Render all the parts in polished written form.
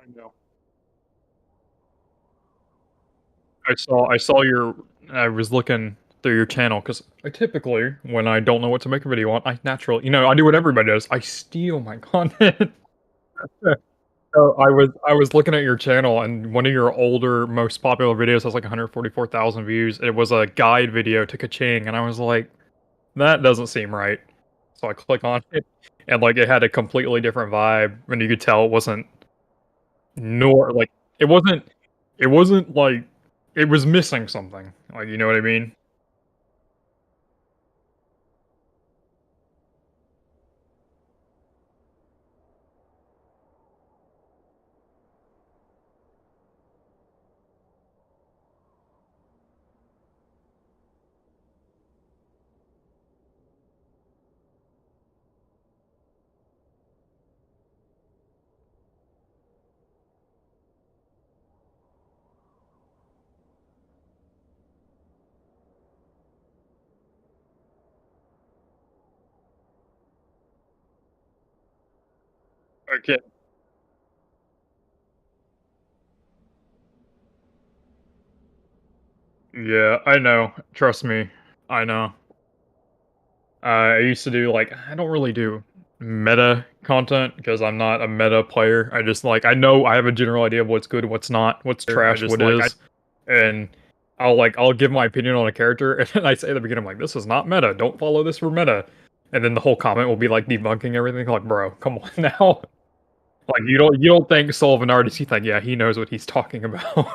I know. I saw your I was looking through your channel because I typically, when I don't know what to make a video on, I naturally I do what everybody does, I steal my content. So I was looking at your channel, and one of your older, most popular videos has, like, 144,000 views. It was a guide video to Kaching, and I was like, "That doesn't seem right." So I click on it, and, like, it had a completely different vibe, and you could tell it wasn't nor like, it wasn't it wasn't like it was missing something, like, you know what I mean? Okay. Yeah, I know. Trust me. I know. I used to do, like I don't really do meta content because I'm not a meta player. I just, like I know I have a general idea of what's good, what's not, what's trash, what is, and I'll give my opinion on a character, and then I say at the beginning, I'm like, "This is not meta. Don't follow this for meta." And then the whole comment will be, like, debunking everything, like, "Bro, come on now." Like, you don't think Soul of an Artist, you think, "Yeah, he knows what he's talking about."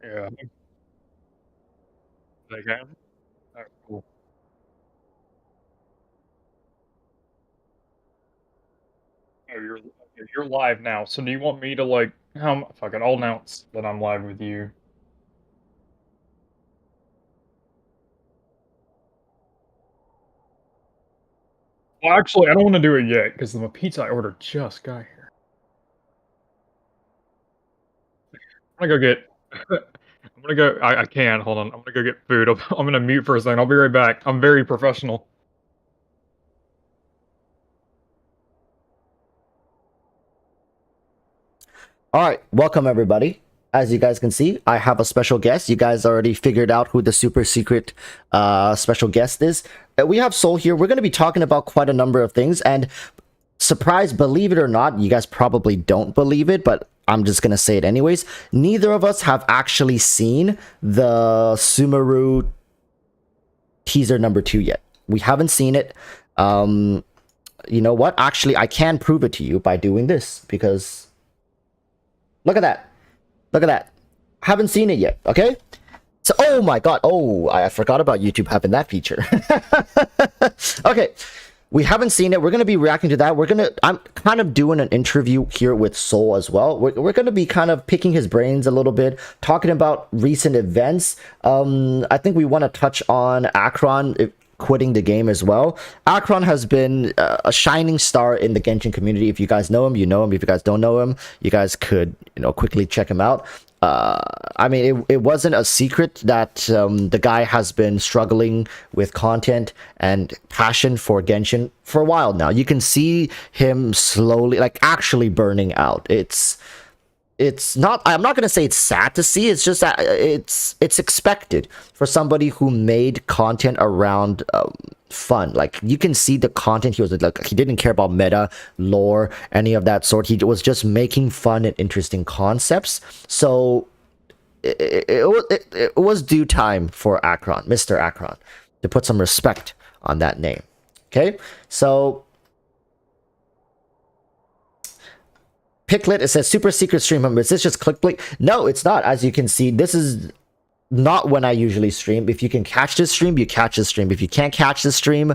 Yeah. Okay. Alright, cool. Oh, you're live now, so do you want me to, like fuck it, I'll announce that I'm live with you. Well, actually, I don't wanna do it yet because the pizza I ordered just got here. I'm gonna go get I'm gonna go I can, hold on, I'm gonna go get food. I'm gonna mute for a second, I'll be right back. I'm very professional. All right, welcome everybody. As you guys can see, I have a special guest. You guys already figured out who the super secret special guest is. We have Soul here. We're going to be talking about quite a number of things. And surprise, believe it or not, you guys probably don't believe it, but I'm just going to say it anyways. Neither of us have actually seen the Sumeru teaser number 2 yet. We haven't seen it. You know what? Actually, I can prove it to you by doing this because look at that. Look at that. Haven't seen it yet, okay? So, oh my god. Oh, I forgot about YouTube having that feature. Okay. We haven't seen it. We're going to be reacting to that. I'm kind of doing an interview here with Soul as well. We're going to be kind of picking his brains a little bit, talking about recent events. I think we want to touch on Akron quitting the game as well. Akron has been a shining star in the Genshin community. If you guys know him, you know him. If you guys don't know him, you guys could, quickly check him out. I mean, it wasn't a secret that the guy has been struggling with content and passion for Genshin for a while now. You can see him slowly, like, actually burning out. It's not, I'm not going to say it's sad to see. It's just that it's expected for somebody who made content around fun. Like, you can see the content. He was like, he didn't care about meta, lore, any of that sort. He was just making fun and interesting concepts. So it was due time for Akron, Mr. Akron, to put some respect on that name. Okay, so Picklet, it says super secret stream. Is this just clickbait? No, it's not. As you can see, this is not when I usually stream. If you can catch this stream, you catch this stream. If you can't catch this stream,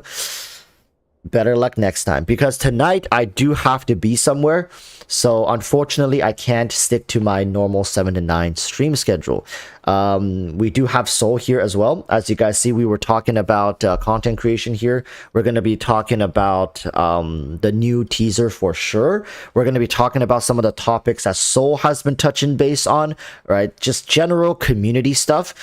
better luck next time, because tonight I do have to be somewhere, so unfortunately I can't stick to my normal 7 to 9 stream schedule. We do have Soul here as well. As you guys see, we were talking about content creation here. We're going to be talking about the new teaser for sure. We're going to be talking about some of the topics that Soul has been touching base on, right? Just general community stuff.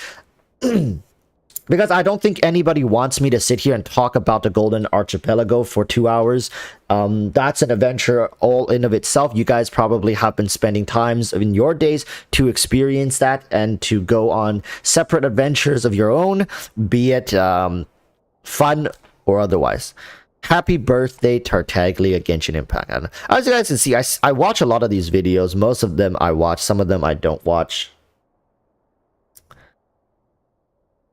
Because I don't think anybody wants me to sit here and talk about the Golden Archipelago for 2 hours. That's an adventure all in of itself. You guys probably have been spending times in your days to experience that and to go on separate adventures of your own, be it fun or otherwise. Happy birthday, Tartaglia Genshin Impact. And as you guys can see, I watch a lot of these videos. Most of them I watch, some of them I don't watch.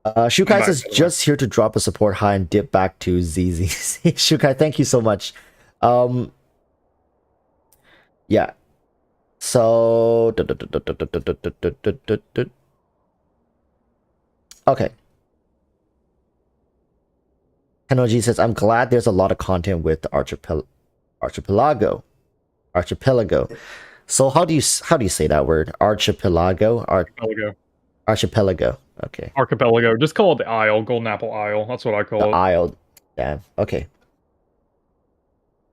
Shukai says, just here to drop a support high and dip back to ZZ. Shukai, thank you so much. Yeah. So... Okay. Kenoji says, I'm glad there's a lot of content with the Archipelago. So how do you say that word? Archipelago? Archipelago. Okay. Archipelago. Just call it the Isle, Golden Apple Isle. That's what I call it. Isle. Damn. Okay.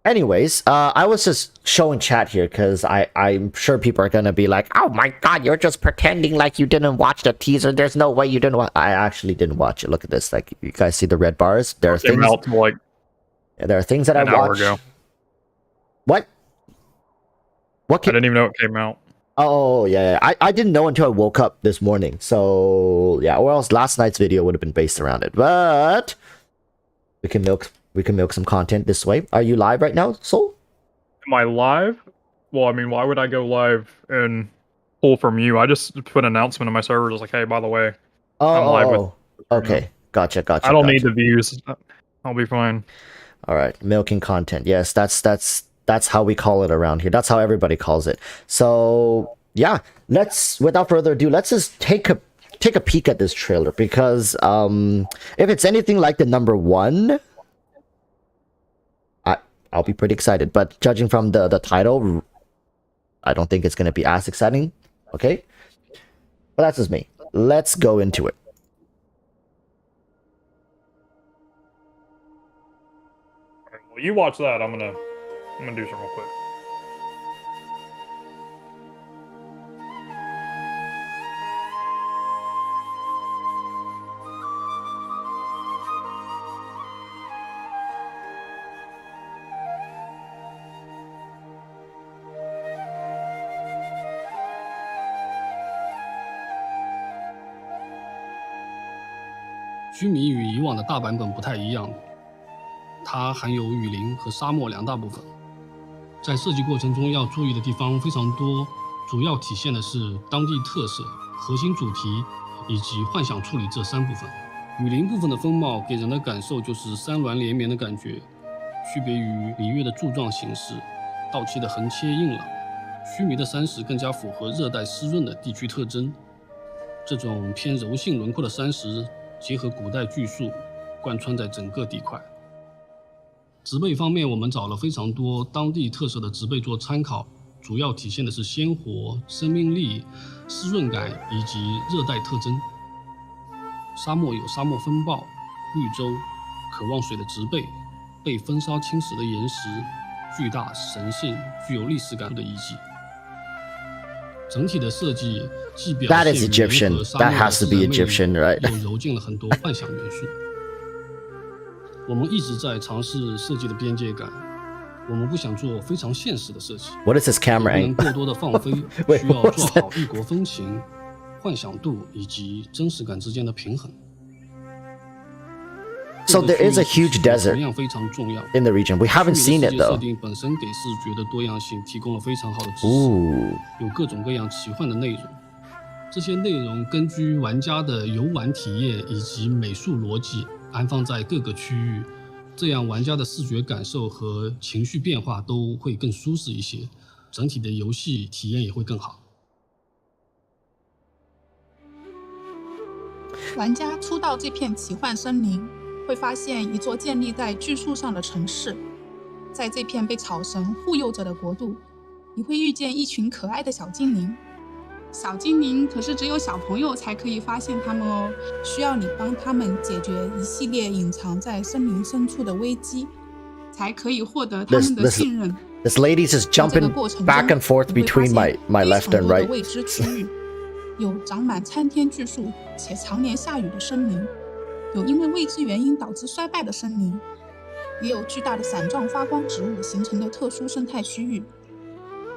Anyways, I was just showing chat here because I'm sure people are gonna be like, "Oh my god, you're just pretending like you didn't watch the teaser. There's no way you didn't watch." I actually didn't watch it. Look at this. Like, you guys see the red bars? There are things. Like there are things that I watched. Ago. What? I didn't even know it came out. Oh yeah. I didn't know until I woke up this morning. So yeah, or else last night's video would have been based around it. But we can milk some content this way. Are you live right now, Soul? Am I live? Well, I mean, why would I go live and pull from you? I just put an announcement on my server, just like, hey, by the way, I'm live with. Okay, gotcha. I don't need the views. I'll be fine. All right, milking content. Yes, that's how we call it around here. That's how everybody calls it. So yeah, without further ado, let's just take a peek at this trailer, because if it's anything like the number one, I'll be pretty excited. But judging from the title, I don't think it's going to be as exciting. Okay, but that's just me. Let's go into it. Well, you watch that. I'm gonna do some real quick. 须弥与以往的大版本不太一样，它含有雨林和沙漠两大部分。在设计过程中要注意的地方非常多，主要体现的是当地特色、核心主题以及幻想处理这三部分。雨林部分的风貌给人的感受就是山峦连绵的感觉，区别于里约的柱状形式、道气的横切硬朗。须弥的山石更加符合热带湿润的地区特征，这种偏柔性轮廓的山石结合古代巨树，贯穿在整个地块。植被方面，我们找了非常多当地特色的植被做参考，主要体现的是鲜活、生命力、湿润感以及热带特征。沙漠有沙漠风暴、绿洲、渴望水的植被，被风沙侵蚀的岩石，巨大、神性、具有历史感的遗迹。整体的设计既表现于联合沙漠的自然魅力，又揉进了很多幻想元素。我们一直在尝试设计的边界感，我们不想做非常现实的设计， What is this camera 不能过多的放飞，需要做好异国风情、幻想度以及真实感之间的平衡。So there is a huge desert 同样非常重要 in the region. We haven't seen it 设 though. 定本身给视觉的多样性提供了非常好的支持， Ooh. 有各种各样奇幻的内容。这些内容根据玩家的游玩体验以及美术逻辑安放在各个区域，这样玩家的视觉感受和情绪变化都会更舒适一些，整体的游戏体验也会更好。玩家初到这片奇幻森林，会发现一座建立在巨树上的城市。在这片被草神护佑着的国度，你会遇见一群可爱的小精灵。小精灵可是只有小朋友才可以发现它们哦，需要你帮他们解决一系列隐藏在森林深处的危机，才可以获得他们的信任。This lady's just jumping back and forth between my left and right. 未知区域有长满参天巨树且常年下雨的森林，有因为未知原因导致衰败的森林，也有巨大的伞状发光植物形成的特殊生态区域。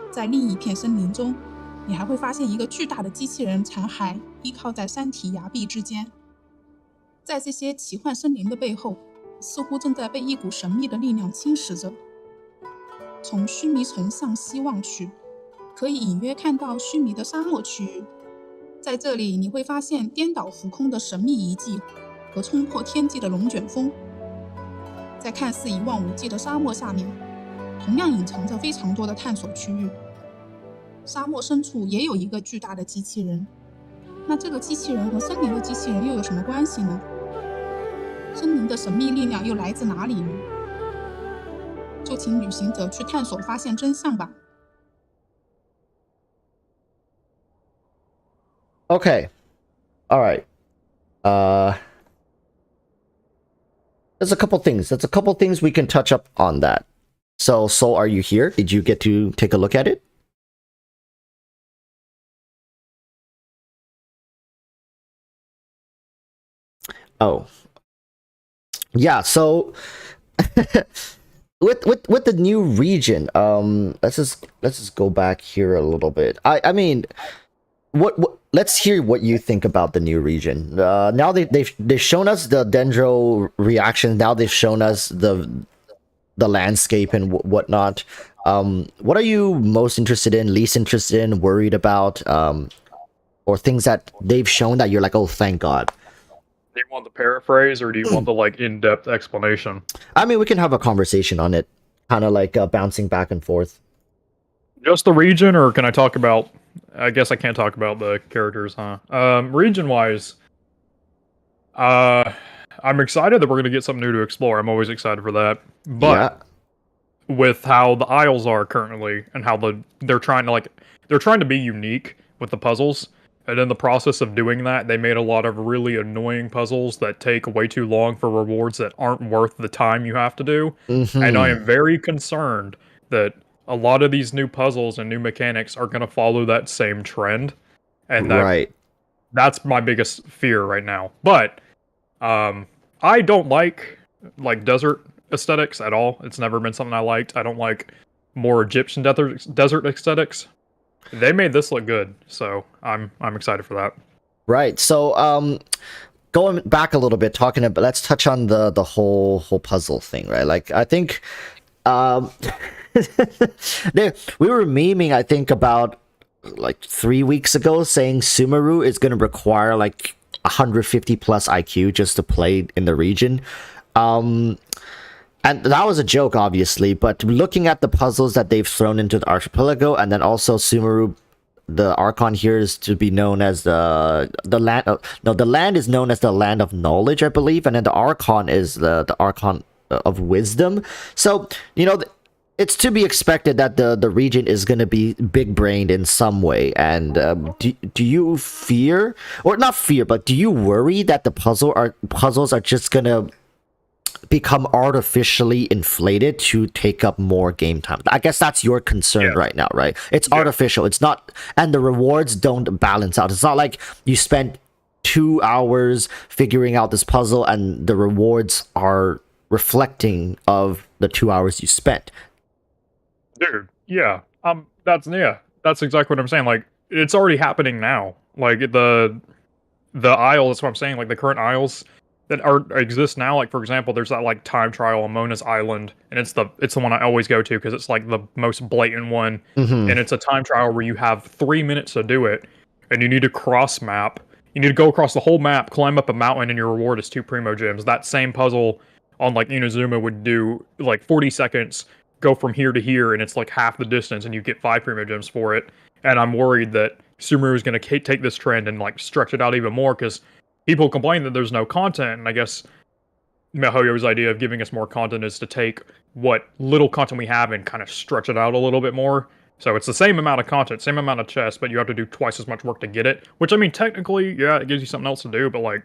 在另一片森林中，你还会发现一个巨大的机器人残骸依靠在山体崖壁之间。在这些奇幻森林的背后，似乎正在被一股神秘的力量侵蚀着。从须弥城向西望去，可以隐约看到须弥的沙漠区域。在这里，你会发现颠倒浮空的神秘遗迹和冲破天际的龙卷风。在看似一望无际的沙漠下面，同样隐藏着非常多的探索区域。沙漠深处也有一个巨大的机器人，那这个机器人和森林的机器人又有什么关系呢？森林的神秘力量又来自哪里呢？就请旅行者去探索发现真相吧。Okay. All right. There's a couple things we can touch up on that. So, Soul, are you here? Did you get to take a look at it? Oh. Yeah, so with the new region, let's just go back here a little bit. I mean, what let's hear what you think about the new region. Now they've shown us the dendro reaction. Now they've shown us the landscape and whatnot. What are you most interested in, least interested in, worried about, or things that they've shown that you're like, oh, thank God? Do you want the paraphrase or do you want the like in-depth explanation? I mean, we can have a conversation on it, kind of like bouncing back and forth. Just the region, or can I talk about? I guess I can't talk about the characters, huh? Region-wise, I'm excited that we're gonna get something new to explore. I'm always excited for that. But with how the Isles are currently and how they're trying to be unique with the puzzles. And in the process of doing that, they made a lot of really annoying puzzles that take way too long for rewards that aren't worth the time you have to do. Mm-hmm. And I am very concerned that a lot of these new puzzles and new mechanics are going to follow that same trend. And that's my biggest fear right now. But I don't like desert aesthetics at all. It's never been something I liked. I don't like more Egyptian desert aesthetics. They made this look good, so I'm excited for that. Right. So going back a little bit, let's touch on the whole puzzle thing, right? Like I think we were memeing, I think, about like 3 weeks ago, saying Sumeru is going to require like 150 plus IQ just to play in the region. And that was a joke, obviously, but looking at the puzzles that they've thrown into the archipelago, and then also Sumeru, the Archon here is to be known as the land. The land is known as the land of knowledge, I believe, and then the Archon is the Archon of wisdom. So, you know, it's to be expected that the region is going to be big-brained in some way. And do you fear, or not fear, but do you worry that the puzzles are just going to become artificially inflated to take up more game time? I guess that's your concern right now, right? It's artificial. It's not, and the rewards don't balance out. It's not like you spent 2 hours figuring out this puzzle and the rewards are reflecting of the 2 hours you spent. Dude, that's exactly what I'm saying. Like, it's already happening now. Like the Isle, that's what I'm saying. Like the current Isles that exist now, like for example, there's that like time trial on Mona's Island, and it's the one I always go to because it's like the most blatant one, and it's a time trial where you have 3 minutes to do it, and you need to cross map. You need to go across the whole map, climb up a mountain, and your reward is 2 Primo Gems. That same puzzle on like Inazuma would do like 40 seconds, go from here to here, and it's like half the distance, and you get 5 Primo Gems for it. And I'm worried that Sumeru is going to take this trend and like stretch it out even more because people complain that there's no content, and I guess Mihoyo's idea of giving us more content is to take what little content we have and kind of stretch it out a little bit more. So it's the same amount of content, same amount of chests, but you have to do twice as much work to get it. Which, I mean, technically, yeah, it gives you something else to do, but, like,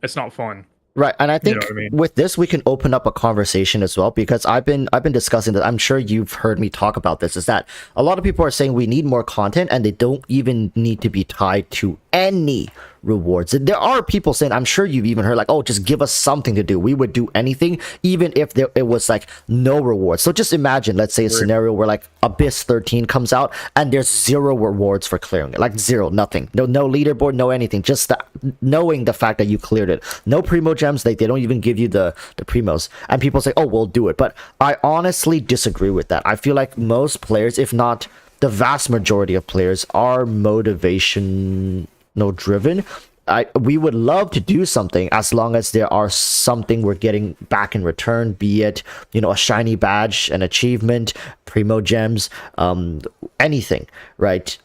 it's not fun. Right, and I think You know what I mean? with this we can open up a conversation as well, because I've been discussing that. I'm sure you've heard me talk about this. Is that a lot of people are saying we need more content, and they don't even need to be tied to any rewards. There are people saying, I'm sure you've even heard, like, oh, just give us something to do. We would do anything, even if it was like no rewards. So just imagine, let's say a scenario where like Abyss 13 comes out and there's 0 rewards for clearing it, like 0, nothing, no leaderboard, no anything, just knowing the fact that you cleared it, no primo gems. They don't even give you the primos, and people say, oh, we'll do it. But I honestly disagree with that. I feel like most players, if not the vast majority of players, are motivation driven. We would love to do something as long as there are something we're getting back in return, be it, a shiny badge, an achievement, primo gems, anything, right?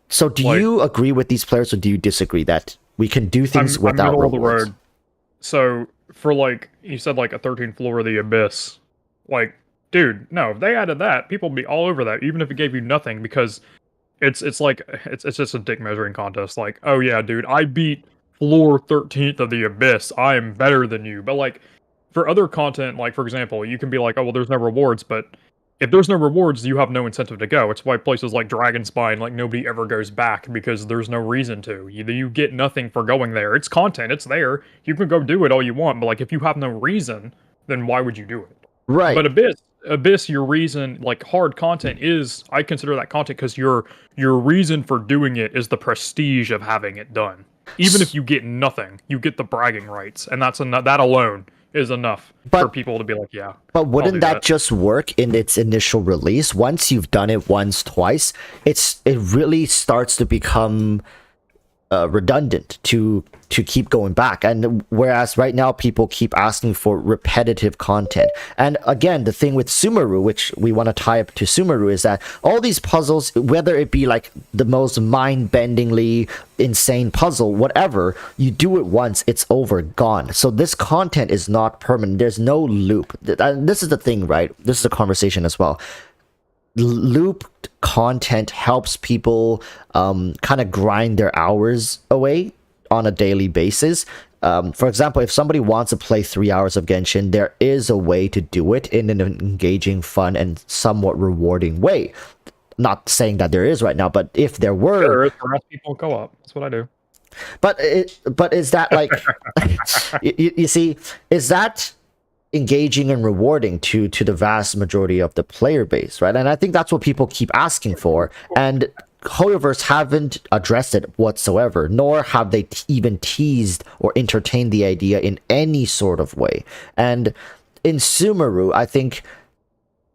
So do you agree with these players, or do you disagree that we can do things without middle rewards? of the road. So for, like, you said, like a 13th floor of the Abyss, like, dude, no, if they added that, people would be all over that, even if it gave you nothing, because it's just a dick measuring contest. Like, oh yeah, dude, I beat floor 13th of the Abyss. I am better than you. But, like, for other content, like, for example, you can be like, oh, well, there's no rewards, but if there's no rewards, you have no incentive to go. It's why places like Dragonspine, like, nobody ever goes back, because there's no reason to. You get nothing for going there. It's content, it's there. You can go do it all you want, but, like, if you have no reason, then why would you do it? Right. But Abyss, your reason, like, hard content is, I consider that content because your reason for doing it is the prestige of having it done. Even if you get nothing, you get the bragging rights, and that alone is enough for people to be like, yeah. But wouldn't that just work in its initial release? Once you've done it once, twice, it really starts to become redundant to keep going back. And whereas right now people keep asking for repetitive content. And again, the thing with Sumeru, which we want to tie up to Sumeru, is that all these puzzles, whether it be like the most mind-bendingly insane puzzle, whatever, you do it once, it's over, gone. So this content is not permanent. There's no loop. This is the thing, right? This is a conversation as well. Looped content helps people kind of grind their hours away on a daily basis. For example, if somebody wants to play 3 hours of Genshin, there is a way to do it in an engaging, fun, and somewhat rewarding way. Not saying that there is right now, but if there were, there is, harass people co-op. That's what I do. But is that like you see, is that engaging and rewarding to the vast majority of the player base, right? And I think that's what people keep asking for, and HoYoverse haven't addressed it whatsoever, nor have they even teased or entertained the idea in any sort of way. And in Sumeru, I think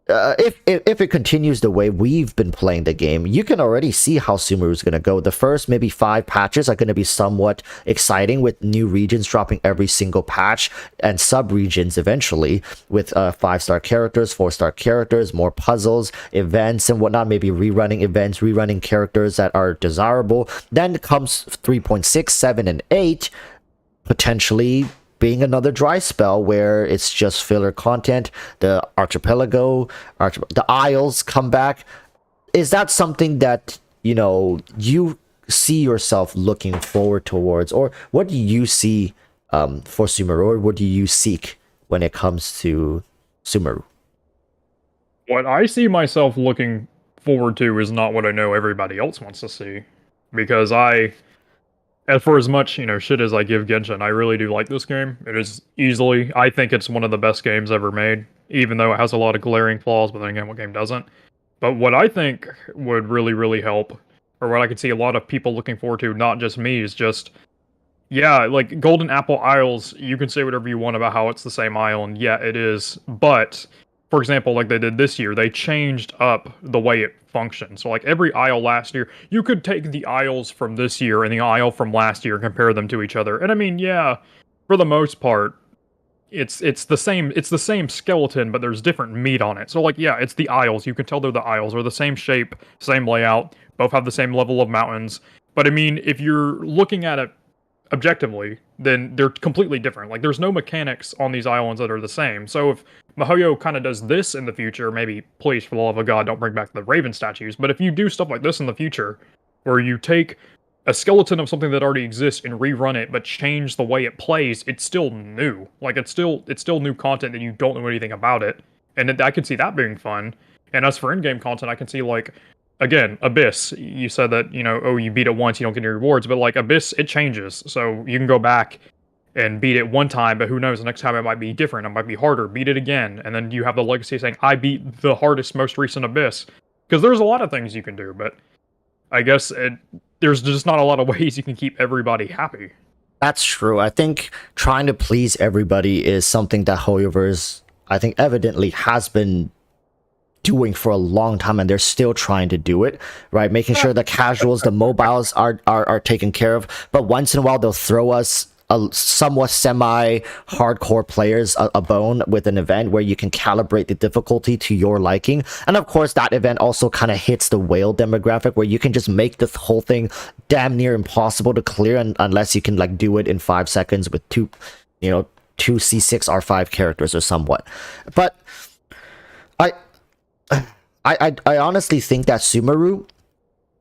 if it continues the way we've been playing the game, you can already see how Sumeru is going to go. The first maybe 5 patches are going to be somewhat exciting, with new regions dropping every single patch, and sub-regions eventually with 5-star characters, 4-star characters, more puzzles, events, and whatnot, maybe rerunning events, rerunning characters that are desirable. Then comes 3.6, 7, and 8, potentially being another dry spell where it's just filler content. The archipelago, the Isles come back. Is that something that, you see yourself looking forward towards? Or what do you see for Sumeru? Or what do you seek when it comes to Sumeru? What I see myself looking forward to is not what I know everybody else wants to see. Because for as much, shit as I give Genshin, I really do like this game. It is easily, I think it's one of the best games ever made, even though it has a lot of glaring flaws, but then again, what game doesn't? But what I think would really, really help, or what I could see a lot of people looking forward to, not just me, is just, yeah, like Golden Apple Isles, you can say whatever you want about how it's the same isle, and yeah, it is, but for example, like they did this year, they changed up the way it functions. So like every isle last year, you could take the isles from this year and the isle from last year and compare them to each other. And I mean, yeah, for the most part, it's the same skeleton, but there's different meat on it. So like, yeah, it's the isles. You can tell they're the isles, or the same shape, same layout, both have the same level of mountains. But I mean, if you're looking at it objectively, then they're completely different. Like, there's no mechanics on these islands that are the same. So if MiHoYo kind of does this in the future, maybe, please, for the love of God, don't bring back the Raven statues, but if you do stuff like this in the future, where you take a skeleton of something that already exists and rerun it, but change the way it plays, it's still new. Like, it's still new content that you don't know anything about it. And I can see that being fun. And as for in-game content, I can see, like, again, Abyss, you said that, you know, oh, you beat it once, you don't get any rewards, but, like, Abyss, it changes. So you can go back and beat it one time, but who knows, the next time it might be different, it might be harder, beat it again. And then you have the legacy saying, I beat the hardest, most recent Abyss. Because there's a lot of things you can do, but I guess there's just not a lot of ways you can keep everybody happy. That's true. I think trying to please everybody is something that HoYoverse, I think, evidently has been doing for a long time, and they're still trying to do it, right? Making sure the casuals, the mobiles are taken care of. But once in a while, they'll throw us a somewhat semi-hardcore players a bone with an event where you can calibrate the difficulty to your liking. And of course, that event also kind of hits the whale demographic, where you can just make the whole thing damn near impossible to clear, unless you can like do it in 5 seconds with two C6 R5 characters or somewhat. But I honestly think that Sumeru,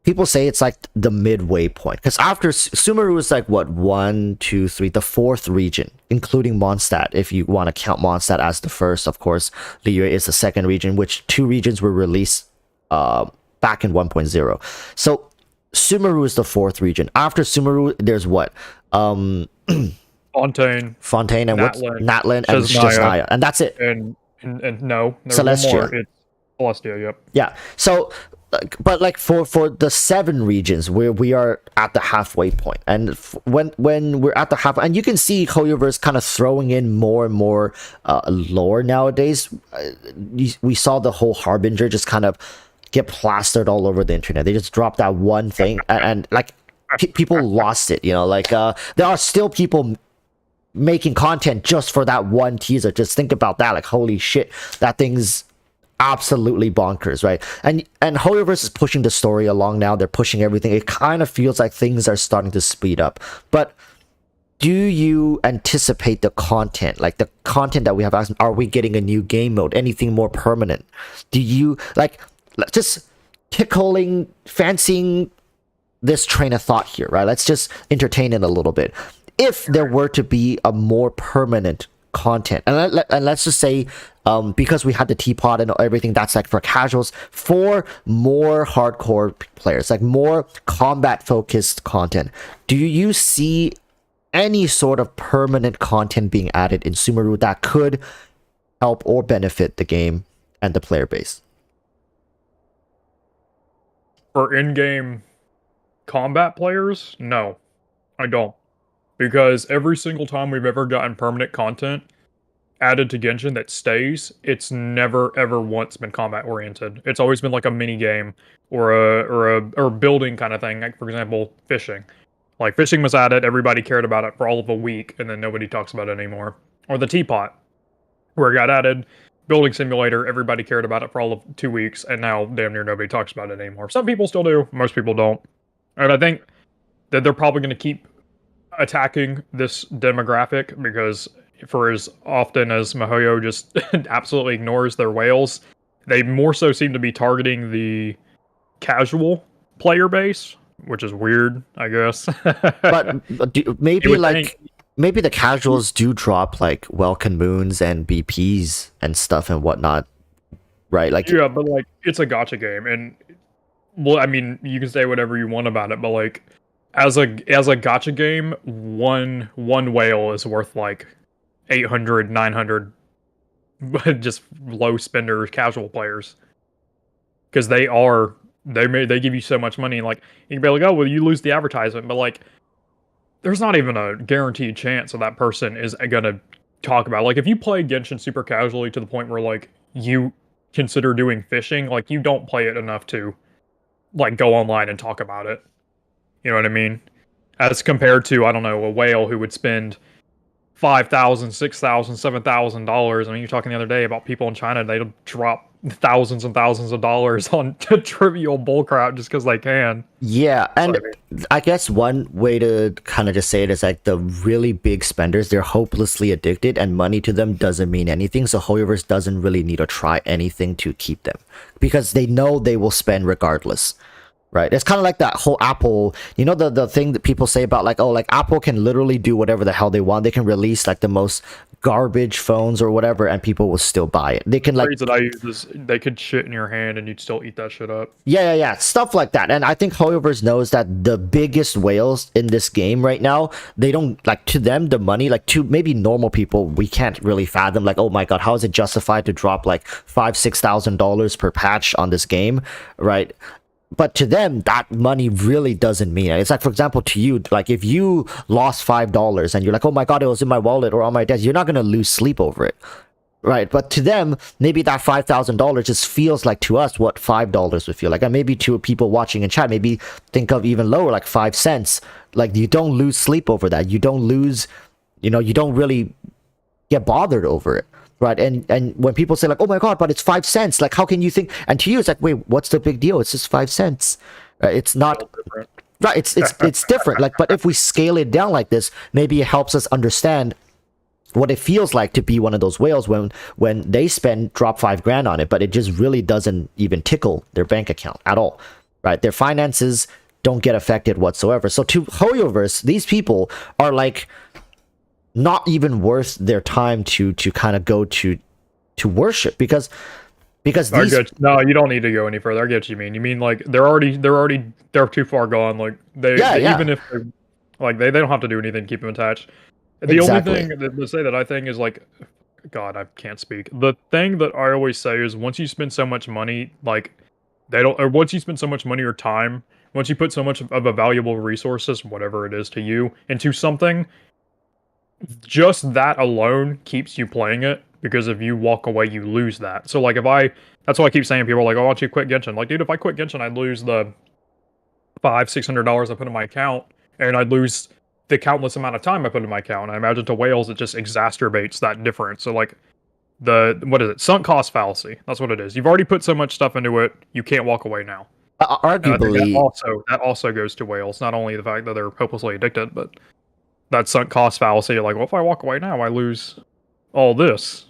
people say it's like the midway point, because after Sumeru is like what, 1, 2, 3, the 4th region, including Mondstadt. If you want to count Mondstadt as the first, of course, Liyue is the 2nd region, which 2 regions were released back in 1.0. So Sumeru is the 4th region. After Sumeru, there's what? Fontaine, and Natlan, and Chesnaya, and that's it. And no, Celestia. It's Celestia, yep. Yeah. So, but like for the 7 regions, where we are at the halfway point, and when we're at the half, and you can see HoYoverse kind of throwing in more and more lore nowadays. We saw the whole Harbinger just kind of get plastered all over the internet. They just dropped that one thing, and like people lost it. You know, like there are still people making content just for that one teaser. Just think about that. Like, holy shit, that thing's absolutely bonkers, right? And HoYoverse is pushing the story along now. They're pushing everything. It kind of feels like things are starting to speed up. But do you anticipate the content, like the content that we have? Are we getting a new game mode? Anything more permanent? Do you like just fancying this train of thought here, right? Let's just entertain it a little bit. If there were to be a more permanent content, and let's just say because we had the teapot and everything, that's like for casuals, for more hardcore players, like more combat focused content, do you see any sort of permanent content being added in Sumeru that could help or benefit the game and the player base? For in-game combat players, no, I don't. Because every single time we've ever gotten permanent content added to Genshin that stays, it's never ever once been combat oriented. It's always been like a mini game or a building kind of thing. Like, for example, fishing. Like, fishing was added, everybody cared about it for all of a week, and then nobody talks about it anymore. Or the teapot, where it got added, building simulator, everybody cared about it for all of 2 weeks, and now damn near nobody talks about it anymore. Some people still do, most people don't. And I think that they're probably going to keep attacking this demographic, because for as often as MiHoYo just absolutely ignores their whales, they more so seem to be targeting the casual player base, which is weird, I guess. But maybe the casuals do drop like Welkin Moons and BPs and stuff and whatnot, right? Like, yeah, but like, it's a gacha game, and well, I mean, you can say whatever you want about it, but like, as a gacha game, one whale is worth like 800, 900 just low spender casual players, because they give you so much money. Like, you can be like, oh well, you lose the advertisement, but like, there's not even a guaranteed chance that that person is gonna talk about it. Like, if you play Genshin super casually to the point where like you consider doing fishing, like, you don't play it enough to like go online and talk about it. You know what I mean? As compared to, I don't know, a whale who would spend $5,000, $6,000, $7,000. I mean, you're talking the other day about people in China, they'd drop thousands and thousands of dollars on trivial bullcrap just because they can. Yeah, and So, I guess one way to kind of just say it is like the really big spenders, they're hopelessly addicted, and money to them doesn't mean anything. So Hoyoverse doesn't really need to try anything to keep them because they know they will spend regardless. Right. It's kind of like that whole Apple, you know, the thing that people say about like, oh, like Apple can literally do whatever the hell they want. They can release like the most garbage phones or whatever, and people will still buy it. They can like, phrase that I use is they could shit in your hand and you'd still eat that shit up. yeah, stuff like that. And I think Hoyoverse knows that the biggest whales in this game right now, they don't like, to them, the money, like to maybe normal people, we can't really fathom like, oh my God, how is it justified to drop like $5,000-$6,000 per patch on this game, right? But to them, that money really doesn't mean it. It's like, for example, to you, like if you lost $5 and you're like, oh my God, it was in my wallet or on my desk, you're not going to lose sleep over it. Right. But to them, maybe that $5,000 just feels like to us what $5 would feel like. And maybe to people watching in chat, maybe think of even lower, like 5 cents. Like you don't lose sleep over that. You don't lose, you know, you don't really get bothered over it. Right. And when people say like, oh my God, but it's 5 cents, like how can you think? And to you, it's like, wait, what's the big deal? It's just 5 cents. It's not right. It's different. Like, but if we scale it down like this, maybe it helps us understand what it feels like to be one of those whales when they drop $5,000 on it, but it just really doesn't even tickle their bank account at all. Right. Their finances don't get affected whatsoever. So to Hoyoverse, these people are like, not even worth their time to kind of go to worship because these no, you don't need to go any further. I get what you mean. You mean like they're too far gone. Like they even if they don't have to do anything to keep them attached. The Exactly. only thing to say that I think is like, God, I can't speak. The thing that I always say is once you spend so much money, like once you spend so much money or time, once you put so much of a valuable resources, whatever it is to you, into something, just that alone keeps you playing it, because if you walk away, you lose that. So like that's why I keep saying, people are like, oh, why don't you quit Genshin? Like, dude, if I quit Genshin, I'd lose the $500-$600 I put in my account, and I'd lose the countless amount of time I put in my account. And I imagine to whales, it just exacerbates that difference. So like what is it? Sunk cost fallacy. That's what it is. You've already put so much stuff into it, you can't walk away now. Arguably, that also goes to whales. Not only the fact that they're hopelessly addicted, but that sunk cost fallacy. Like, well, if I walk away now, I lose all this.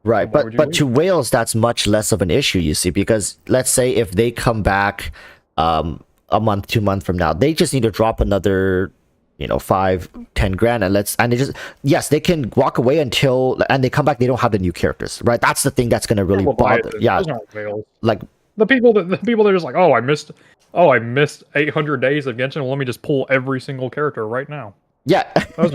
Right, but to whales, that's much less of an issue, you see, because let's say if they come back a month, 2 months from now, they just need to drop another, you know, 5-10 grand, yes, they can walk away and they come back, they don't have the new characters, right? That's the thing that's going to really bother. Yeah, like the people that are just like, oh, I missed 800 days of Genshin. Well, let me just pull every single character right now. Yeah. I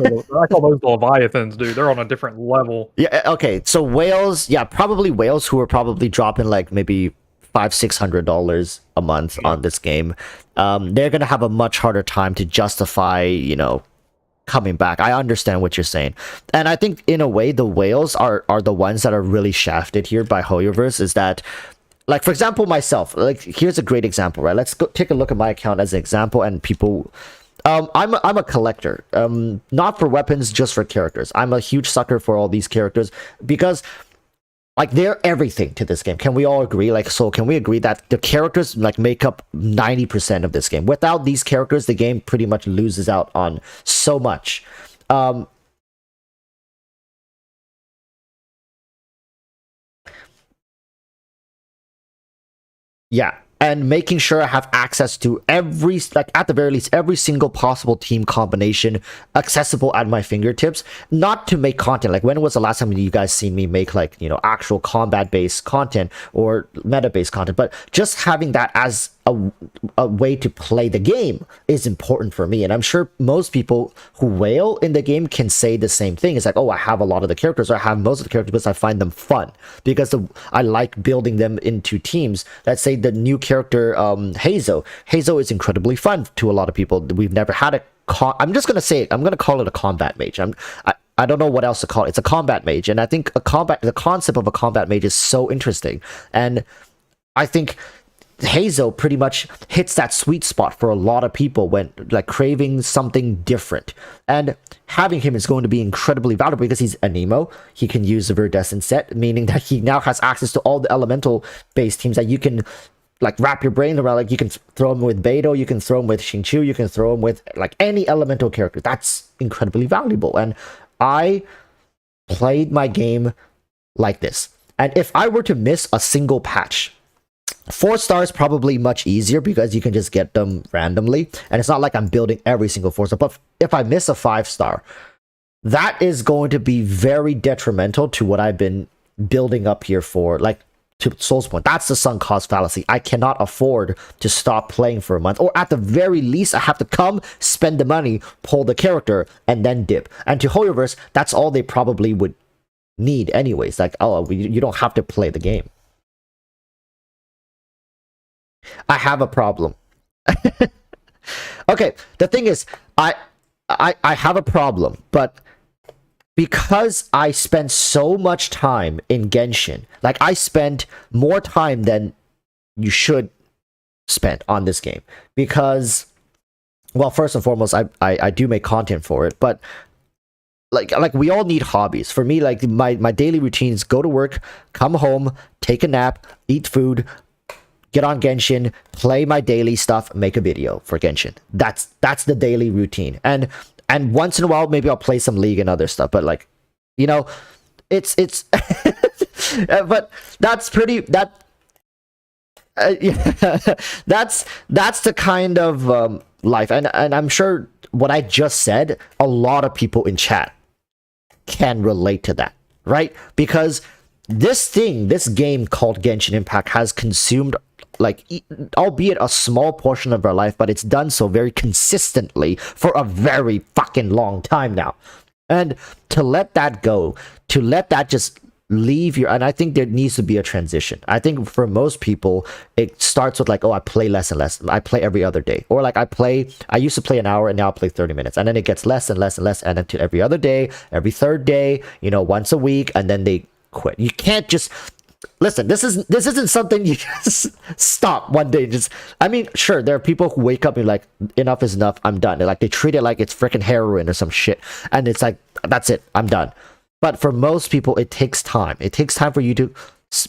call those Leviathans, dude. They're on a different level. Yeah, okay. So whales, probably whales who are probably dropping like maybe $500-$600 a month on this game. They're gonna have a much harder time to justify, you know, coming back. I understand what you're saying. And I think in a way the whales are the ones that are really shafted here by Hoyoverse, is that, like, for example, myself, like, here's a great example, right? Let's go take a look at my account as an example, and people. I'm a collector, not for weapons, just for characters. I'm a huge sucker for all these characters because, like, they're everything to this game. Can we all agree? Like, so can we agree that the characters like make up 90% of this game? Without these characters, the game pretty much loses out on so much. Yeah. And making sure I have access to every, like, at the very least, every single possible team combination accessible at my fingertips. Not to make content. Like, when was the last time you guys seen me make, like, you know, actual combat-based content or meta-based content? But just having that as a way to play the game is important for me. And I'm sure most people who whale in the game can say the same thing. It's like, oh, I have a lot of the characters, or I have most of the characters because I find them fun. Because I like building them into teams. Let's say the new character, Hazo. Hazo is incredibly fun to a lot of people. We've never had I'm just going to say it. I'm going to call it a combat mage. I don't know what else to call it. It's a combat mage. And I think the concept of a combat mage is so interesting. And I think Hazel pretty much hits that sweet spot for a lot of people when like craving something different. And having him is going to be incredibly valuable because he's an emo. He can use the Viridescent set, meaning that he now has access to all the elemental based teams that you can like wrap your brain around. Like you can throw him with Beidou, you can throw him with Xingqiu, you can throw him with like any elemental character. That's incredibly valuable. And I played my game like this. And if I were to miss a single patch, 4 stars probably much easier because you can just get them randomly, and it's not like I'm building every single 4-star. But if I miss a 5-star, that is going to be very detrimental to what I've been building up here for, like, to Soulspoint. That's the sunk cost fallacy. I cannot afford to stop playing for a month, or at the very least I have to come, spend the money, pull the character, and then dip. And to Hoyoverse, that's all they probably would need anyways. Like, oh, you don't have to play the game. I have a problem. Okay, the thing is, I have a problem, but because I spent so much time in Genshin, like I spent more time than you should spend on this game, because, well, first and foremost, I do make content for it, but like we all need hobbies. For me, like my daily routines: go to work, come home, take a nap, eat food, get on Genshin, play my daily stuff, make a video for Genshin. That's the daily routine. And once in a while, maybe I'll play some League and other stuff. But like, you know, it's but that's pretty yeah, that's the kind of life. And I'm sure what I just said, a lot of people in chat can relate to that, right? Because this game called Genshin Impact has consumed, like, albeit a small portion of our life, but it's done so very consistently for a very fucking long time now. And to let that go, to let that just leave your, and I think there needs to be a transition. I think for most people, it starts with like, oh, I play less and less. I play every other day. Or like I used to play an hour and now I play 30 minutes. And then it gets less and less and less. And then to every other day, every third day, you know, once a week, and then they quit. You can't just listen. This isn't something you just stop one day. Just, I mean, sure, there are people who wake up and like, enough is enough, I'm done. Like they treat it like it's freaking heroin or some shit, and it's like, that's it, I'm done. But for most people, it takes time. It takes time for you to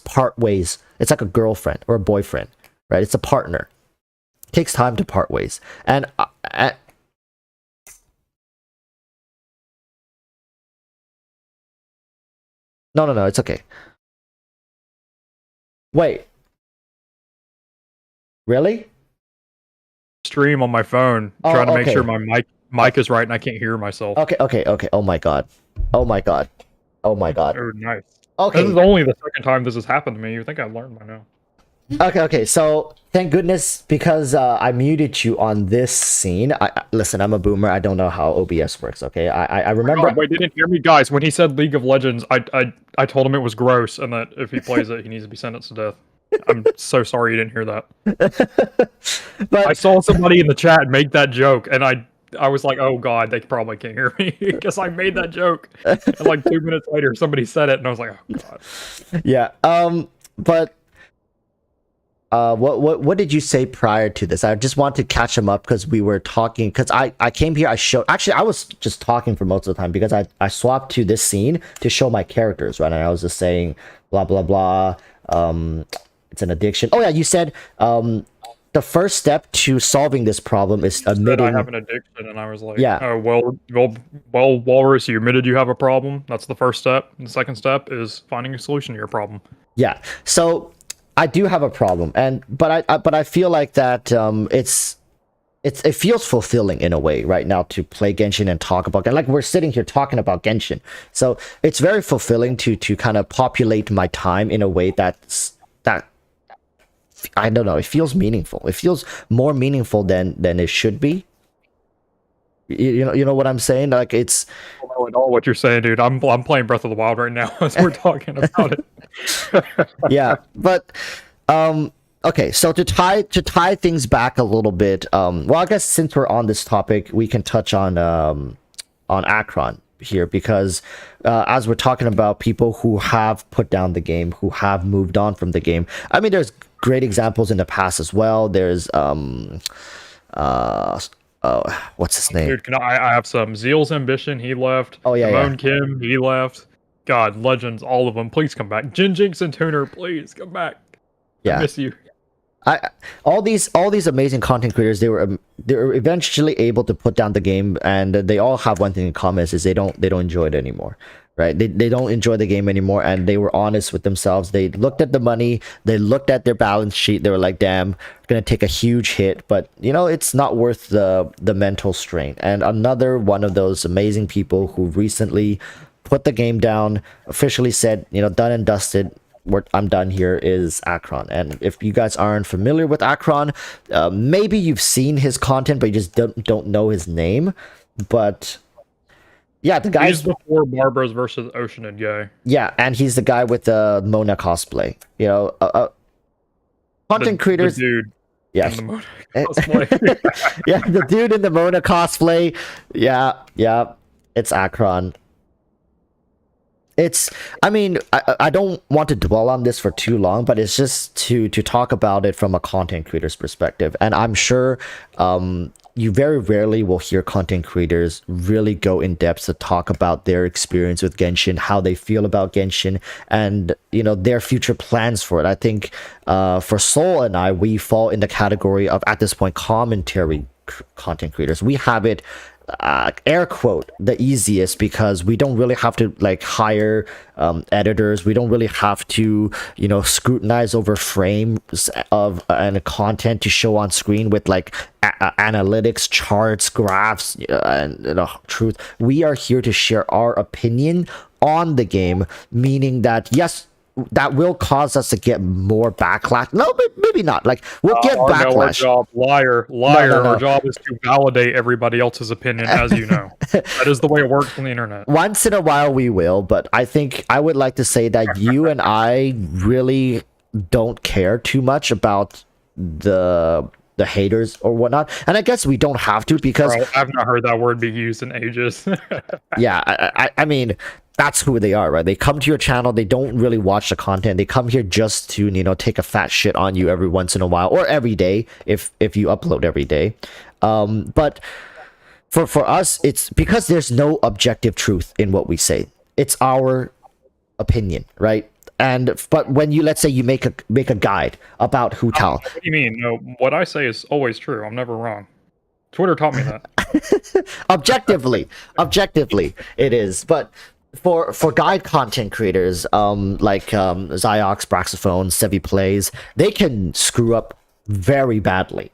part ways. It's like a girlfriend or a boyfriend, right? It's a partner. It takes time to part ways. And no, it's okay. Wait. Really? Stream on my phone, Oh, trying to make okay. sure my mic is right and I can't hear myself. Okay. Oh my god. Oh my god. Oh, nice. Okay. This is only the second time this has happened to me. You think I learned by now? Okay, so thank goodness, because I muted you on this scene. Listen, I'm a boomer. I don't know how OBS works, okay? I remember... Oh, wait, they didn't hear me, guys. When he said League of Legends, I told him it was gross and that if he plays it, he needs to be sentenced to death. I'm so sorry you didn't hear that. But I saw somebody in the chat make that joke, and I was like, oh god, they probably can't hear me, because I made that joke. And like 2 minutes later, somebody said it, and I was like, oh god. yeah, but... what did you say prior to this? I just want to catch him up because we were talking, because I came here, actually I was just talking for most of the time because I swapped to this scene to show my characters, right? And I was just saying blah blah blah, it's an addiction. Oh yeah, you said the first step to solving this problem is admitting I have an addiction, and I was like, yeah. Oh well, Walrus, you admitted you have a problem. That's the first step. And the second step is finding a solution to your problem. Yeah, so I do have a problem, but I feel like that it feels fulfilling in a way right now to play Genshin and talk about, and like we're sitting here talking about Genshin, so it's very fulfilling to kind of populate my time in a way that I don't know, it feels meaningful. It feels more meaningful than it should be. You know what I'm saying? Like it's... I don't know at all what you're saying, dude. I'm playing Breath of the Wild right now as we're talking about it. Yeah, but okay, so to tie things back a little bit, well, I guess since we're on this topic, we can touch on Akron. here because as we're talking about people who have put down the game, who have moved on from the game. I mean, there's great examples in the past as well. There's what's his name? Dude, I have some. Zeal's Ambition, he left. Oh, yeah, Damone Kim, he left. God, legends, all of them. Please come back. Jin Jinx and Tuner, please come back. I miss you. All these amazing content creators, they were eventually able to put down the game, and they all have one thing in common is they don't enjoy it anymore, right? They don't enjoy the game anymore, and they were honest with themselves. They looked at the money, they looked at their balance sheet, they were like, damn, gonna take a huge hit, but you know, it's not worth the mental strain. And another one of those amazing people who recently put the game down, officially said, you know, done and dusted, I'm done here, is Akron. And if you guys aren't familiar with Akron, maybe you've seen his content, but you just don't know his name. But yeah, the guy's before Barbara's versus Ocean and Gay. Yeah, and he's the guy with the Mona cosplay. You know, content creators. The dude. Yeah. In the Mona cosplay. Yeah, the dude in the Mona cosplay. Yeah, it's Akron. I mean, I don't want to dwell on this for too long, but it's just to talk about it from a content creator's perspective. And I'm sure you very rarely will hear content creators really go in depth to talk about their experience with Genshin, how they feel about Genshin, and you know, their future plans for it. I think for Soul and I, we fall in the category of, at this point, commentary content creators. We have it air quote the easiest because we don't really have to like hire editors. We don't really have to, you know, scrutinize over frames of and content to show on screen with like analytics, charts, graphs, and you know, truth. We are here to share our opinion on the game, meaning that yes, that will cause us to get more backlash. No, maybe not. Like, we'll get backlash. No, our job, liar. No. Our job is to validate everybody else's opinion, as you know. That is the way it works on the internet. Once in a while we will, but I think I would like to say that you and I really don't care too much about the haters or whatnot, and I guess we don't have to because I've not heard that word be used in ages. Yeah, I mean, that's who they are, right? They come to your channel, they don't really watch the content, they come here just to, you know, take a fat shit on you every once in a while, or every day if you upload every day. But for us, it's because there's no objective truth in what we say. It's our opinion, right? But when you, let's say you make a guide about Hu Tao. What do you mean? No, what I say is always true. I'm never wrong. Twitter taught me that. Objectively, it is. But for guide content creators, like Ziox, Braxophone, Sevi Plays, they can screw up very badly.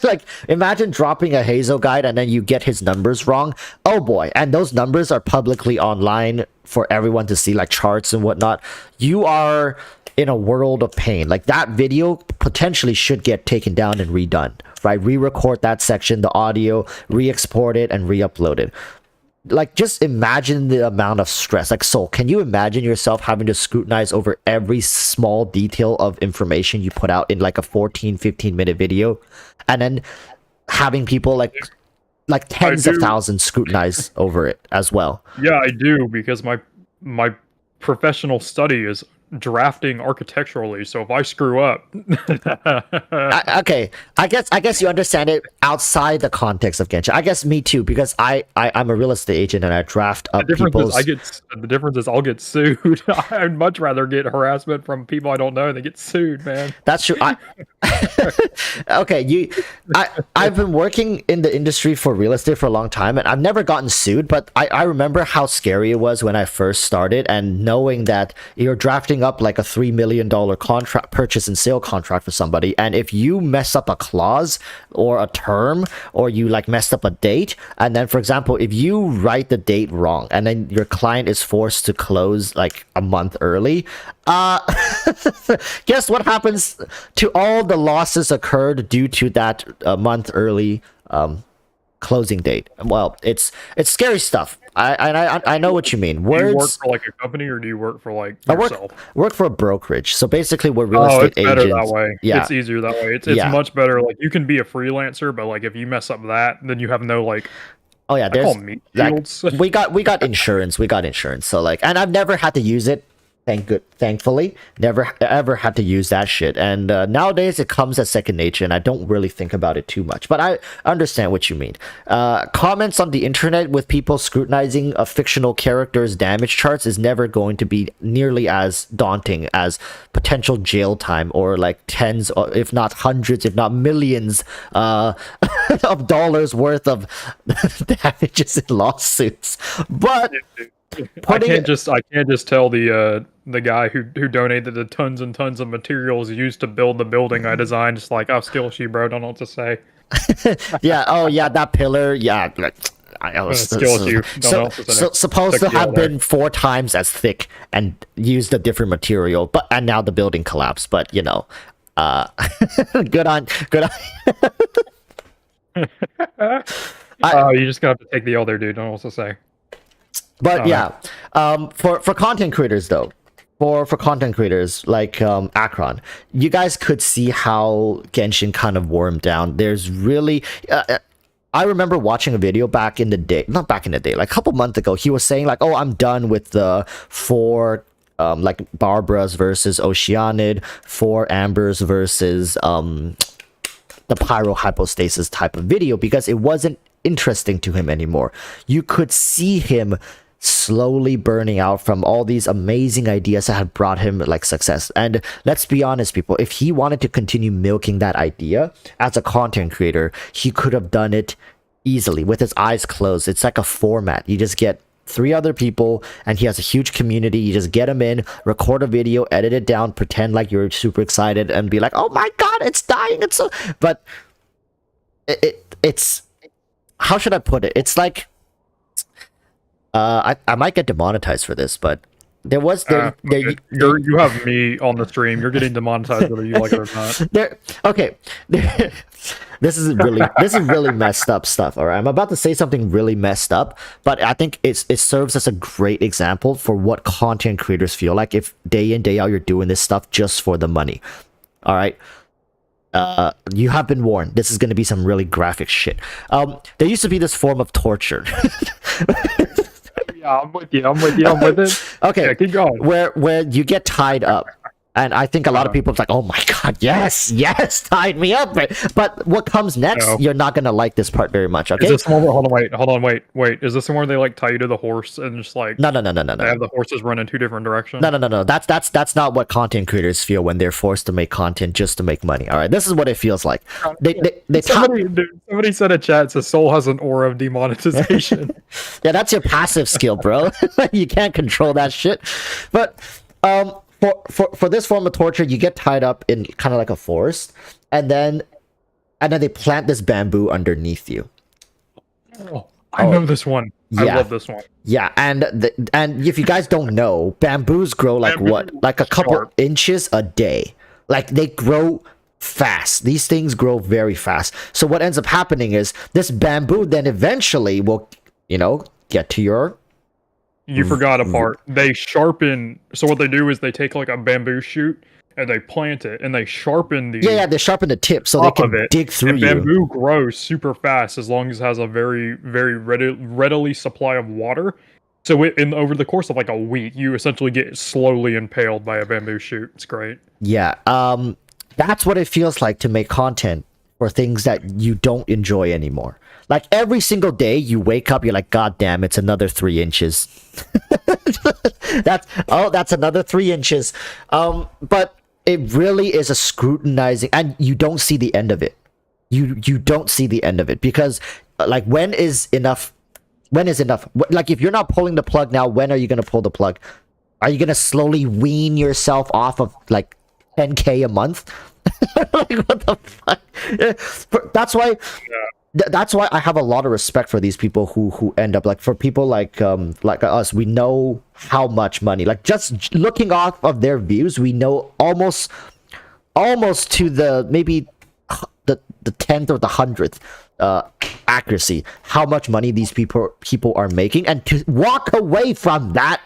Like, imagine dropping a Hazel guide and then you get his numbers wrong. Oh boy, and those numbers are publicly online for everyone to see, like charts and whatnot. You are in a world of pain. Like, that video potentially should get taken down and redone, right? Re-record that section, the audio, re-export it, and re-upload it. Like, just imagine the amount of stress. Like, Soul, can you imagine yourself having to scrutinize over every small detail of information you put out in like a 15-minute video, and then having people like tens of thousands scrutinize over it as well? Yeah, I do, because my professional study is drafting architecturally, so if I screw up okay, I guess you understand it outside the context of Genshin. I guess me too, because I'm a real estate agent and I draft up people's... The difference is I'll get sued. I'd much rather get harassment from people I don't know than get sued, man. That's true. Okay, I've been working in the industry for real estate for a long time, and I've never gotten sued, but I remember how scary it was when I first started, and knowing that you're drafting up like a $3 million contract, purchase and sale contract for somebody, and if you mess up a clause or a term, or you like messed up a date, and then, for example, if you write the date wrong and then your client is forced to close like a month early, guess what happens to all the losses occurred due to that month early closing date? Well, it's scary stuff. I know what you mean. Do you work for like a company, or do you work for like yourself? I work for a brokerage. So basically, we're real estate agents. Better that way. Yeah, it's easier that way. It's much better. Like, you can be a freelancer, but like if you mess up that, then you have no like Oh yeah, I call there's them meat like shields. we got insurance. We got insurance. So like, and I've never had to use it. Thankfully, never ever had to use that shit. And nowadays it comes as second nature, and I don't really think about it too much. But I understand what you mean. Comments on the internet with people scrutinizing a fictional character's damage charts is never going to be nearly as daunting as potential jail time or like tens, or if not hundreds, if not millions, of dollars worth of damages in lawsuits. But I can't just tell the guy who donated the tons and tons of materials used to build the building I designed, just like, I'll steal you, bro. Don't know what to say. yeah, oh yeah, that pillar, yeah, like I was Steal you. Don't know what to say. supposed to Took the have other. been 4 times as thick and used a different material, but and now the building collapsed. But you know, good on. You just gotta have to take the other dude. Don't know what to say. But yeah, for content creators though, for content creators like Akron, you guys could see how Genshin kind of wore him down. There's really, I remember watching a video back in the day, not back in the day, like a couple months ago. He was saying like, "Oh, I'm done with the 4 like Barbaras versus Oceanid, 4 Ambers versus the Pyro Hypostasis type of video," because it wasn't interesting to him anymore. You could see him slowly burning out from all these amazing ideas that had brought him like success. And let's be honest, people, if he wanted to continue milking that idea as a content creator, he could have done it easily with his eyes closed. It's like a format. You just get 3 other people and he has a huge community. You just get him in, record a video, edit it down, pretend like you're super excited and be like, "Oh my god, it's dying." It's so, but it's how should I put it? It's like I might get demonetized for this, but there was you have me on the stream. You're getting demonetized whether you like it or not. This is really messed up stuff. All right, I'm about to say something really messed up, but I think it serves as a great example for what content creators feel like if day in day out you're doing this stuff just for the money. All right. You have been warned. This is going to be some really graphic shit. There used to be this form of torture. Yeah, I'm with you. I'm with it. Okay, yeah, keep going. Where you get tied up, and I think a lot of people are like, "Oh my god, yes, tied me up." But what comes next, No. you're not gonna like this part very much. Okay? Is this one where, hold on, wait. Is this the one where they like tie you to the horse and just like No. they have the horses run in 2 different directions? No. That's not what content creators feel when they're forced to make content just to make money. All right, this is what it feels like. Somebody said in chat says Soul has an aura of demonetization. Yeah, that's your passive skill, bro. You can't control that shit. But for this form of torture, you get tied up in kind of like a forest, and then they plant this bamboo underneath you. Oh, I know this one. I Yeah. love this one. Yeah, and if you guys don't know, bamboos grow like what? Like a couple Sharp. inches a day. Like they grow fast. These things grow very fast. So what ends up happening is this bamboo then eventually will, get to your. You forgot a part. They sharpen. So what they do is they take like a bamboo shoot and they plant it and they sharpen the Yeah, they sharpen the tip so they top can of it. dig through And you. bamboo grows super fast as long as it has a very, very readily supply of water. So over the course of like a week, you essentially get slowly impaled by a bamboo shoot. It's great. Yeah, that's what it feels like to make content for things that you don't enjoy anymore. Like every single day you wake up, you're like, "God damn, it's another 3 inches." That's another 3 inches. But it really is a scrutinizing, and you don't see the end of it. You don't see the end of it because, like, when is enough? When is enough? Like, if you're not pulling the plug now, when are you gonna pull the plug? Are you gonna slowly wean yourself off of like 10K a month? Like, what the fuck? That's why. Yeah. That's why I have a lot of respect for these people who end up like, for people like us, we know how much money, like just looking off of their views, we know almost to the maybe the 10th or the 100th accuracy how much money these people are making, and to walk away from that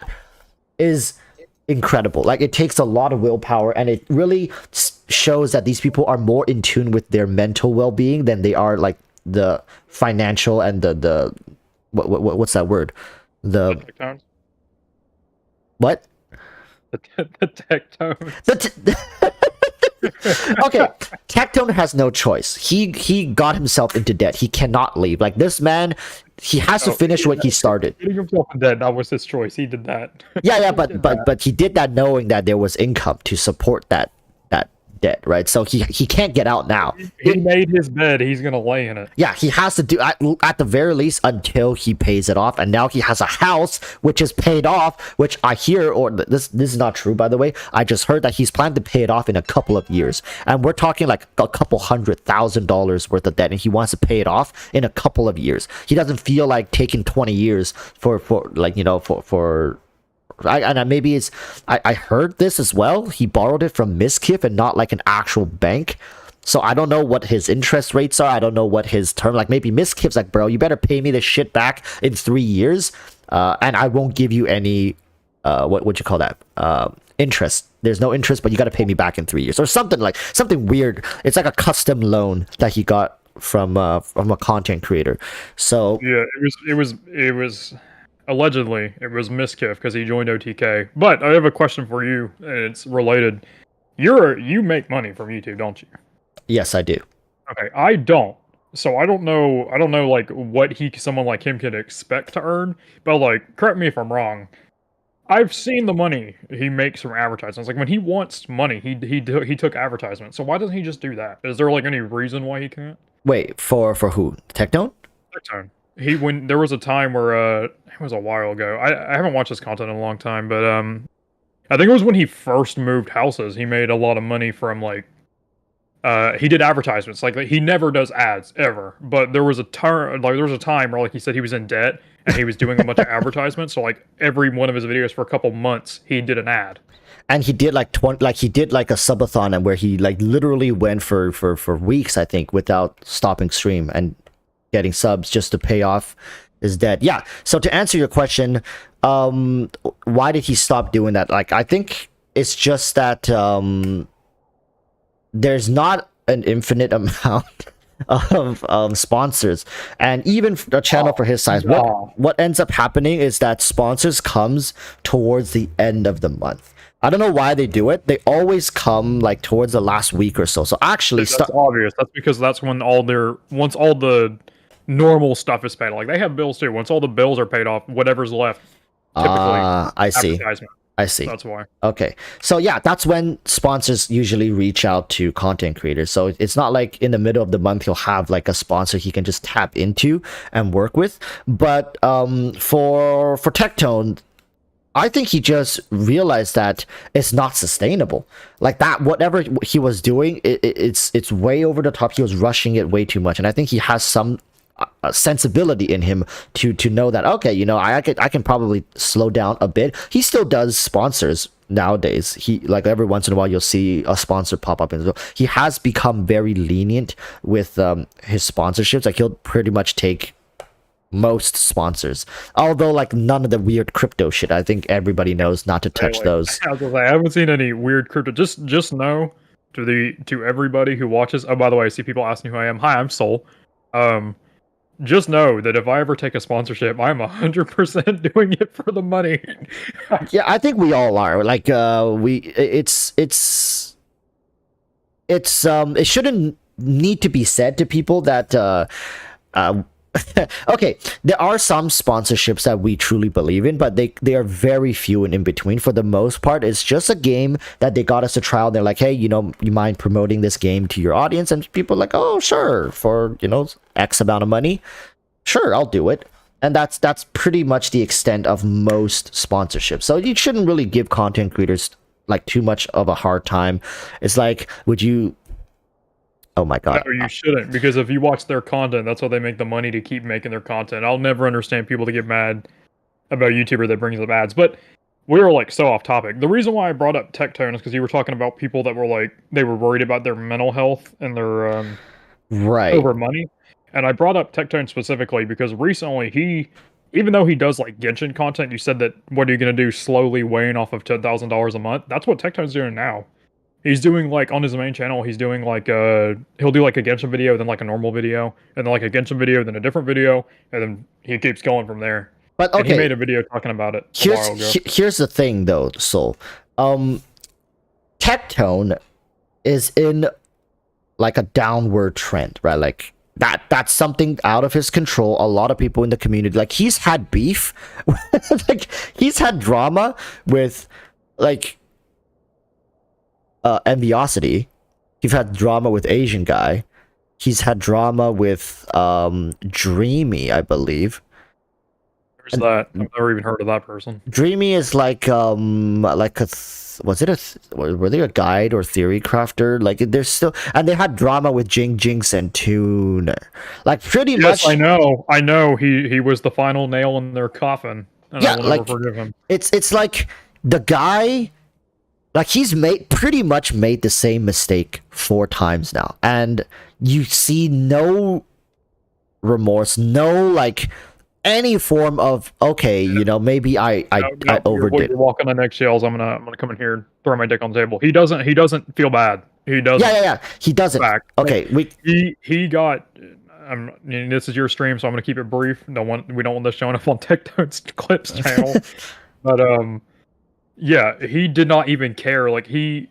is incredible. Like, it takes a lot of willpower, and it really shows that these people are more in tune with their mental well-being than they are like the financial and the what's that word? The Tectones? what? The tectones. Okay, Tectone has no choice. He got himself into debt. He cannot leave. Like this man, he has to finish what he started. Getting himself in debt, that was his choice. He did that. Yeah, but he did that knowing that there was income to support that debt, right? So he can't get out now. He made his bed. He's gonna lay in it. Yeah, he has to do at the very least until he pays it off. And now he has a house which is paid off, which I hear, or this is not true, by the way. I just heard that he's planning to pay it off in a couple of years, and we're talking like a couple $100,000 worth of debt, and he wants to pay it off in a couple of years. He doesn't feel like taking 20 years for like, you know, for maybe it's I heard this as well. He borrowed it from Miskiff and not like an actual bank. So I don't know what his interest rates are. I don't know what his term, like maybe Miskiff's like, bro, you better pay me this shit back in 3 years, and I won't give you any what would you call that, interest. There's no interest, but you got to pay me back in 3 years or something weird. It's like a custom loan that he got from a content creator. So yeah, it was allegedly it was Miskiff because he joined OTK. But I have a question for you, and it's related. You make money from YouTube, don't you? yes, I do. Okay, I don't. So I don't know like what someone like him could expect to earn. But like, correct me if I'm wrong. I've seen the money he makes from advertisements. Like when he wants money, he took advertisements. So why doesn't he just do that? Is there like any reason why he can't? Wait, for who? Tectone? Tectone. When there was a time where it was a while ago. I haven't watched his content in a long time, but I think it was when he first moved houses. He made a lot of money from like he did advertisements. Like he never does ads ever. But there was a time where like he said he was in debt and he was doing a bunch of advertisements. So like every one of his videos for a couple months he did an ad. And he did like he did like a subathon, and where he like literally went for weeks, I think, without stopping stream and getting subs just to pay off his debt. Yeah. So to answer your question, why did he stop doing that? Like I think it's just that there's not an infinite amount of sponsors, and even a channel for his size, what ends up happening is that sponsors comes towards the end of the month. I don't know why they do it. They always come like towards the last week or so. So actually, that's obvious. That's because that's when once all the normal stuff is paid. Like they have bills too. Once all the bills are paid off, whatever's left, typically, I see. That's why. Okay. So yeah, that's when sponsors usually reach out to content creators. So it's not like in the middle of the month he'll have like a sponsor he can just tap into and work with. But for Tectone, I think he just realized that it's not sustainable. Like that, whatever he was doing, it's way over the top. He was rushing it way too much, and I think he has some sensibility in him to know that, okay, you know, I can probably slow down a bit. He still does sponsors nowadays. He like every once in a while you'll see a sponsor pop up, and he has become very lenient with his sponsorships. Like he'll pretty much take most sponsors, although like none of the weird crypto shit. I think everybody knows not to touch those. I haven't seen any weird crypto. Just know to everybody who watches. Oh, by the way, I see people asking who I am. Hi, I'm Soul. Just know that if I ever take a sponsorship, I'm 100% doing it for the money. Yeah, I think we all are. Like it shouldn't need to be said to people that okay, there are some sponsorships that we truly believe in, but they are very few and in between. For the most part, it's just a game that they got us to trial. They're like, hey, you know, you mind promoting this game to your audience? And people are like, oh, sure, for, you know, X amount of money, sure, I'll do it. And that's pretty much the extent of most sponsorships. So you shouldn't really give content creators like too much of a hard time. It's like, would you... Oh my god. No, you shouldn't, because if you watch their content, that's how they make the money to keep making their content. I'll never understand people that get mad about YouTuber that brings up ads. But we were like so off topic. The reason why I brought up Tectone is because you were talking about people that were like, they were worried about their mental health and their right over money. And I brought up Tectone specifically because recently even though he does like Genshin content, you said that what are you going to do, slowly weighing off of $10,000 a month? That's what Tectone's doing now. He's doing, like, on his main channel, he's doing, like, he'll do, like, a Genshin video, then, like, a normal video, and then, like, a Genshin video, then a different video, and then he keeps going from there. But And he okay, made a video talking about it a while ago. here's the thing though, Soul. Tectone is in like a downward trend, right? Like that's something out of his control. A lot of people in the community, like he's had beef, like he's had drama with like Enviosity. He's had drama with Asian guy. He's had drama with Dreamy, I believe. Who's that? I've never even heard of that person. Dreamy is like a were they a guide or theory crafter? Like there's still, and they had drama with Jinx and Tuner. Like pretty much. I know. He was the final nail in their coffin, and I will never forgive him. It's like the guy, like he's pretty much made the same mistake 4 times now, and you see no remorse, no like any form of maybe I overdid. You're walking on eggshells. I'm gonna come in here and throw my dick on the table. He doesn't feel bad. He doesn't. Yeah. He doesn't. Okay, he got. This is your stream, so I'm gonna keep it brief. We don't want this showing up on Tectone's Clips channel. But yeah, he did not even care. Like he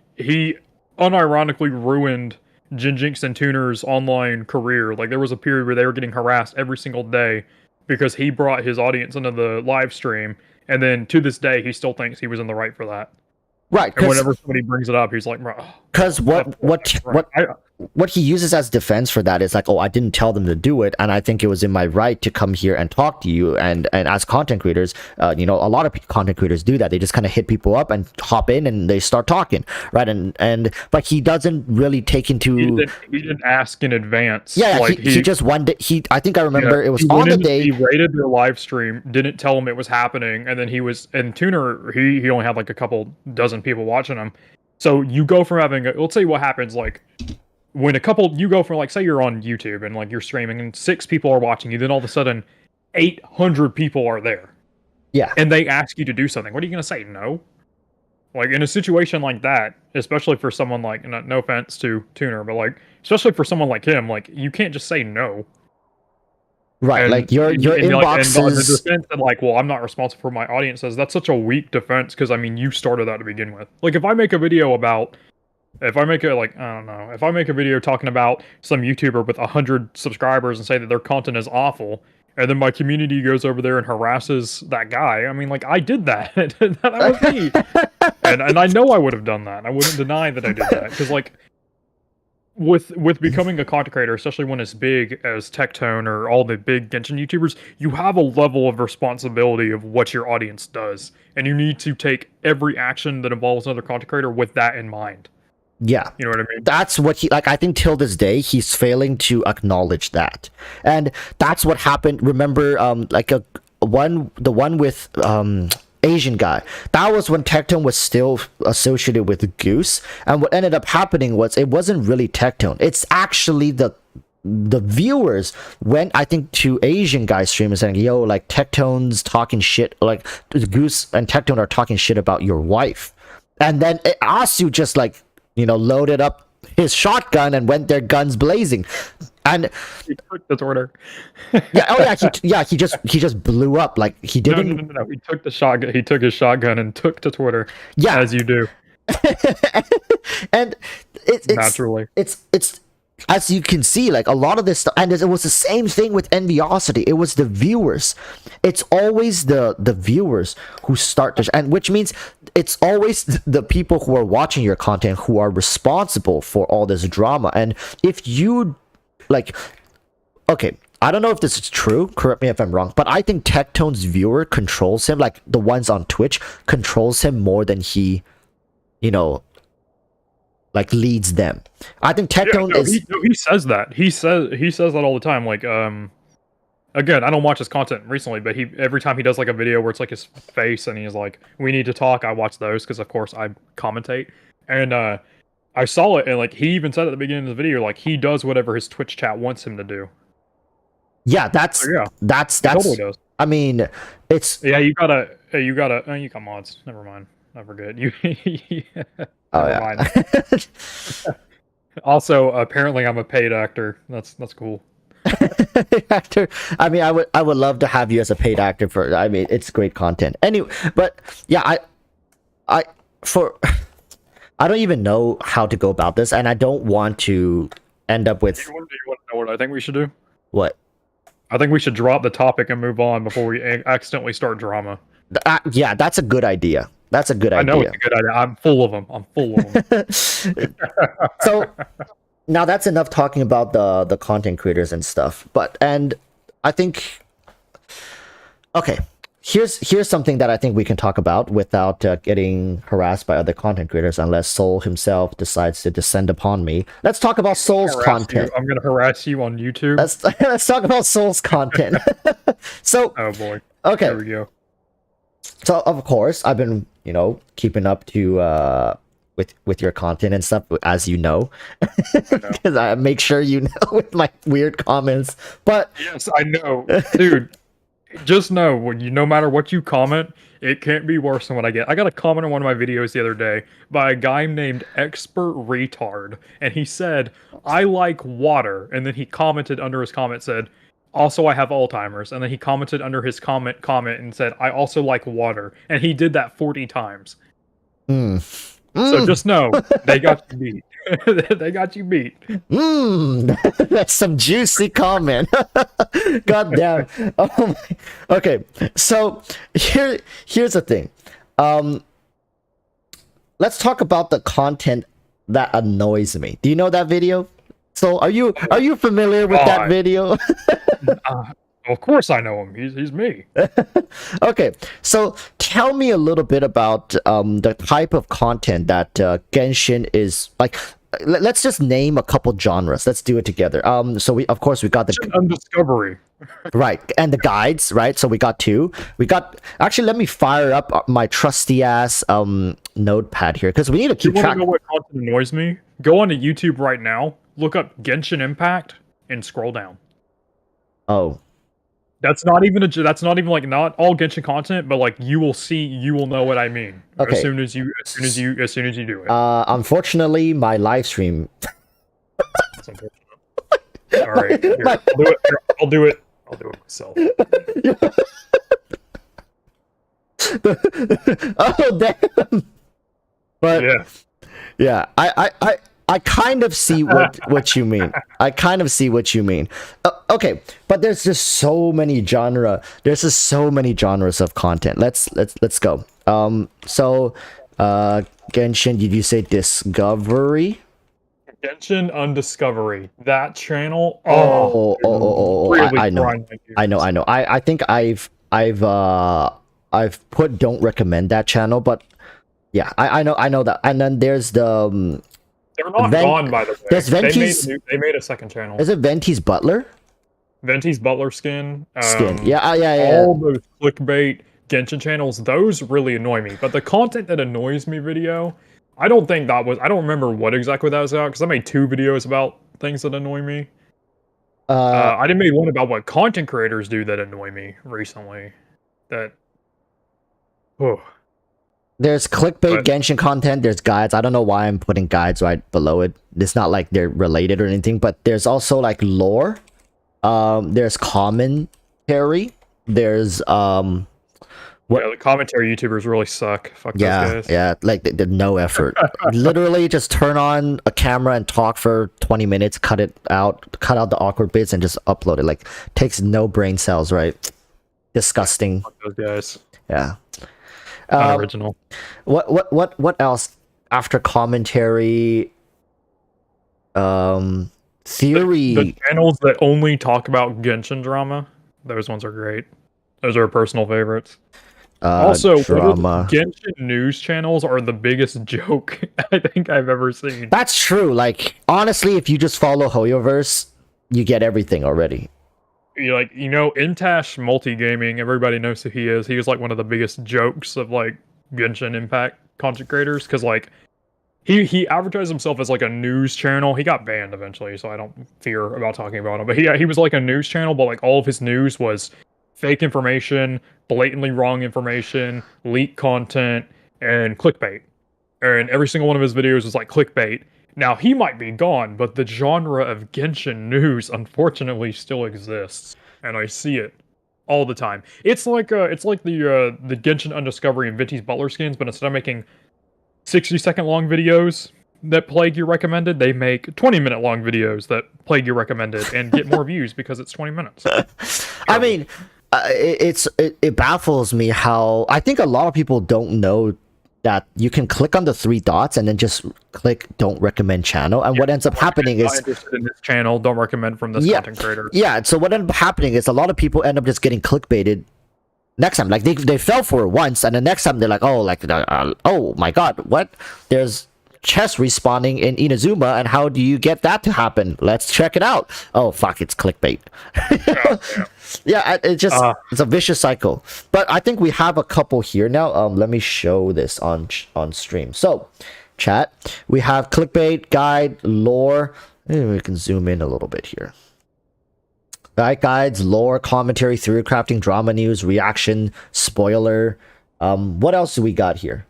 unironically ruined Jinx and Tuner's online career. Like there was a period where they were getting harassed every single day because he brought his audience into the live stream, and then to this day, he still thinks he was in the right for that. Right. And whenever somebody brings it up, he's like, because what he uses as defense for that is like, I didn't tell them to do it, and I think it was in my right to come here and talk to you. And as content creators, a lot of content creators do that. They just kind of hit people up and hop in and they start talking, right? And but he doesn't really take into. He didn't ask in advance. Yeah, like he just one day. I think I remember it was on the day he rated their live stream, didn't tell them it was happening, and then Tuner he only had like a couple dozen people watching him. So you go from having let's say what happens like. When you go from like, say you're on YouTube and like you're streaming and 6 people are watching you, then all of a sudden 800 people are there. Yeah. And they ask you to do something. What are you going to say? No? Like in a situation like that, especially for someone like, no offense to Tuner, but like, especially for someone like him, like you can't just say no. Right. And, like your inbox and is... the defense that like, well, I'm not responsible for my audience says that's such a weak defense. Cause I mean, you started that to begin with. Like if I make a video if I make a video talking about some YouTuber with 100 subscribers and say that their content is awful, and then my community goes over there and harasses that guy, I mean, like, I did that. That was me. and I know I would have done that. I wouldn't deny that I did that. Because, like, with becoming a content creator, especially when it's big as Tectone or all the big Genshin YouTubers, you have a level of responsibility of what your audience does. And you need to take every action that involves another content creator with that in mind. Yeah. You know what I mean? That's what he, like, I think till this day, he's failing to acknowledge that. And that's what happened. Remember, the one with, Asian guy. That was when Tectone was still associated with Goose. And what ended up happening was it wasn't really Tectone. It's actually the viewers went, I think, to Asian guy stream and saying, yo, like, Tectone's talking shit, like, Goose and Tectone are talking shit about your wife. And then Asu just, like, loaded up his shotgun and went there guns blazing, and he took the order. He just blew up. Like he didn't. No. He took the shotgun. He took his shotgun and took to Twitter. Yeah, as you do. And it's naturally. It's as you can see, like a lot of this stuff, and it was the same thing with Enviosity. It was the viewers. It's always the viewers who start to, and which means it's always the people who are watching your content who are responsible for all this drama. And if you like, okay, I don't know if this is true, correct me if I'm wrong, but I think Tectone's viewer controls him, like the ones on Twitch controls him more than he, like leads them. I think Tectone he says that. He says that all the time. Like, again, I don't watch his content recently, but every time he does like a video where it's like his face and he's like, "We need to talk," I watch those because of course I commentate. And I saw it, and like he even said at the beginning of the video, like he does whatever his Twitch chat wants him to do. Yeah, that's totally does. I mean, it's you got mods. Never mind. I forget you. Oh Never mind. Also, apparently, I'm a paid actor. That's cool. Actor. I mean, I would love to have you as a paid actor for. I mean, it's great content. Anyway, but yeah, I for I don't even know how to go about this, and I don't want to end up with Do you want to know what I think we should do? what. I think we should drop the topic and move on before we accidentally start drama. Yeah, that's a good idea. That's a good I idea. know it's a good idea. I'm full of them. I'm full of them. So now that's enough talking about the content creators and stuff. And I think okay, here's something that I think we can talk about without getting harassed by other content creators, unless Soul himself decides to descend upon me. Let's talk about Soul's content. I'm gonna harass you on YouTube. Let's talk about Soul's content. So oh boy. okay. There we go. So of course I've been, keeping up to with your content and stuff, as you know, because I make sure you know with my weird comments. But yes, I know, dude. Just know no matter what you comment, it can't be worse than what I get. I got a comment on one of my videos the other day by a guy named Expert Retard, and he said, "I like water," and then he commented under his comment said, "Also, I have Alzheimer's," and then he commented under his comment and said, "I also like water," and he did that 40 times. So just know they got you beat. They got you beat. That's some juicy comment. God damn. Oh my. Okay, so here's the thing. Let's talk about the content that annoys me. Do you know that video? So are you familiar with that video? Of course I know him. He's me. Okay, so tell me a little bit about the type of content that Genshin is like. Let's just name a couple genres. Let's do it together. So we got the Discovery, right, and the guides, right? So we got two. Actually, let me fire up my trusty ass notepad here, because we need to keep track. You want to know what content annoys me? Go onto YouTube right now. Look up Genshin Impact and scroll down. Oh. That's not even like not all Genshin content, but like you will know what I mean. Okay. As soon as you do it. Unfortunately, my live stream. All right, here, I'll do it myself. Oh damn! But yeah, I kind of see what you mean. I kind of see what you mean. Okay, but there's just so many genre. There's just so many genres of content. Let's go. So, Genshin, did you say Discovery? Genshin Undiscovery. That channel. Really I know. I think I've put don't recommend that channel, but yeah, I know that. And then there's the. They're not gone, by the way. There's Venti's. They made a second channel. Is it Venti's Butler? Venti's Butler skin. Yeah. All those clickbait Genshin channels, those really annoy me. But the content that annoys me video, I don't remember what exactly that was about, because I made 2 videos about things that annoy me. I didn't make one about what content creators do that annoy me recently. There's clickbait Genshin content, there's guides. I don't know why I'm putting guides right below it. It's not like they're related or anything, but there's also like lore. There's commentary. There's the commentary YouTubers really suck. Fuck those guys. Yeah, like they're no effort. Literally just turn on a camera and talk for 20 minutes, cut out the awkward bits and just upload it. Like takes no brain cells, right? Disgusting. Fuck those guys. Yeah. Original. What else after commentary? Theory. The channels that only talk about Genshin drama, those ones are great. Those are personal favorites. Also, drama. Genshin news channels are the biggest joke I think I've ever seen. That's true. Like honestly, if you just follow Hoyoverse, you get everything already. Intash Multigaming, everybody knows who he is. He was like one of the biggest jokes of like Genshin Impact content creators, because like he advertised himself as like a news channel. He got banned eventually, so I don't fear about talking about him. But he was like a news channel, but like all of his news was fake information, blatantly wrong information, leaked content, and clickbait. and every single one of his videos was like clickbait. Now he might be gone, but the genre of Genshin news unfortunately still exists, and I see it all the time. It's like the Genshin Undiscovery and Vinty's Butler skins, but instead of making 60-second long videos that Plague You recommended, they make 20-minute long videos that Plague You recommended and get more views because it's 20 minutes. I mean, it baffles me how I think a lot of people don't know that you can click on the 3 dots and then just click don't recommend channel, and what ends up happening Not is interested in this channel, don't recommend from this content creator. Yeah, so what ended up happening is a lot of people end up just getting clickbaited next time. Like they fell for it once, and the next time they're like, oh my god, what? There's chest respawning in Inazuma, and how do you get that to happen? Let's check it out. Oh fuck, it's clickbait. Yeah, it's just it's a vicious cycle. But I think we have a couple here now. Let me show this on stream. So, chat, we have clickbait, guide, lore. Maybe we can zoom in a little bit here. Guides, lore, commentary, theory crafting, drama news, reaction, spoiler. What else do we got here?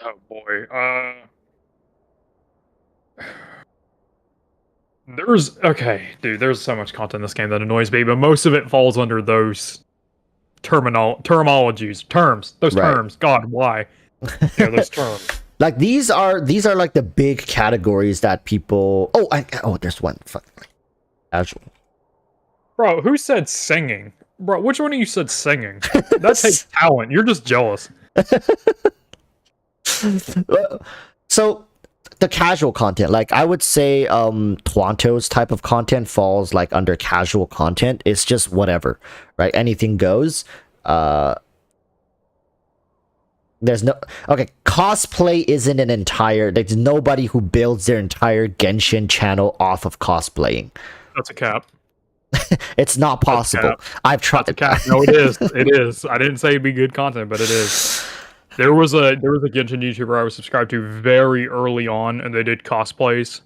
Oh boy. There's so much content in this game that annoys me, but most of it falls under those terminologies, terms. Those terms. God, why? Yeah, those terms. Like these are like the big categories that people. There's one. Fuck. Casual. Bro, who said singing? Bro, which one of you said singing? That takes talent. You're just jealous. So, the casual content, like I would say Twanto's type of content falls like under casual content. It's just whatever, right? Anything goes. There's no cosplay isn't an entire, there's nobody who builds their entire Genshin channel off of cosplaying. That's a cap. It's not possible. I've tried. That's a cap. No, it is. It is. I didn't say it'd be good content, but it is. There was a Genshin YouTuber I was subscribed to very early on, and they did cosplays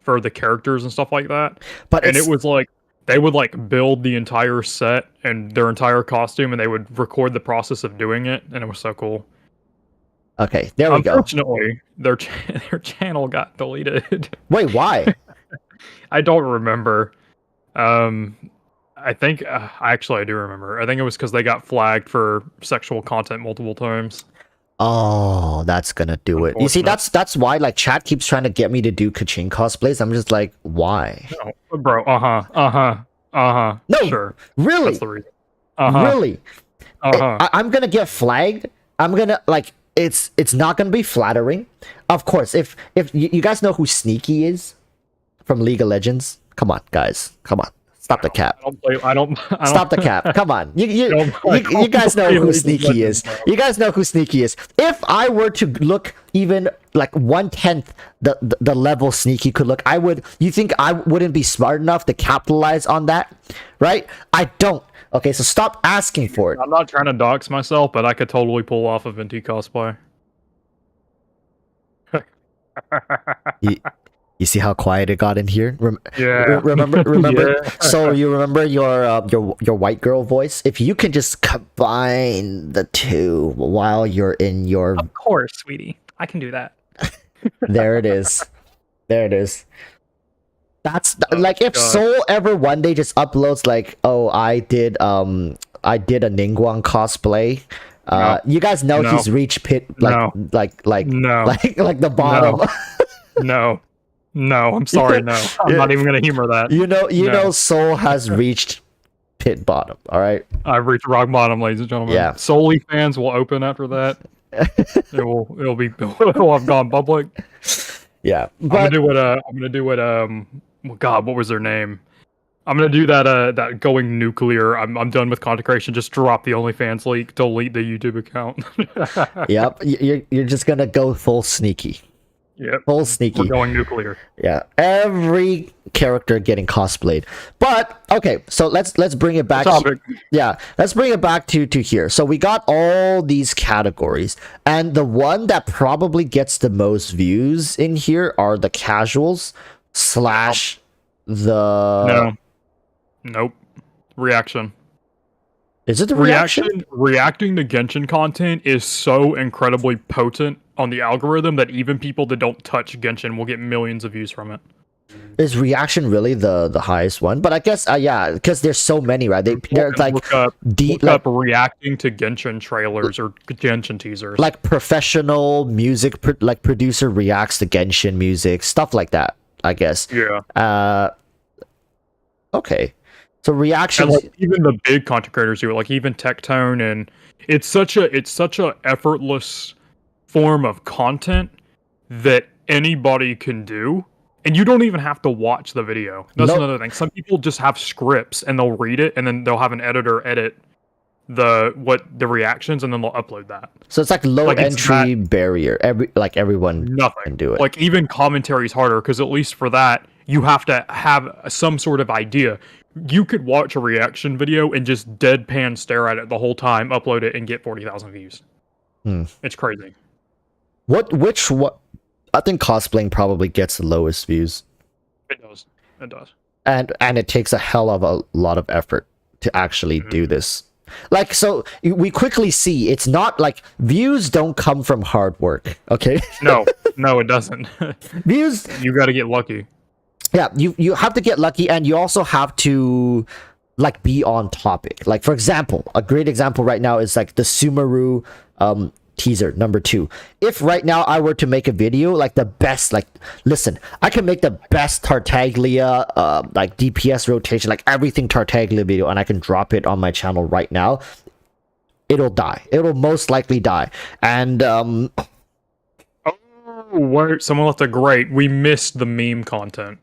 for the characters and stuff like that. And it was like they would like build the entire set and their entire costume, and they would record the process of doing it, and it was so cool. Okay, there we go. Unfortunately, their channel got deleted. Wait, why? I don't remember. I think I do remember. I think it was because they got flagged for sexual content multiple times. Oh, that's gonna do it. You see, that's why like chat keeps trying to get me to do Kachin cosplays. I'm just like, why? No, bro, No, sure. Really? That's the reason. Really? I'm gonna get flagged. I'm gonna like it's not gonna be flattering. Of course, if you guys know who Sneaky is from League of Legends, come on, guys, come on. Stop the cap. I don't Stop the cap. Come on. You guys know who Sneaky is. You guys know who Sneaky is. If I were to look even like 1/10 the level Sneaky could look, you think I wouldn't be smart enough to capitalize on that? Right? I don't. Okay, so stop asking for it. I'm not trying to dox myself, but I could totally pull off a Venti cosplay. You see how quiet it got in here? Yeah. Remember? Yeah. So you remember your white girl voice? If you can just combine the two while you're in your... Of course, sweetie. I can do that. There it is. There it is. That's like if Soul ever one day just uploads like, oh, I did a Ningguang cosplay. You guys know he's reached pit like the bottom. No, I'm sorry, no. I'm not even gonna humor that. You know Soul has reached pit bottom, alright? I've reached rock bottom, ladies and gentlemen. Yeah. Solely fans will open after that. It'll have gone public. Yeah. I'm gonna do what God, what was their name? I'm gonna do that going nuclear. I'm done with content creation. Just drop the OnlyFans leak, delete the YouTube account. Yep. You're just gonna go full sneaky. Yeah, full sneaky. We're going nuclear. Yeah, every character getting cosplayed. But okay, so let's bring it back. Yeah, let's bring it back to here. So we got all these categories, and the one that probably gets the most views in here are the casuals / the nope reaction. Is it the reaction? Reacting to Genshin content is so incredibly potent on the algorithm that even people that don't touch Genshin will get millions of views from it. Is reaction really the highest one? But I guess yeah, because there's so many, right? They're like look up like reacting to Genshin trailers or Genshin teasers. like professional music like producer reacts to Genshin music, stuff like that, I guess. Yeah. Okay. So reactions, and like, even the big content creators do it, like even Tectone, and it's such a effortless form of content that anybody can do, and you don't even have to watch the video. That's another thing. Some people just have scripts and they'll read it, and then they'll have an editor edit the reactions, and then they'll upload that. So it's like low entry barrier. Everyone can do it. Like even commentary is harder because at least for that you have to have some sort of idea. You could watch a reaction video and just deadpan stare at it the whole time, upload it, and get 40,000 views. It's crazy. What I think cosplaying probably gets the lowest views. It does. It does. And it takes a hell of a lot of effort to actually do this. Like, so we quickly see it's not like views don't come from hard work. Okay. No, it doesn't. Views, you got to get lucky. Yeah, you have to get lucky, and you also have to like be on topic. Like, for example, a great example right now is like the Sumeru teaser number 2. If right now I were to make a video like the best, like, listen, I can make the best Tartaglia like DPS rotation, like everything Tartaglia video, and I can drop it on my channel right now, it'll die. It'll most likely die. And someone left a great, we missed the meme content.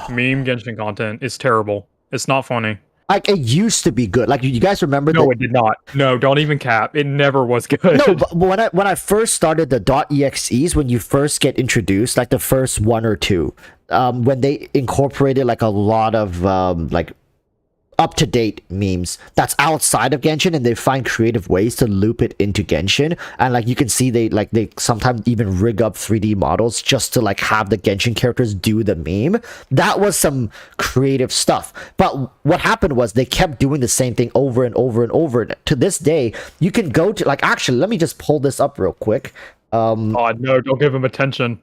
Meme Genshin content is terrible. It's not funny. Like, it used to be good. Like, you guys remember? No, it did not. No, don't even cap. It never was good. No, but when I first started the .exes, when you first get introduced, like the first 1 or 2, when they incorporated like a lot of like up-to-date memes that's outside of Genshin, and they find creative ways to loop it into Genshin, and like you can see they sometimes even rig up 3D models just to like have the Genshin characters do the meme. That was some creative stuff. But what happened was they kept doing the same thing over and over and over. To this day, you can go to, like, actually, let me just pull this up real quick. Oh no, don't give him attention.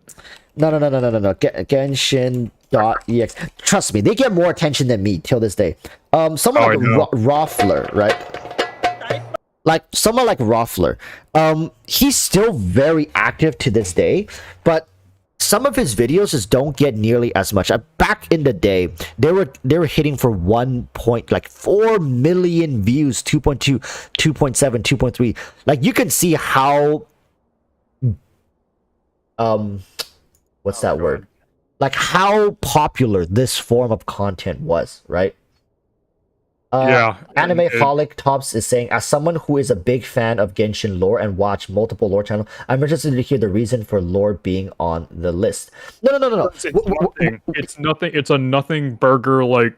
No. Genshin.ex. Trust me, they get more attention than me till this day. Someone like Roffler, right? Like someone like Roffler. He's still very active to this day, but some of his videos just don't get nearly as much. Back in the day, they were hitting for 4 million views, 2.2, 2.7, 2.3. Like, you can see how what's that word? Like, how popular this form of content was, right? Yeah. Anime Holic Tops is saying, as someone who is a big fan of Genshin lore and watch multiple lore channels, I'm interested to hear the reason for lore being on the list. No. It's nothing. It's a nothing burger. Like,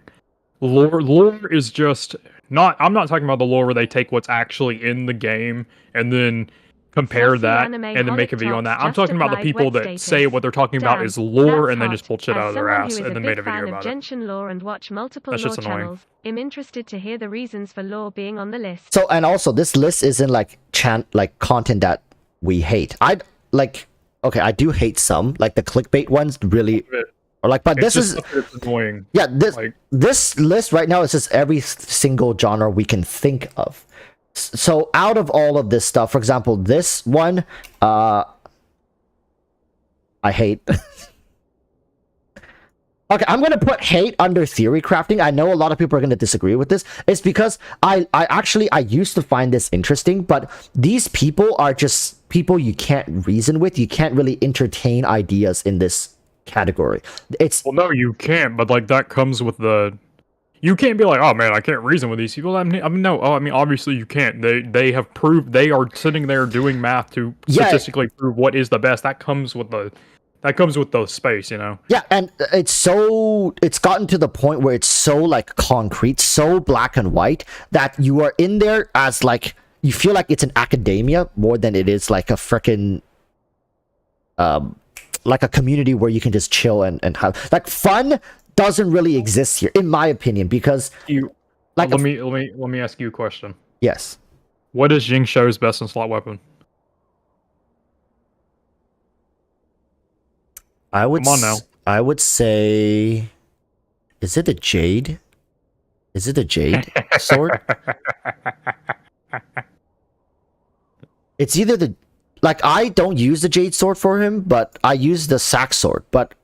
lore is just not. I'm not talking about the lore where they take what's actually in the game and then compare that and then make a video on that. I'm talking about the people that say what they're talking about is lore and then just pull shit out of their ass and then made a video about it. Genshin lore and watch multiple lore channels. I'm interested to hear the reasons for lore being on the list. So, and also this list isn't like content that we hate. I do hate some, like the clickbait ones really, or like, but this is annoying. Yeah, this list right now is just every single genre we can think of. So out of all of this stuff, for example, this one, I hate. Okay, I'm going to put hate under theory crafting. I know a lot of people are going to disagree with this. It's because I used to find this interesting, but these people are just people you can't reason with. You can't really entertain ideas in this category. Well, no, you can't, but like that comes with the... You can't be like, oh man, I can't reason with these people. I mean, no. Oh, I mean, obviously you can't. They have proved, they are sitting there doing math to statistically prove what is the best. That comes with the space, you know. Yeah, and it's gotten to the point where it's so like concrete, so black and white that you are in there as like, you feel like it's an academia more than it is like a freaking like a community where you can just chill and have like fun. Doesn't really exist here, in my opinion, because let me ask you a question. Yes. What is Jing Shou's best in slot weapon? I would Come on now. I would say, is it a jade? Is it a jade sword? It's either the, like, I don't use the jade sword for him, but I use the sack sword. But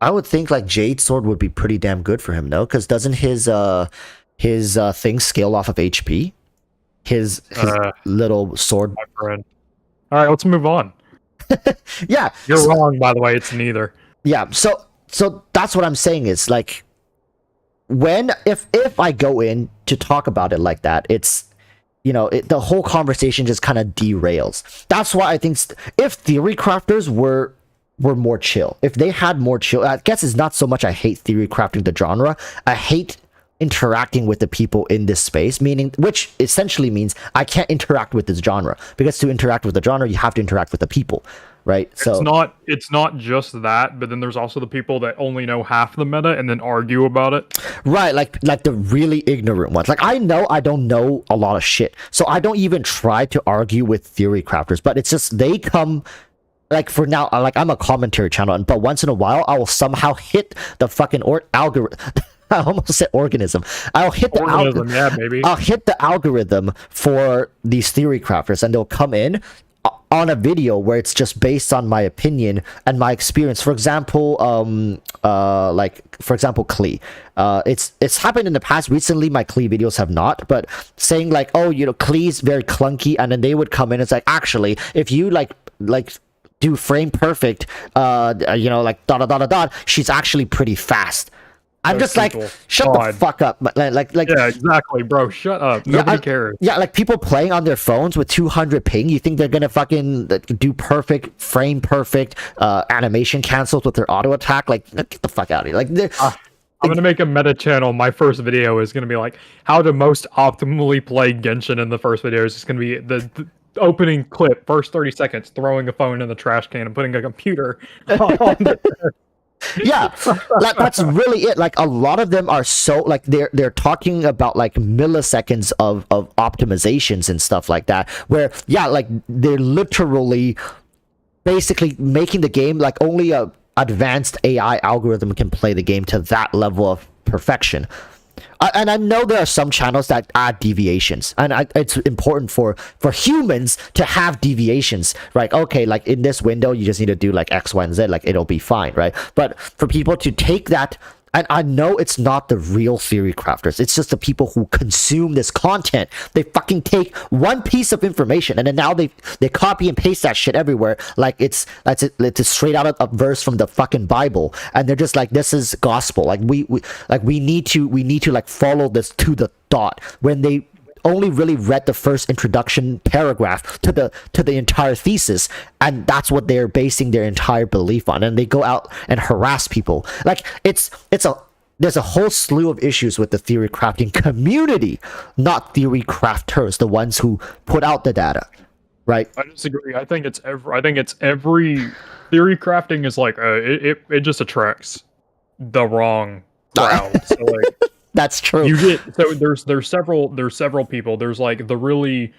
I would think like jade sword would be pretty damn good for him, no? Because doesn't his thing scale off of HP? His little sword. My friend. All right, let's move on. Yeah, You're wrong, by the way. It's neither. yeah. So that's what I'm saying is like, when if I go in to talk about it like that, it's, you know, the whole conversation just kind of derails. That's why I think if theory crafters were more chill, if they had more chill, I guess it's not so much I hate theory crafting the genre, I hate interacting with the people in this space, meaning, which essentially means I can't interact with this genre, because to interact with the genre you have to interact with the people, right? So it's not just that, but then there's also the people that only know half the meta and then argue about it. right, like the really ignorant ones. Like, I know I don't know a lot of shit, so I don't even try to argue with theory crafters, but it's just they come, like, for now, like, I'm a commentary channel, but once in a while I will somehow hit the fucking algorithm. I almost said organism. I'll hit the Organism, yeah, baby. I'll hit the algorithm for these theory crafters, and they'll come in on a video where it's just based on my opinion and my experience. For example, Klee. It's happened in the past. Recently, my Klee videos have not, but saying like, oh, you know, Klee's very clunky, and then they would come in and it's like, actually, if you like do frame perfect, you know, like dot dot dot dot, she's actually pretty fast. I'm just like, shut the fuck up. Like, yeah, exactly, bro. Shut up. Nobody cares. Yeah, like people playing on their phones with 200 ping. You think they're gonna fucking do perfect, frame perfect, animation cancels with their auto attack? Like, get the fuck out of here. Like, I'm gonna make a meta channel. My first video is gonna be like how to most optimally play Genshin. In the first video is just gonna be the opening clip, first 30 seconds, throwing a phone in the trash can and putting a computer on the yeah, like, that's really it. Like, a lot of them are so, like, they're talking about like milliseconds of optimizations and stuff like that, where, yeah, like, they're literally basically making the game like only a advanced AI algorithm can play the game to that level of perfection. And I know there are some channels that add deviations, and it's important for humans to have deviations, right? Okay, like in this window, you just need to do like X, Y, and Z, like it'll be fine, right? But for people to take that, and I know it's not the real theory crafters, it's just the people who consume this content. They fucking take one piece of information and then now they copy and paste that shit everywhere, like it's straight out of a verse from the fucking Bible, and they're just like, this is gospel. Like, we need to like follow this to the dot, when they only really read the first introduction paragraph to the entire thesis, and that's what they're basing their entire belief on, and they go out and harass people. Like, there's a whole slew of issues with the theory crafting community, not theory crafters, the ones who put out the data, right? I disagree. I think it's every theory crafting is like it just attracts the wrong crowd. So like, that's true. You get, so there's several people. There's like the really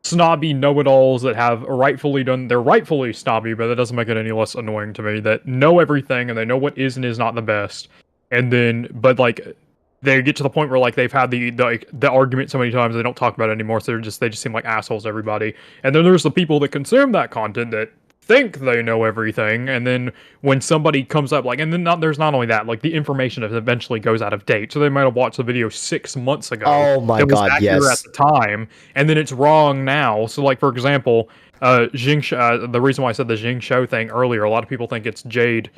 snobby know-it-alls that have they're rightfully snobby, but that doesn't make it any less annoying to me, that know everything and they know what is and is not the best. And then, but like, they get to the point where like they've had the argument so many times they don't talk about it anymore, so they just seem like assholes to everybody. And then there's the people that consume that content that think they know everything, and then when somebody comes up, like, and then there's not only that, like, the information eventually goes out of date, so they might have watched the video 6 months ago. Oh my god, yes. At the time, and then it's wrong now. So, like, for example, the reason why I said the Jing Shou thing earlier, a lot of people think it's Jade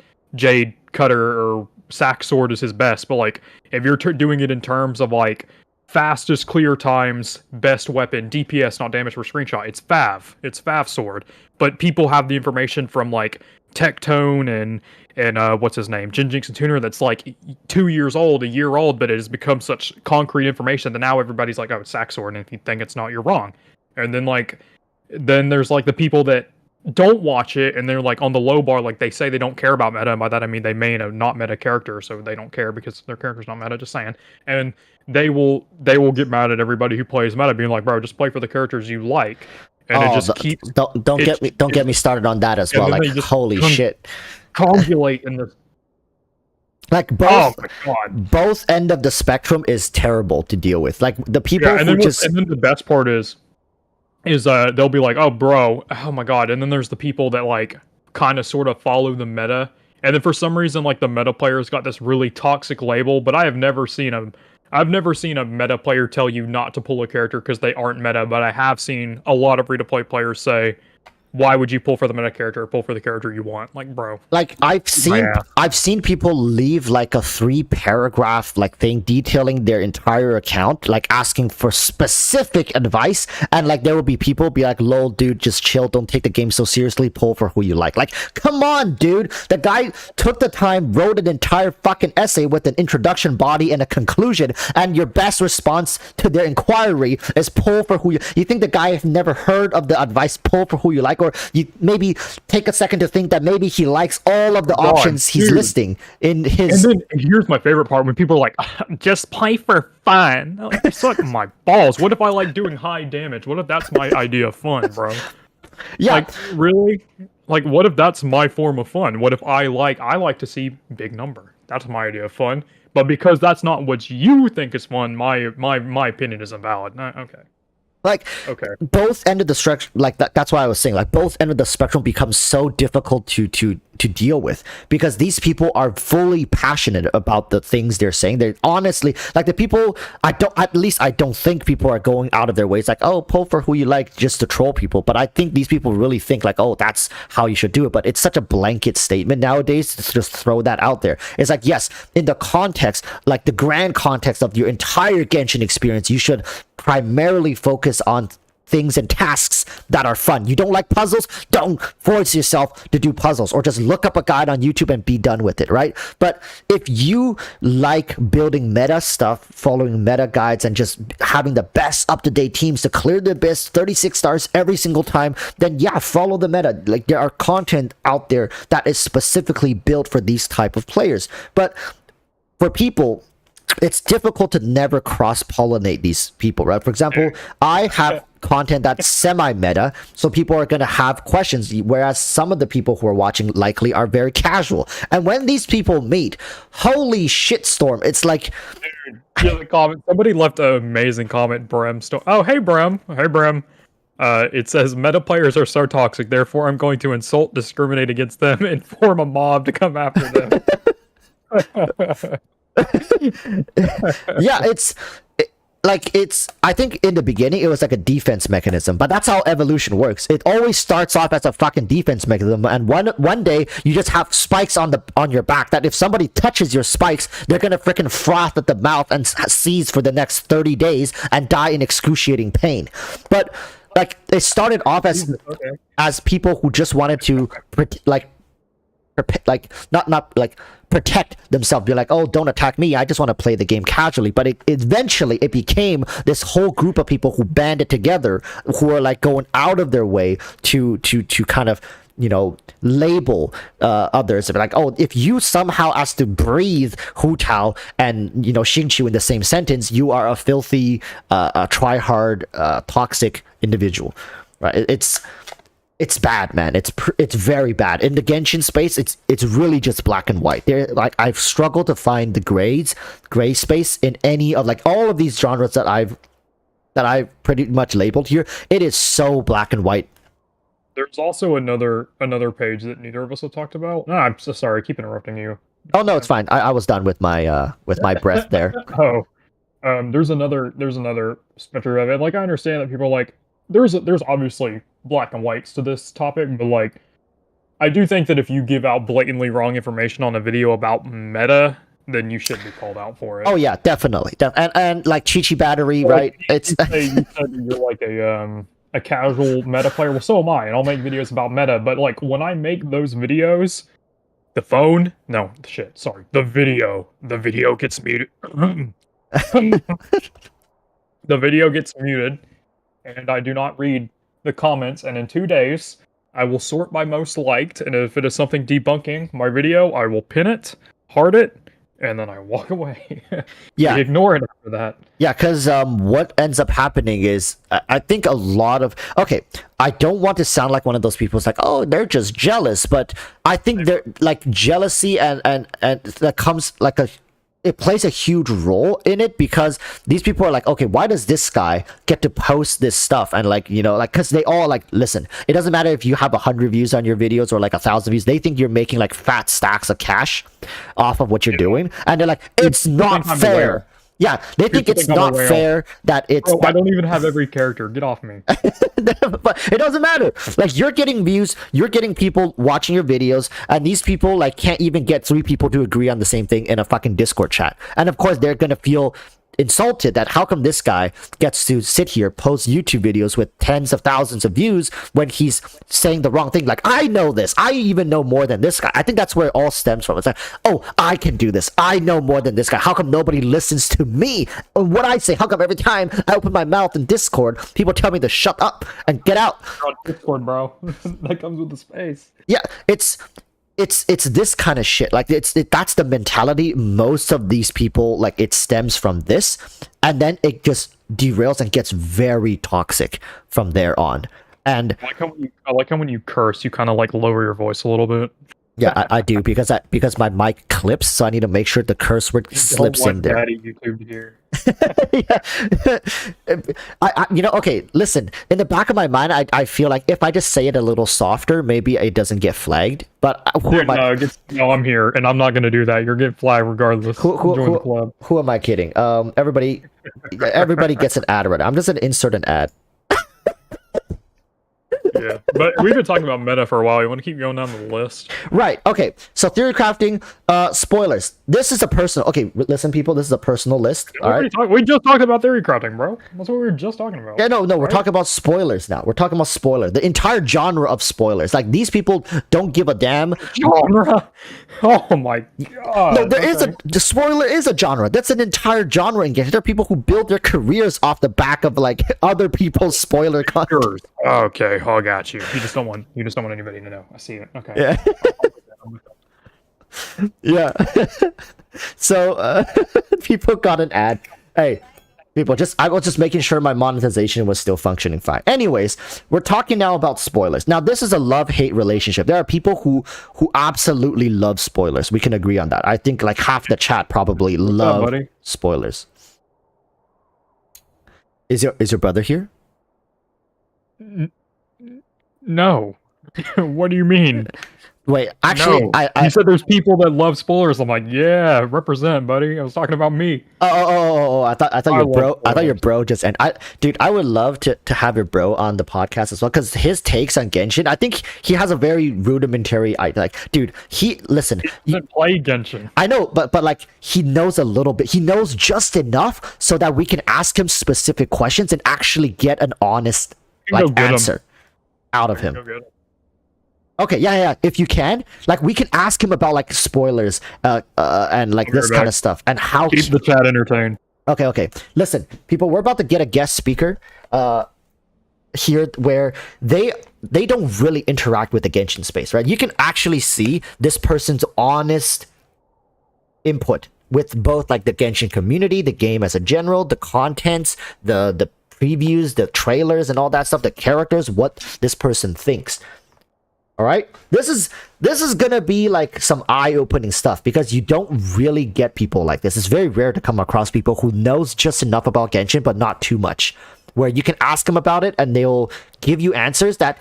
Cutter or Sack Sword is his best, but like, if you're doing it in terms of like fastest clear times, best weapon, DPS, not damage per screenshot, it's Fav Sword. But people have the information from like Tectone and what's his name, Jinx and Tuner, that's like 2 years old, a year old, but it has become such concrete information that now everybody's like, oh, it's Sack Sword, and if you think it's not, you're wrong. And then there's like the people that don't watch it, and they're like on the low bar, like they say they don't care about meta, and by that I mean they may know not meta character, so they don't care because their character's not meta, just saying. And they will get mad at everybody who plays meta, being like, bro, just play for the characters you like. and it just keeps. Don't get me started on that as well. Like holy shit, coagulate in the. Like both end of the spectrum is terrible to deal with. Like the people and then the best part is they'll be like, oh bro, oh my god, and then there's the people that like kind of sort of follow the meta, and then for some reason like the meta player's got this really toxic label, but I've never seen a meta player tell you not to pull a character because they aren't meta, but I have seen a lot of free-to-play players say, why would you pull for the meta character? Pull for the character you want, like, bro. Like I've seen people leave like a 3-paragraph like thing detailing their entire account, like asking for specific advice, and like there will be people be like, "Lol, dude, just chill. Don't take the game so seriously. Pull for who you like." Like, come on, dude. The guy took the time, wrote an entire fucking essay with an introduction, body, and a conclusion, and your best response to their inquiry is pull for who you. You think the guy has never heard of the advice, pull for who you like? Or you maybe take a second to think that maybe he likes all of the options he's listing in his. And then here's my favorite part when people are like, just play for fun. Like, suck my balls. What if I like doing high damage? What if that's my idea of fun, bro? Yeah. Like, really? Like, what if that's my form of fun? What if I like to see big number? That's my idea of fun. But because that's not what you think is fun, my opinion is invalid. Okay. Like, both end of the spectrum, like that's why I was saying, like, both end of the spectrum becomes so difficult to deal with, because these people are fully passionate about the things they're saying. They're honestly, like, the people, I don't think people are going out of their ways, like, oh, pull for who you like, just to troll people. But I think these people really think, like, oh, that's how you should do it. But it's such a blanket statement nowadays to just throw that out there. It's like, yes, in the context, like the grand context of your entire Genshin experience, you should primarily focus on things and tasks that are fun. You don't like puzzles? Don't force yourself to do puzzles, or just look up a guide on YouTube and be done with it, right? But if you like building meta stuff, following meta guides, and just having the best up-to-date teams to clear the abyss 36 stars every single time, then yeah, follow the meta. Like, there are content out there that is specifically built for these type of players. But for people, it's difficult to never cross-pollinate these people, right? For example, I have content that's semi-meta, so people are going to have questions, whereas some of the people who are watching likely are very casual. And when these people meet, holy shitstorm, it's like... Dude, the comment. Somebody left an amazing comment, Brem. Oh, hey, Brem. Hey, Brem. It says, meta players are so toxic, therefore I'm going to insult, discriminate against them, and form a mob to come after them. Yeah, I think in the beginning it was like a defense mechanism, but that's how evolution works. It always starts off as a fucking defense mechanism, and one day you just have spikes on your back that if somebody touches your spikes, they're gonna freaking froth at the mouth and seize for the next 30 days and die in excruciating pain. But like, it started off as people who just wanted to protect themselves. Be like, oh, don't attack me, I just want to play the game casually. But eventually it became this whole group of people who banded together, who are like going out of their way to kind of, you know, label others. Like, oh, if you somehow has to breathe Hu Tao and, you know, Xingqiu in the same sentence, you are a filthy, try-hard, toxic individual, right? It's bad, man. It's very bad. In the Genshin space, it's really just black and white. There, like, I've struggled to find the gray space in any of, like, all of these genres that I've pretty much labeled here. It is so black and white. There's also another page that neither of us have talked about. No, I'm so sorry. I keep interrupting you. Oh no, it's fine. I was done with my breath there. There's another spectrum of it. Like, I understand that people like, there's obviously black and whites to this topic, but like, I do think that if you give out blatantly wrong information on a video about meta, then you should be called out for it. Oh yeah, definitely. And like Chi Battery, like, right? You said you're like a casual meta player. Well, so am I, and I'll make videos about meta. But like, when I make those videos, the video gets muted. The video gets muted, and I do not read the comments, and in 2 days I will sort by most liked, and if it is something debunking my video, I will pin it, heart it, and then I walk away. Yeah. I ignore it after that. Yeah, because what ends up happening is I think a lot of I don't want to sound like one of those people who's like, oh, they're just jealous, but I think they're like jealousy and that comes like it plays a huge role in it, because these people are like, okay, why does this guy get to post this stuff? And like, you know, like, because they all like, listen, it doesn't matter if you have 100 views on your videos or like 1,000 views, they think you're making like fat stacks of cash off of what you're doing, and they're like, it's not fair. Yeah, they think it's not fair that it's. Bro, I don't even have every character. Get off me. But it doesn't matter. Like, you're getting views, you're getting people watching your videos, and these people like can't even get 3 people to agree on the same thing in a fucking Discord chat. And of course, they're gonna feel insulted that how come this guy gets to sit here, post YouTube videos with tens of thousands of views when he's saying the wrong thing. Like, I know this, I even know more than this guy. I think that's where it all stems from. It's like, oh, I can do this, I know more than this guy, how come nobody listens to me and what I say? How come every time I open my mouth in Discord, people tell me to shut up and get out? On Discord, bro. That comes with the space. Yeah, it's this kind of shit. Like, that's the mentality. Most of these people, like, it stems from this, and then it just derails and gets very toxic from there on. And I like how when you curse, you kind of like lower your voice a little bit. yeah, I do, because my mic clips, so I need to make sure the curse word slips in there. Daddy YouTube here. I you know, okay, listen, in the back of my mind, I feel like if I just say it a little softer, maybe it doesn't get flagged. But no, I'm here, and I'm not gonna do that. You're getting flagged regardless. Join the club. Who am I kidding? Everybody gets an ad right now. I'm just gonna insert an ad. Yeah, but we've been talking about meta for a while. You want to keep going down the list? Right. Okay. So theory crafting, spoilers. This is a personal. Okay, listen, people. This is a personal list. All right. We just talked about theory crafting, bro. That's what we were just talking about. Yeah. No. We're talking about spoilers now. We're talking about spoilers. The entire genre of spoilers. Like, these people don't give a damn. Genre. Oh my god. No, the spoiler is a genre. That's an entire genre in Genshin. There are people who build their careers off the back of like other people's spoiler content. Okay. I got you. You just don't want anybody to know. I see it. Okay. Yeah. Yeah. So people got an ad. Hey, people, I was just making sure my monetization was still functioning fine. Anyways, we're talking now about spoilers. Now, this is a love-hate relationship. There are people who absolutely love spoilers. We can agree on that. I think like half the chat probably love spoilers. Is your brother here? No. What do you mean? Wait, actually, no. You said there's people that love spoilers. I'm like, yeah, represent, buddy. I was talking about me. Oh! I thought your bro. I thought your bro just. And dude, I would love to have your bro on the podcast as well, because his takes on Genshin, I think he has a very rudimentary. Like, dude, he doesn't play Genshin. I know, but like, he knows a little bit. He knows just enough so that we can ask him specific questions and actually get an honest answer out of him. Okay, yeah. If you can, like, we can ask him about like spoilers, and like this kind of stuff, and how keep the chat entertained. Okay. Listen, people, we're about to get a guest speaker, here, where they don't really interact with the Genshin space, right? You can actually see this person's honest input with both like the Genshin community, the game as a general, the contents, the previews, the trailers, and all that stuff, the characters, what this person thinks. All right, this is gonna be like some eye-opening stuff, because you don't really get people like this. It's very rare to come across people who knows just enough about Genshin but not too much, where you can ask them about it and they'll give you answers that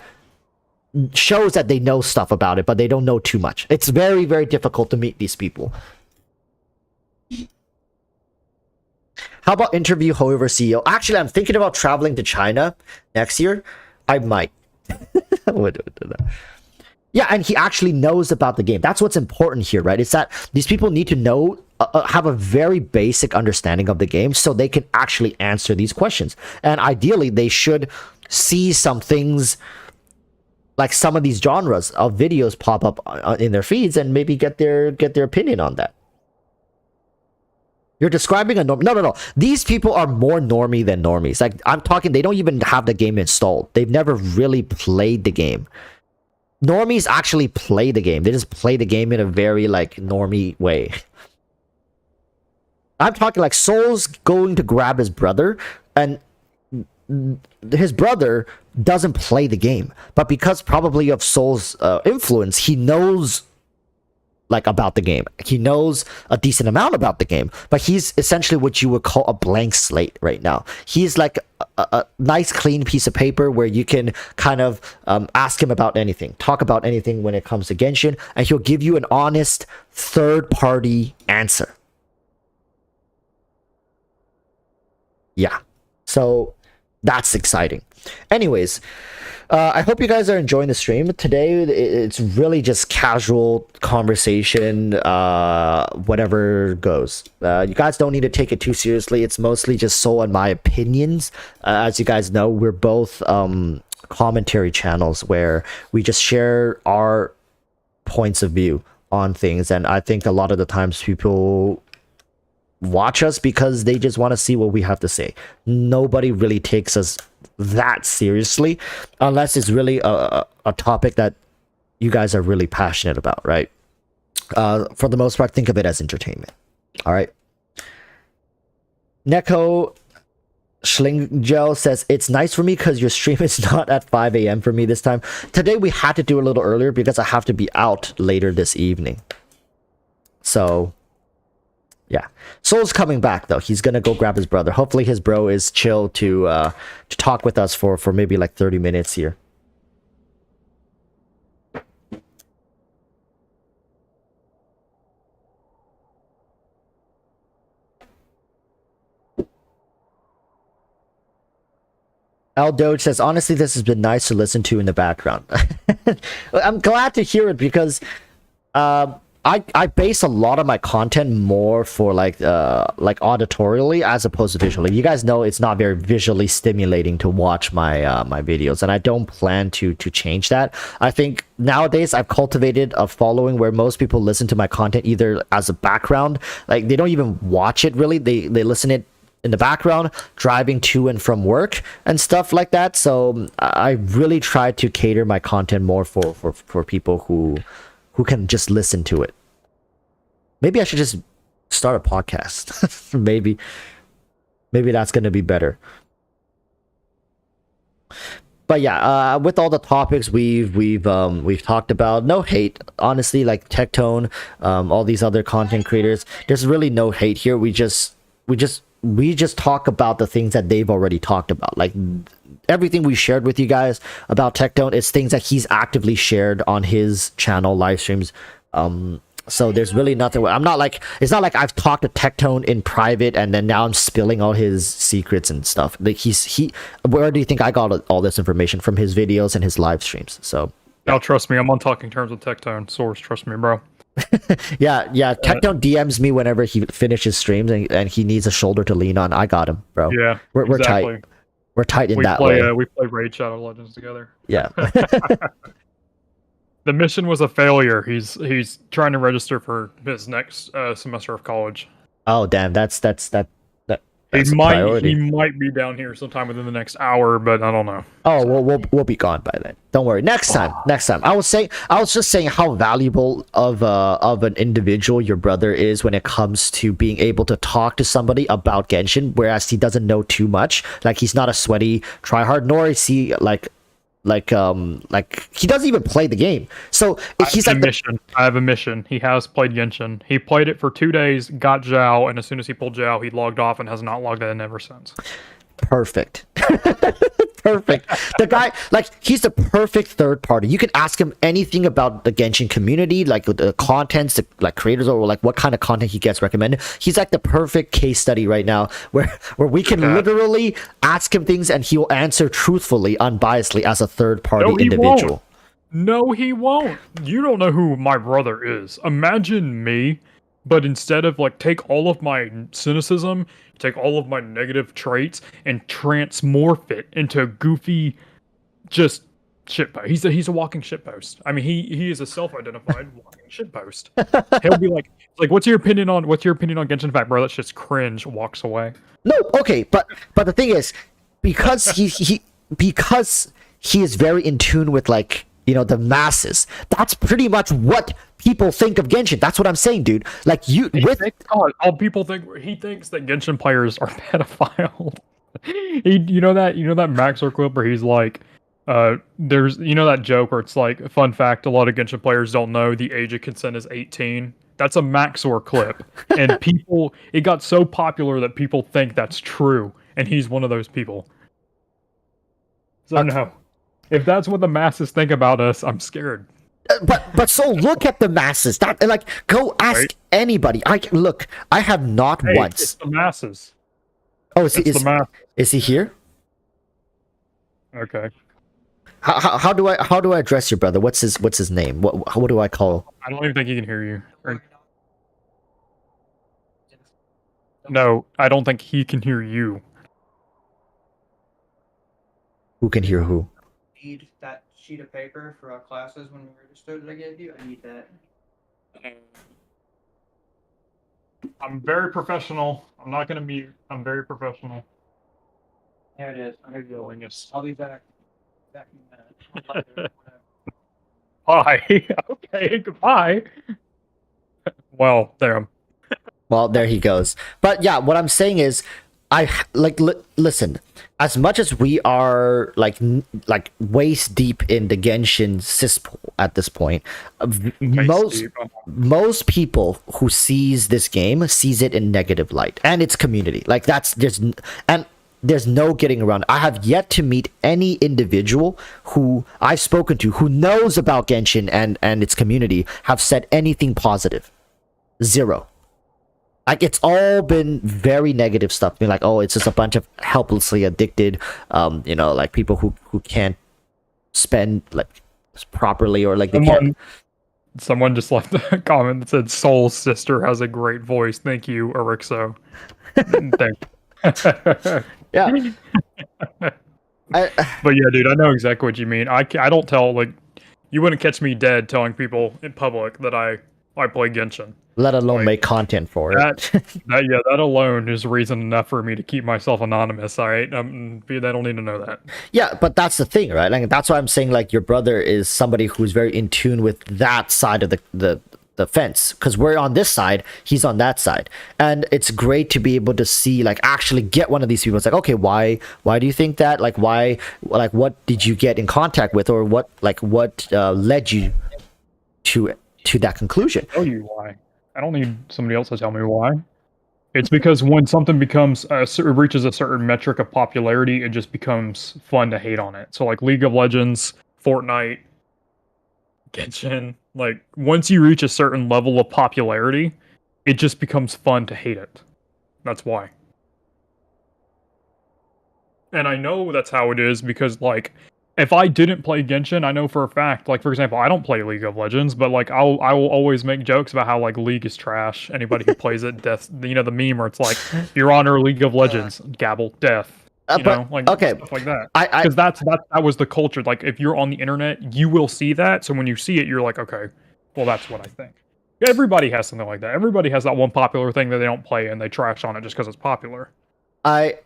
shows that they know stuff about it, but they don't know too much. It's very, very difficult to meet these people. How about interview However CEO? Actually, I'm thinking about traveling to China next year. I might. Yeah, and he actually knows about the game. That's what's important here, right? It's that these people need to know, have a very basic understanding of the game so they can actually answer these questions. And ideally, they should see some things, like some of these genres of videos pop up in their feeds, and maybe get their opinion on that. You're describing a norm. No. These people are more normie than normies. Like, I'm talking, they don't even have the game installed. They've never really played the game. Normies actually play the game. They just play the game in a very like normie way. I'm talking like Soul's going to grab his brother, and his brother doesn't play the game, but because probably of Soul's influence, he knows like about the game. He knows a decent amount about the game, but he's essentially what you would call a blank slate right now. He's like a nice clean piece of paper where you can kind of ask him about anything, talk about anything when it comes to Genshin, and he'll give you an honest third-party answer. Yeah, so that's exciting. Anyways, I hope you guys are enjoying the stream. Today, it's really just casual conversation, whatever goes. You guys don't need to take it too seriously. It's mostly just Soul and my opinions. As you guys know, we're both commentary channels where we just share our points of view on things. And I think a lot of the times people watch us because they just want to see what we have to say. Nobody really takes us that seriously unless it's really a topic that you guys are really passionate about, right? For the most part, think of it as entertainment. All right. Neko Schlinggel says, it's nice for me because your stream is not at 5 a.m. for me this time. Today we had to do a little earlier because I have to be out later this evening. So yeah, Soul's coming back though. He's gonna go grab his brother. Hopefully his bro is chill to talk with us for maybe like 30 minutes here. Al Doge says, honestly, this has been nice to listen to in the background. I'm glad to hear it because I base a lot of my content more for like auditorially as opposed to visually. You guys know it's not very visually stimulating to watch my my videos, and I don't plan to change that. I think nowadays I've cultivated a following where most people listen to my content either as a background, like they don't even watch it really. They listen it in the background, driving to and from work and stuff like that. So I really try to cater my content more for people who can just listen to it. Maybe I should just start a podcast. maybe that's going to be better. But yeah, with all the topics we've talked about, no hate. Honestly, like Tectone, all these other content creators, there's really no hate here. We just talk about the things that they've already talked about. Like everything we shared with you guys about Tectone is things that he's actively shared on his channel live streams. So there's really nothing. It's not like I've talked to Tectone in private and then now I'm spilling all his secrets and stuff. Like where do you think I got all this information? From his videos and his live streams. So now trust me, I'm on talking terms with Tectone. Source, trust me, bro. yeah. Tectone DMs me whenever he finishes streams and he needs a shoulder to lean on. I got him, bro. Yeah, we're exactly. tight. We're tight in that way. We play Raid Shadow Legends together. Yeah. The mission was a failure. He's trying to register for his next semester of college. Oh damn, that's he might be down here sometime within the next hour, but I don't know. Oh, we'll be gone by then. Don't worry. Next time. I was just saying how valuable of an individual your brother is when it comes to being able to talk to somebody about Genshin, whereas he doesn't know too much. Like he's not a sweaty tryhard, nor is he like he doesn't even play the game. So he's like I have a mission. He has played Genshin. He played it for 2 days, got Zhao, and as soon as he pulled Zhao, he logged off and has not logged in ever since. Perfect. Perfect. The guy, like, he's the perfect third party. You can ask him anything about the Genshin community, like the contents, like creators, or like what kind of content he gets recommended. He's like the perfect case study right now where we can literally ask him things and he will answer truthfully, unbiasedly as a third party individual. No, he won't. You don't know who my brother is. Imagine me, but instead of like take all of my cynicism, take all of my negative traits, and transmorph it into a goofy, just shitpost. He's a walking shitpost. I mean, he is a self-identified walking shitpost. He'll be like, what's your opinion on Genshin Impact, bro? That's just cringe. Walks away. No, okay, but the thing is, because he is very in tune with like you know, the masses. That's pretty much what people think of Genshin. That's what I'm saying, dude. Like all people think, he thinks that Genshin players are pedophiles. You know that Maxor clip where he's like, there's that joke where it's like, fun fact, a lot of Genshin players don't know the age of consent is 18. That's a Maxor clip, and it got so popular that people think that's true, and he's one of those people. So no, if that's what the masses think about us, I'm scared. But so look at the masses. That, like, go ask anybody. I have not once. It's the masses. Oh, is he here? Okay. How do I address your brother? What's his name? What do I call? I don't even think he can hear you. No, I don't think he can hear you. Who can hear who? Need that sheet of paper for our classes when we registered that I gave you? I need that. I'm very professional. I'm not gonna mute. I'm very professional. There it is. I'm yelling this. I'll be back. Back in a minute. Bye. Okay, goodbye. Well, there. Well, there he goes. But yeah, what I'm saying is, listen. As much as we are like waist deep in the Genshin cesspool at this point, most people who sees this game sees it in negative light and its community. Like there's no getting around. I have yet to meet any individual who I've spoken to who knows about Genshin and its community have said anything positive. Zero. Like, it's all been very negative stuff. Being like, oh, it's just a bunch of helplessly addicted, like people who can't spend like properly, or like they can't. Someone just left a comment that said, "Soul's sister has a great voice. Thank you, Erixo." Yeah. But yeah, dude, I know exactly what you mean. I don't tell, like, you wouldn't catch me dead telling people in public that I play Genshin. Let alone make content for it. That alone is reason enough for me to keep myself anonymous. All right, they don't need to know that. Yeah, but that's the thing, right? Like, that's why I'm saying, like, your brother is somebody who's very in tune with that side of the fence, because we're on this side, he's on that side, and it's great to be able to see, like, actually get one of these people. It's like, okay, why do you think that? Like, why? Like, what did you get in contact with, or what led you to that conclusion? I'll tell you why. I don't need somebody else to tell me why. It's because when something becomes reaches a certain metric of popularity, it just becomes fun to hate on it. So like League of Legends, Fortnite, Genshin, like once you reach a certain level of popularity, it just becomes fun to hate it. That's why. And I know that's how it is because, like, if I didn't play Genshin, I know for a fact, like, for example, I don't play League of Legends, but, like, I will always make jokes about how, like, League is trash. Anybody who plays it, death, the meme where it's like, Your Honor, League of Legends, gabble, death. Stuff like that. Because that was the culture. Like, if you're on the internet, you will see that. So when you see it, you're like, okay, well, that's what I think. Everybody has something like that. Everybody has that one popular thing that they don't play and they trash on it just because it's popular. I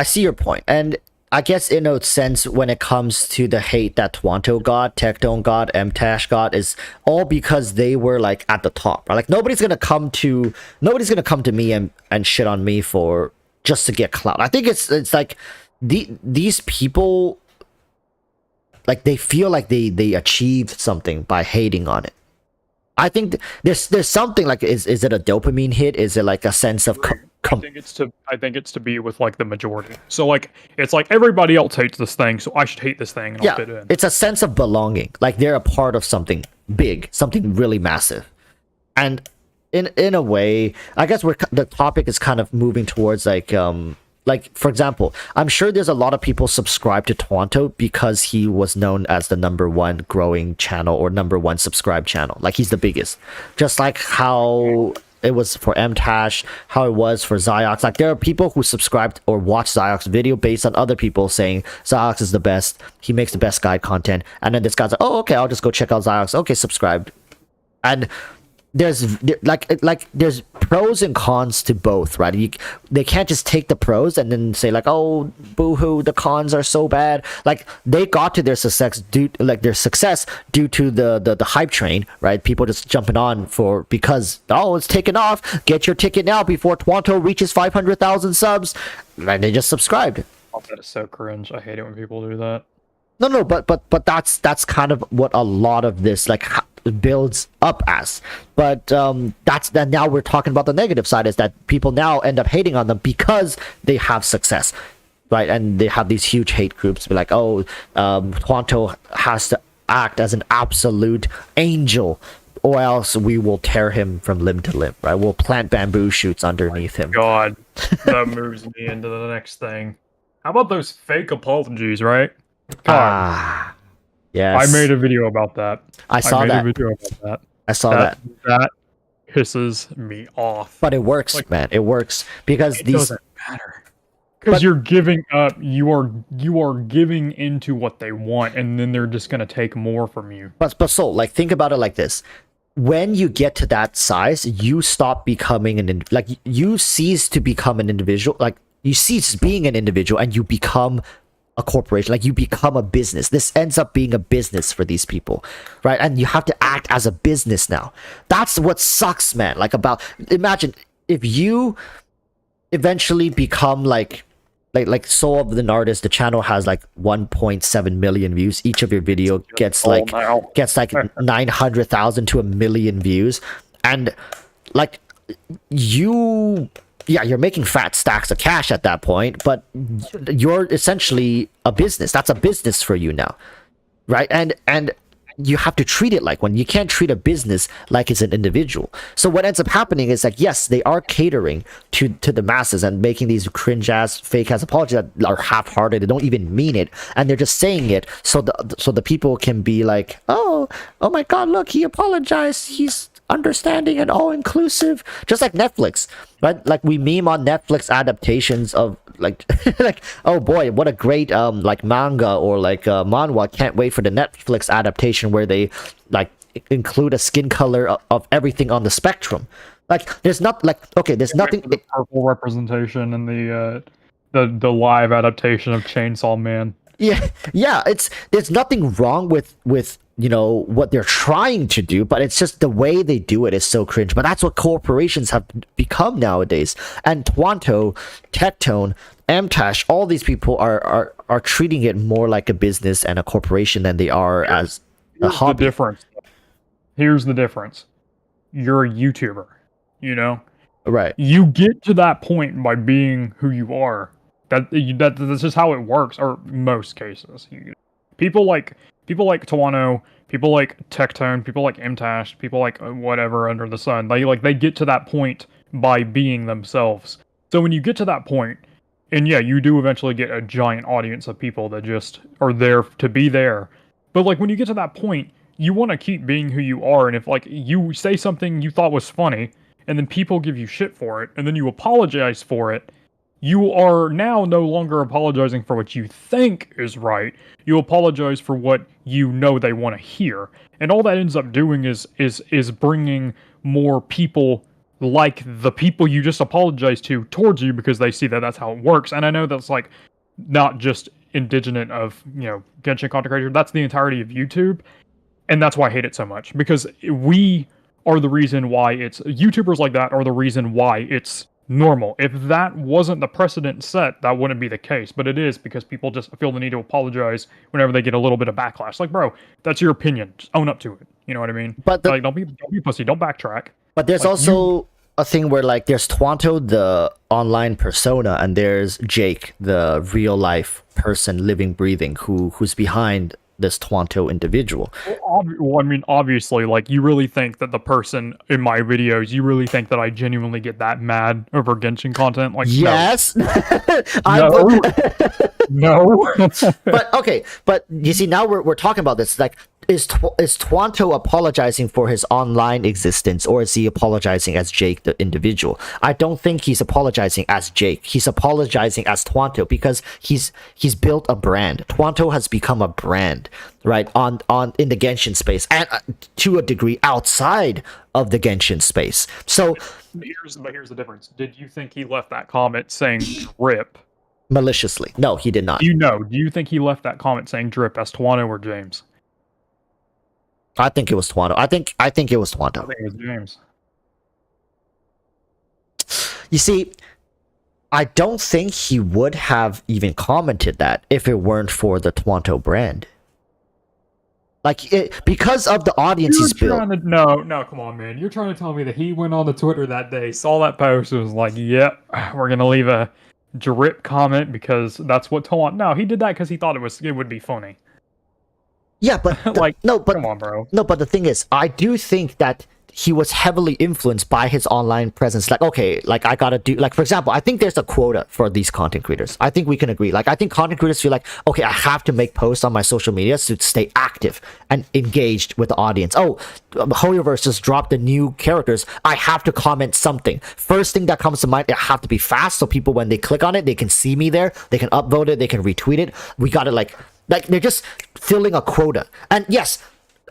see your point, and I guess in a sense, when it comes to the hate that Twanto got, Tectone got, Mtash got, is all because they were like at the top. Right? Like nobody's gonna come to me and shit on me for just to get clout. I think it's like these people, like, they feel like they achieved something by hating on it. I think there's something like, is it a dopamine hit? Is it like a sense of I think it's to be with like the majority. So like it's like everybody else hates this thing, so I should hate this thing and I'll fit in. It's a sense of belonging. Like they're a part of something big, something really massive. And in a way, I guess the topic is kind of moving towards like for example, I'm sure there's a lot of people subscribe to Twanto because he was known as the #1 growing channel or #1 subscribed channel. Like he's the biggest. Just like how it was for Mtash, how it was for Ziox. Like there are people who subscribed or watch Ziox's video based on other people saying Ziox is the best, he makes the best guide content, and then this guy's like, oh, okay, I'll just go check out Ziox. Okay, subscribed. And there's pros and cons to both, right? They can't just take the pros and then say like, oh, boo-hoo, the cons are so bad. Like they got to their success due to the hype train, right? People just jumping on because it's taken off. Get your ticket now before Twanto reaches 500,000 subs, and they just subscribed. Oh, that is so cringe. I hate it when people do that. No, but that's kind of what a lot of this like builds up as. But that's that. Now we're talking about the negative side, is that people now end up hating on them because they have success, right? And they have these huge hate groups, be like, oh, Twanto has to act as an absolute angel, or else we will tear him from limb to limb, right? We'll plant bamboo shoots underneath him. God, that moves me into the next thing. How about those fake apologies, right? God. Yes. I made a video about that. I saw that. I saw that. That pisses me off. But it works, like, man. It works because it doesn't matter. Because you're giving up. You are giving into what they want, and then they're just gonna take more from you. But so, like, think about it like this: when you get to that size, you stop becoming you cease to become an individual. Like, you cease being an individual, and you become a corporation. Like, you become a business. This ends up being a business for these people, right? And you have to act as a business now. That's what sucks, man. Like, imagine if you eventually become like Soul of an Artist. The channel has like 1.7 million views. Each of your video gets like 900,000 to 1 million views, and like you're making fat stacks of cash at that point, but you're essentially a business. That's a business for you now, right? And you have to treat it like one. You can't treat a business like it's an individual. So what ends up happening is like, yes, they are catering to the masses and making these cringe-ass, fake-ass apologies that are half-hearted. They don't even mean it, and they're just saying it so the people can be like, oh my God, look, he apologized. He's understanding and all-inclusive, just like Netflix, right? Like, we meme on Netflix adaptations of like like, oh boy, what a great like manga or like manhwa. Can't wait for the Netflix adaptation where they like include a skin color of everything on the spectrum. Like, there's not like, okay, there's nothing. The purple representation and the live adaptation of Chainsaw Man. Yeah, there's nothing wrong with you know what they're trying to do, but it's just the way they do it is so cringe. But that's what corporations have become nowadays. And Twanto, Tectone, Mtash, all these people are treating it more like a business and a corporation than they are as a hobby. Here's the difference. You're a YouTuber, you know? Right. You get to that point by being who you are. That's just how it works, or most cases. People like Tawano, people like Tectone, people like Mtash, people like whatever under the sun. They get to that point by being themselves. So when you get to that point, and yeah, you do eventually get a giant audience of people that just are there to be there. But like, when you get to that point, you want to keep being who you are. And if like you say something you thought was funny, and then people give you shit for it, and then you apologize for it, you are now no longer apologizing for what you think is right. You apologize for what you know they want to hear. And all that ends up doing is bringing more people like the people you just apologized to towards you, because they see that that's how it works. And I know that's like not just indigenous of, you know, Genshin content creator. That's the entirety of YouTube. And that's why I hate it so much, because we are the reason why YouTubers like that are the reason why it's normal. If that wasn't the precedent set, that wouldn't be the case, but it is, because people just feel the need to apologize whenever they get a little bit of backlash. Like, bro, that's your opinion. Just own up to it. You know what I mean? But like, don't be pussy. Don't backtrack. But there's also a thing where like there's Twanto, the online persona, and there's Jake, the real life person, living, breathing, who's behind this Twanto individual. Well, I mean, obviously, like, you really think that the person in my videos, you really think that I genuinely get that mad over Genshin content? Like, yes. No. No. But okay, but you see, now we're talking about this. Like, is Twanto apologizing for his online existence, or is he apologizing as Jake the individual? I don't think he's apologizing as Jake. He's apologizing as Twanto because he's built a brand. Twanto has become a brand, right, on in the Genshin space, and to a degree outside of the Genshin space. So here's the difference. Did you think he left that comment saying drip maliciously? No, he did not. Do you think he left that comment saying drip as Twanto or James? I think it was Twanto. I think it was Twanto. I think it was James. You see, I don't think he would have even commented that if it weren't for the Twanto brand. Like, because of the audience he's built. No, come on, man. You're trying to tell me that he went on the Twitter that day, saw that post, and was like, yep, we're going to leave a drip comment because that's what Twanto... No, he did that because he thought it would be funny. Yeah, but come on, bro. No, but the thing is, I do think that he was heavily influenced by his online presence. Like, okay, like I gotta do, like, for example, I think there's a quota for these content creators. I think we can agree. Like, I think content creators feel like, okay, I have to make posts on my social media to stay active and engaged with the audience. Oh, EroticWalruss just dropped the new characters. I have to comment something. First thing that comes to mind, it have to be fast, so people, when they click on it, they can see me there, they can upvote it, they can retweet it. We gotta like they're just filling a quota. And yes,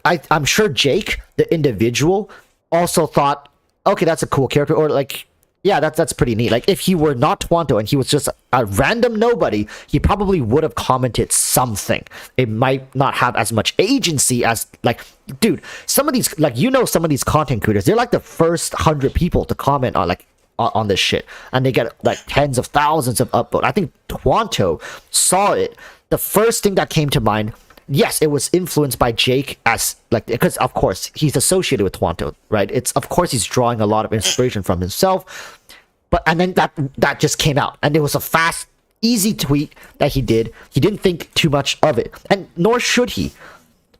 I'm sure Jake, the individual, also thought, okay, that's a cool character, or like, yeah, that's pretty neat. Like, if he were not Twanto and he was just a random nobody, he probably would have commented something. It might not have as much agency as, like, dude, some of these, like, some of these content creators, they're like the first 100 people to comment on, like, on this shit, and they get like tens of thousands of upvotes. I think Twanto saw it. The first thing that came to mind, yes, it was influenced by Jake, as like, because of course he's associated with Twanto, right? It's, of course, he's drawing a lot of inspiration from himself. But and then that just came out, and it was a fast, easy tweet that he did. He didn't think too much of it, and nor should he.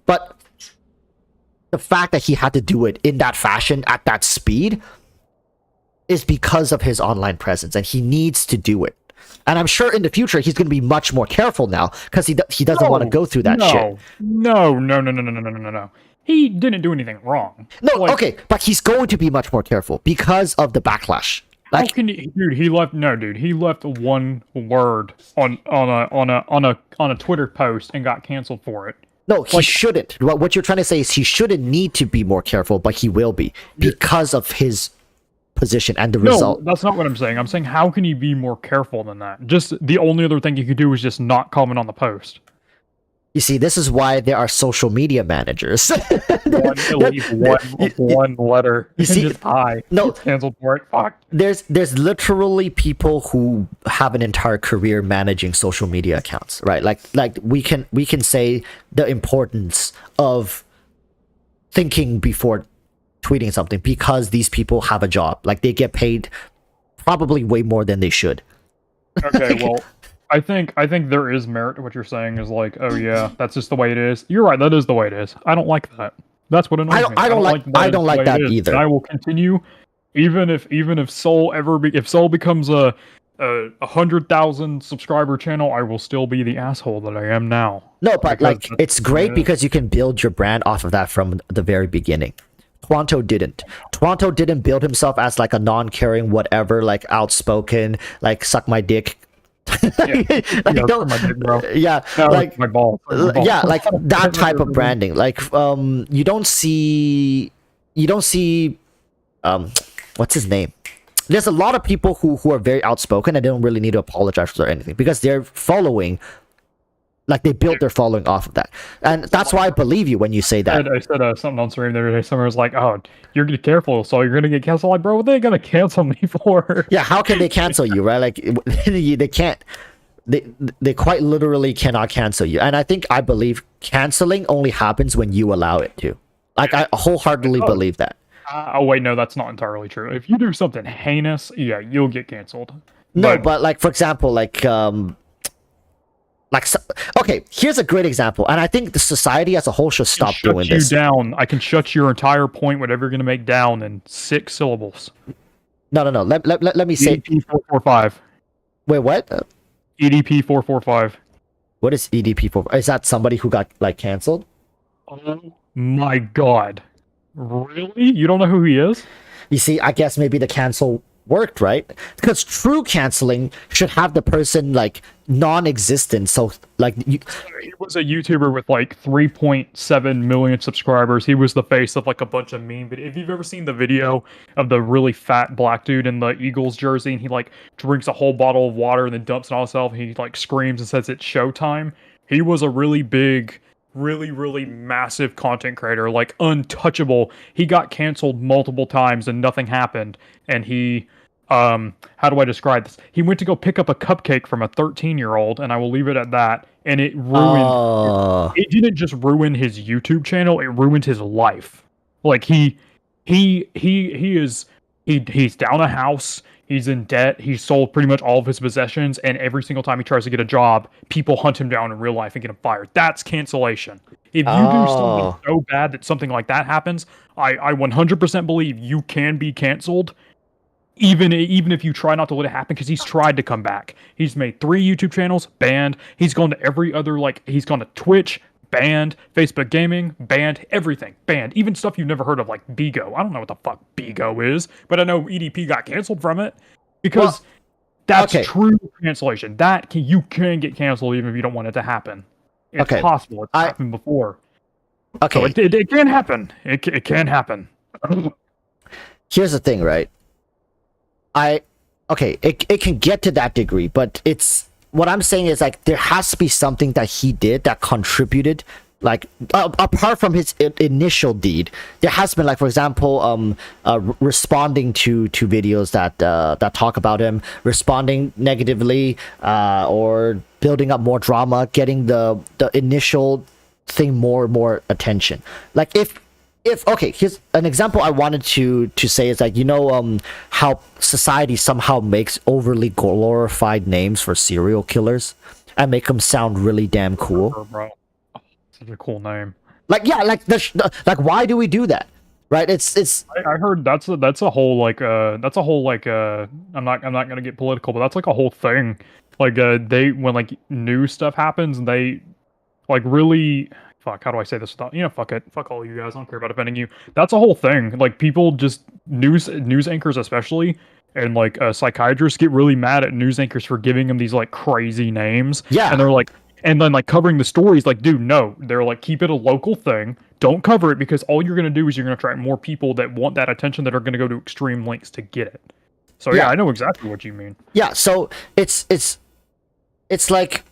But the fact that he had to do it in that fashion at that speed is because of his online presence, and he needs to do it. And I'm sure in the future he's going to be much more careful now because he doesn't want to go through that shit. No. He didn't do anything wrong. No, like, okay, but he's going to be much more careful because of the backlash. Like, how can you, dude? He left one word on a Twitter post and got canceled for it. No, he shouldn't. What you're trying to say is he shouldn't need to be more careful, but he will be because of his position and the result. No, that's not what I'm saying. I'm saying, how can you be more careful than that? Just the only other thing you could do is just not comment on the post. You see, this is why there are social media managers. one letter. You see, just no, canceled for it. Fuck. There's literally people who have an entire career managing social media accounts, right? Like we can say the importance of thinking before tweeting something because these people have a job. Like, they get paid probably way more than they should. Okay, well, I think there is merit to what you're saying. Is like, oh yeah, that's just the way it is. You're right, that is the way it is. I don't like that. That's what annoys me. I don't like that either. And I will continue, even if Soul becomes a 100,000 subscriber channel, I will still be the asshole that I am now. No, but like, it's great because you can build your brand off of that from the very beginning. Twanto didn't. Twanto didn't build himself as like a non-caring whatever, like outspoken, like suck my dick. Don't, my dick, bro. Yeah, no, like my ball. Yeah, like that type of branding. Like you don't see what's his name? There's a lot of people who are very outspoken and they don't really need to apologize for anything because they're following. Like, they built their following off of that. And that's why I believe you when you say that. I said something on stream the other day. Someone was like, oh, you're going to be careful, so you're going to get canceled. Like, bro, what are they going to cancel me for? Yeah, how can they cancel you, right? Like, they can't. They quite literally cannot cancel you. And I believe canceling only happens when you allow it to. Like, I wholeheartely believe that. Oh, wait, no, that's not entirely true. If you do something heinous, yeah, you'll get canceled. No, but like, for example, like, okay, here's a great example, and I think the society as a whole should stop doing this. I can shut your entire point, whatever you're going to make, down in 6 syllables. No. Let me say EDP 445. Wait, what? EDP 445. What is EDP 4? Is that somebody who got like canceled? Oh my god. Really? You don't know who he is? You see, I guess maybe the cancel worked, right? Because true canceling should have the person like non-existent. So like he was a YouTuber with like 3.7 million subscribers. He was the face of like a bunch of meme videos. If you've ever seen the video of the really fat black dude in the Eagles jersey and he like drinks a whole bottle of water and then dumps it on himself, he like screams and says it's showtime. He was a really big, really massive content creator, like untouchable. He got canceled multiple times and nothing happened. And he how do I describe this? He went to go pick up a cupcake from a 13-year-old, and I will leave it at that. And it ruined. It didn't just ruin his YouTube channel; it ruined his life. Like he's down a house. He's in debt. He's sold pretty much all of his possessions, and every single time he tries to get a job, people hunt him down in real life and get him fired. That's cancellation. If you do something so bad that something like that happens, I 100% believe you can be canceled. Even if you try not to let it happen, because he's tried to come back. He's made 3 YouTube channels, banned. He's gone to every other, like, he's gone to Twitch, banned. Facebook Gaming, banned. Everything, banned. Even stuff you've never heard of, like Bigo. I don't know what the fuck Bigo is, but I know EDP got canceled from it. Because that's true cancellation. You can get canceled even if you don't want it to happen. It's possible. It's happened before. Okay. So it can happen. It can happen. Here's the thing, right? It can get to that degree, but it's what I'm saying is like there has to be something that he did that contributed, like apart from his initial deed. There has been, like, for example, responding to videos that talk about him, responding negatively, or building up more drama, getting the initial thing more and more attention. Like if here's an example I wanted to say is like, how society somehow makes overly glorified names for serial killers and make them sound really damn cool. Bro. Oh, such a cool name. Like, yeah, like why do we do that? Right? It's I heard that's a whole I'm not gonna get political, but that's like a whole thing. Like when like news stuff happens and they like really fuck, how do I say this without, fuck it. Fuck all you guys. I don't care about offending you. That's a whole thing. Like people just news anchors especially and like psychiatrists get really mad at news anchors for giving them these like crazy names. Yeah. And they're like, and then like covering the stories, like, dude, no. They're like, keep it a local thing. Don't cover it because all you're gonna do is you're gonna attract more people that want that attention that are gonna go to extreme lengths to get it. So yeah, I know exactly what you mean. Yeah, so it's like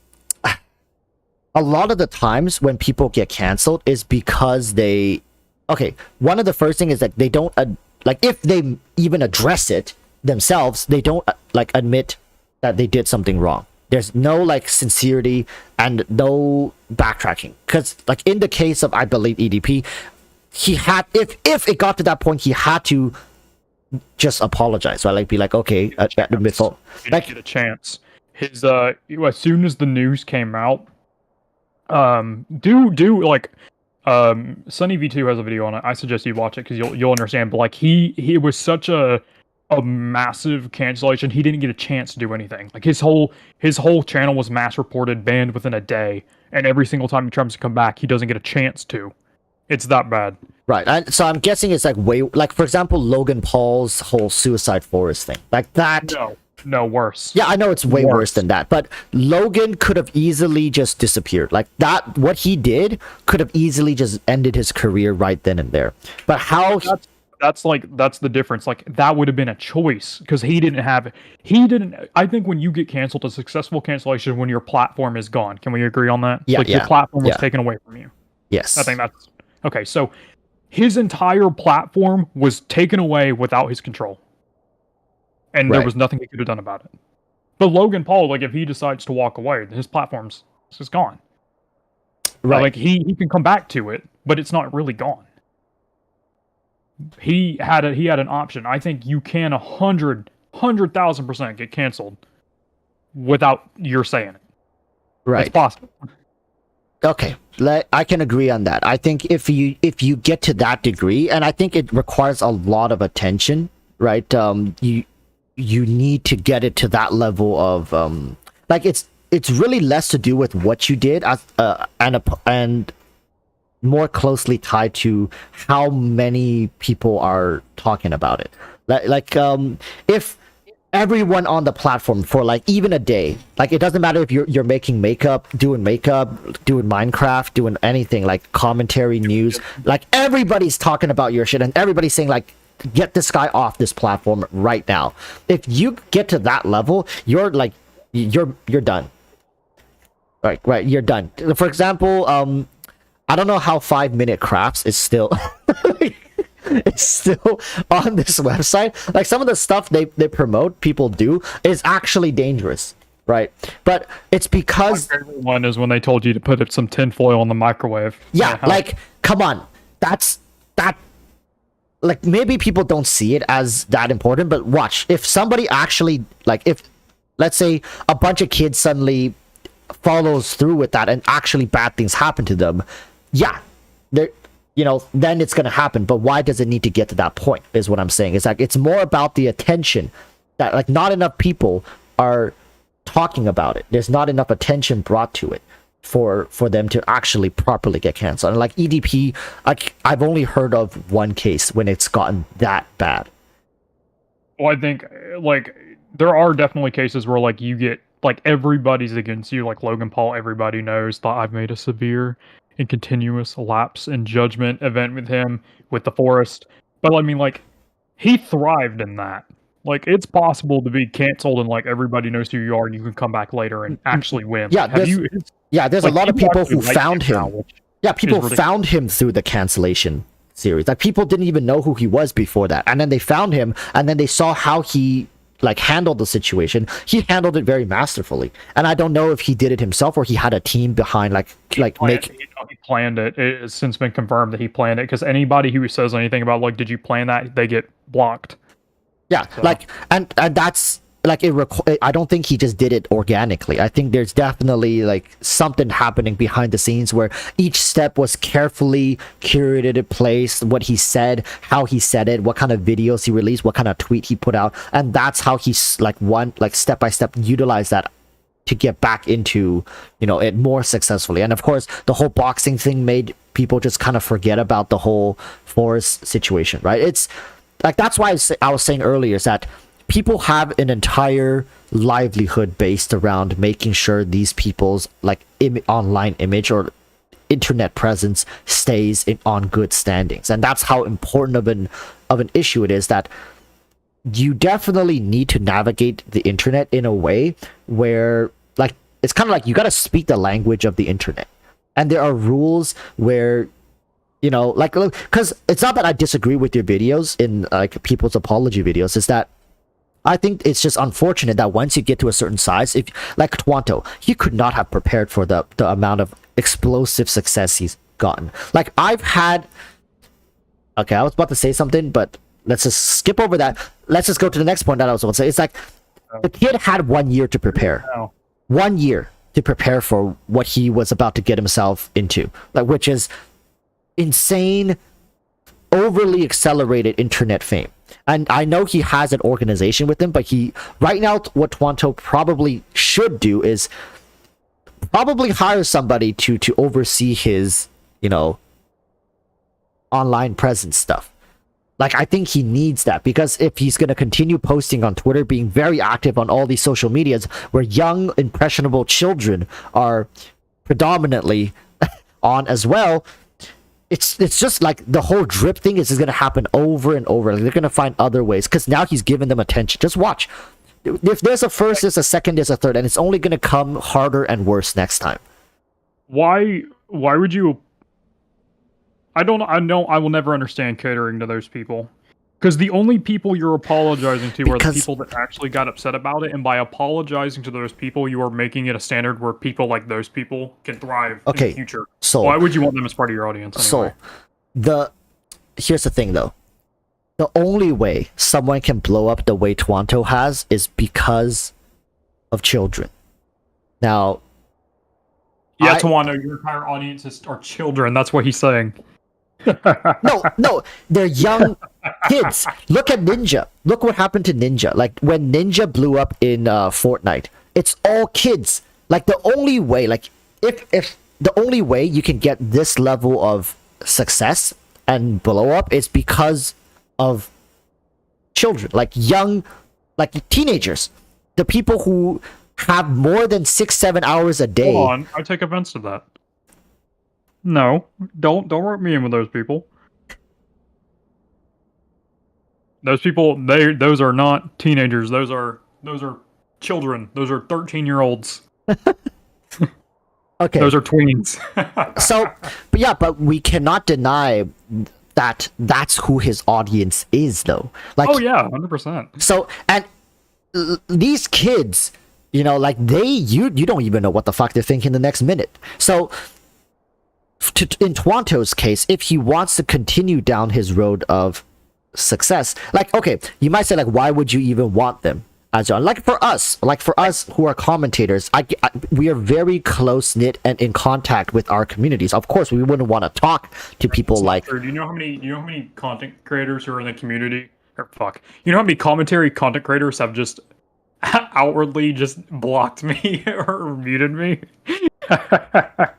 a lot of the times when people get canceled is because one of the first thing is that they don't like, if they even address it themselves, they don't like admit that they did something wrong. There's no like sincerity and no backtracking, because like in the case of, I believe, EDP, he had, if it got to that point, he had to just apologize, right? Like be like, okay, admit fault. Like, get a chance. His as soon as the news came out, Sunny V2 has a video on it. I suggest you watch it because you'll understand. But like he was such a massive cancellation. He didn't get a chance to do anything. Like his whole channel was mass reported, banned within a day, and every single time he tries to come back, he doesn't get a chance to. It's that bad. Right. And so I'm guessing it's like for example, Logan Paul's whole Suicide Forest thing. Like that. No, worse. Yeah, I know it's way worse than that, but Logan could have easily just disappeared. Like that, what he did could have easily just ended his career right then and there. But how? That's the difference. Like that would have been a choice because he didn't. I think when you get canceled, a successful cancellation when your platform is gone. Can we agree on that? Yeah, like your platform was taken away from you. Yes. I think that's okay. So his entire platform was taken away without his control. And there was nothing he could have done about it. But Logan Paul, like, if he decides to walk away, his platform's just gone. Right. Like, he can come back to it, but it's not really gone. He had an option. I think you can 100,000% get canceled without your saying it. Right. It's possible. Okay, I can agree on that. I think if you get to that degree, and I think it requires a lot of attention, right? You need to get it to that level of like it's really less to do with what you did and more closely tied to how many people are talking about it. If everyone on the platform for like even a day, like it doesn't matter if you're making makeup, doing Minecraft, doing anything like commentary, news, like everybody's talking about your shit and everybody's saying like, get this guy off this platform right now. If you get to that level, you're like, you're done. Right, you're done. For example, I don't know how 5-minute crafts is still it's still on this website. Like some of the stuff they promote, people do, is actually dangerous, right? But it's because my favorite one is when they told you to put some tinfoil in the microwave. Yeah, like come on, that. Like maybe people don't see it as that important, but watch, if somebody actually, like if let's say a bunch of kids suddenly follows through with that and actually bad things happen to them, yeah, they're, you know, then it's gonna happen. But why does it need to get to that point is what I'm saying. It's like it's more about the attention that like not enough people are talking about it. There's not enough attention brought to it for them to actually properly get canceled. And like EDP, like I've only heard of one case when it's gotten that bad. Well, I think like there are definitely cases where like you get like everybody's against you, like Logan Paul. Everybody knows that I've made a severe and continuous lapse in judgment event with him with the forest. But I mean, like he thrived in that. Like it's possible to be canceled and like everybody knows who you are and you can come back later and actually win. Yeah, there's like, a lot of people who found him. Yeah, people found him through the cancellation series. Like people didn't even know who he was before that, and then they found him, and then they saw how he like handled the situation. He handled it very masterfully, and I don't know if he did it himself or he had a team behind. He planned it. It's since been confirmed that he planned it, because anybody who says anything about like, did you plan that, they get blocked. Yeah, so. Like and that's. Like I don't think he just did it organically. I think there's definitely like something happening behind the scenes where each step was carefully curated, placed, what he said, how he said it, what kind of videos he released, what kind of tweet he put out, and that's how he's like step by step utilized that to get back into, you know, it more successfully. And of course, the whole boxing thing made people just kind of forget about the whole forest situation, right? It's like that's why I was saying earlier is that people have an entire livelihood based around making sure these people's like online image or internet presence stays on good standings, and that's how important of an issue it is. That you definitely need to navigate the internet in a way where like it's kind of like you got to speak the language of the internet, and there are rules where, you know, like, because it's not that I disagree with your videos in like people's apology videos, is that I think it's just unfortunate that once you get to a certain size, if like Twanto, he could not have prepared for the amount of explosive success he's gotten. Like I've had, okay, I was about to say something, but let's just skip over that. Let's just go to the next point that I was about to say. It's like the kid had 1 year to prepare. 1 year to prepare for what he was about to get himself into, like, which is insane, overly accelerated internet fame. And I know he has an organization with him, but right now what Twanto probably should do is probably hire somebody to oversee his, you know, online presence stuff. Like I think he needs that, because if he's going to continue posting on Twitter, being very active on all these social medias where young impressionable children are predominantly on as well, it's just like the whole drip thing is going to happen over and over. Like they're going to find other ways, because now he's giving them attention. Just watch. If there's a first, there's a second, there's a third, and it's only going to come harder and worse next time. Why would you? I know I will never understand catering to those people, because the only people you're apologizing to are the people that actually got upset about it, and by apologizing to those people, you are making it a standard where people like those people can thrive in the future. So why would you want them as part of your audience anyway? So here's the thing though. The only way someone can blow up the way Twanto has is because of children. Now, yeah, Twanto, your entire audience are children. That's what he's saying. No, they're young kids. Look at Ninja. Look what happened to Ninja. Like when Ninja blew up in Fortnite, it's all kids. Like the only way, like if the only way you can get this level of success and blow up is because of children, like young, like teenagers, the people who have more than 6-7 hours a day. Hold on, I take offense to that. No, don't rope me in with those people. Those people, those are not teenagers. Those are children. Those are 13-year-olds. Okay. Those are tweens. So, but we cannot deny that that's who his audience is, though. Like, oh yeah, 100%. So, and these kids, like you don't even know what the fuck they're thinking the next minute. So, in Twanto's case, if he wants to continue down his road of success, like, okay, you might say, like, why would you even want them? As like for us who are commentators, we are very close knit and in contact with our communities. Of course, we wouldn't want to talk to people like. Do you know how many content creators who are in the community? Or fuck, you know how many content creators have just outwardly just blocked me or muted me?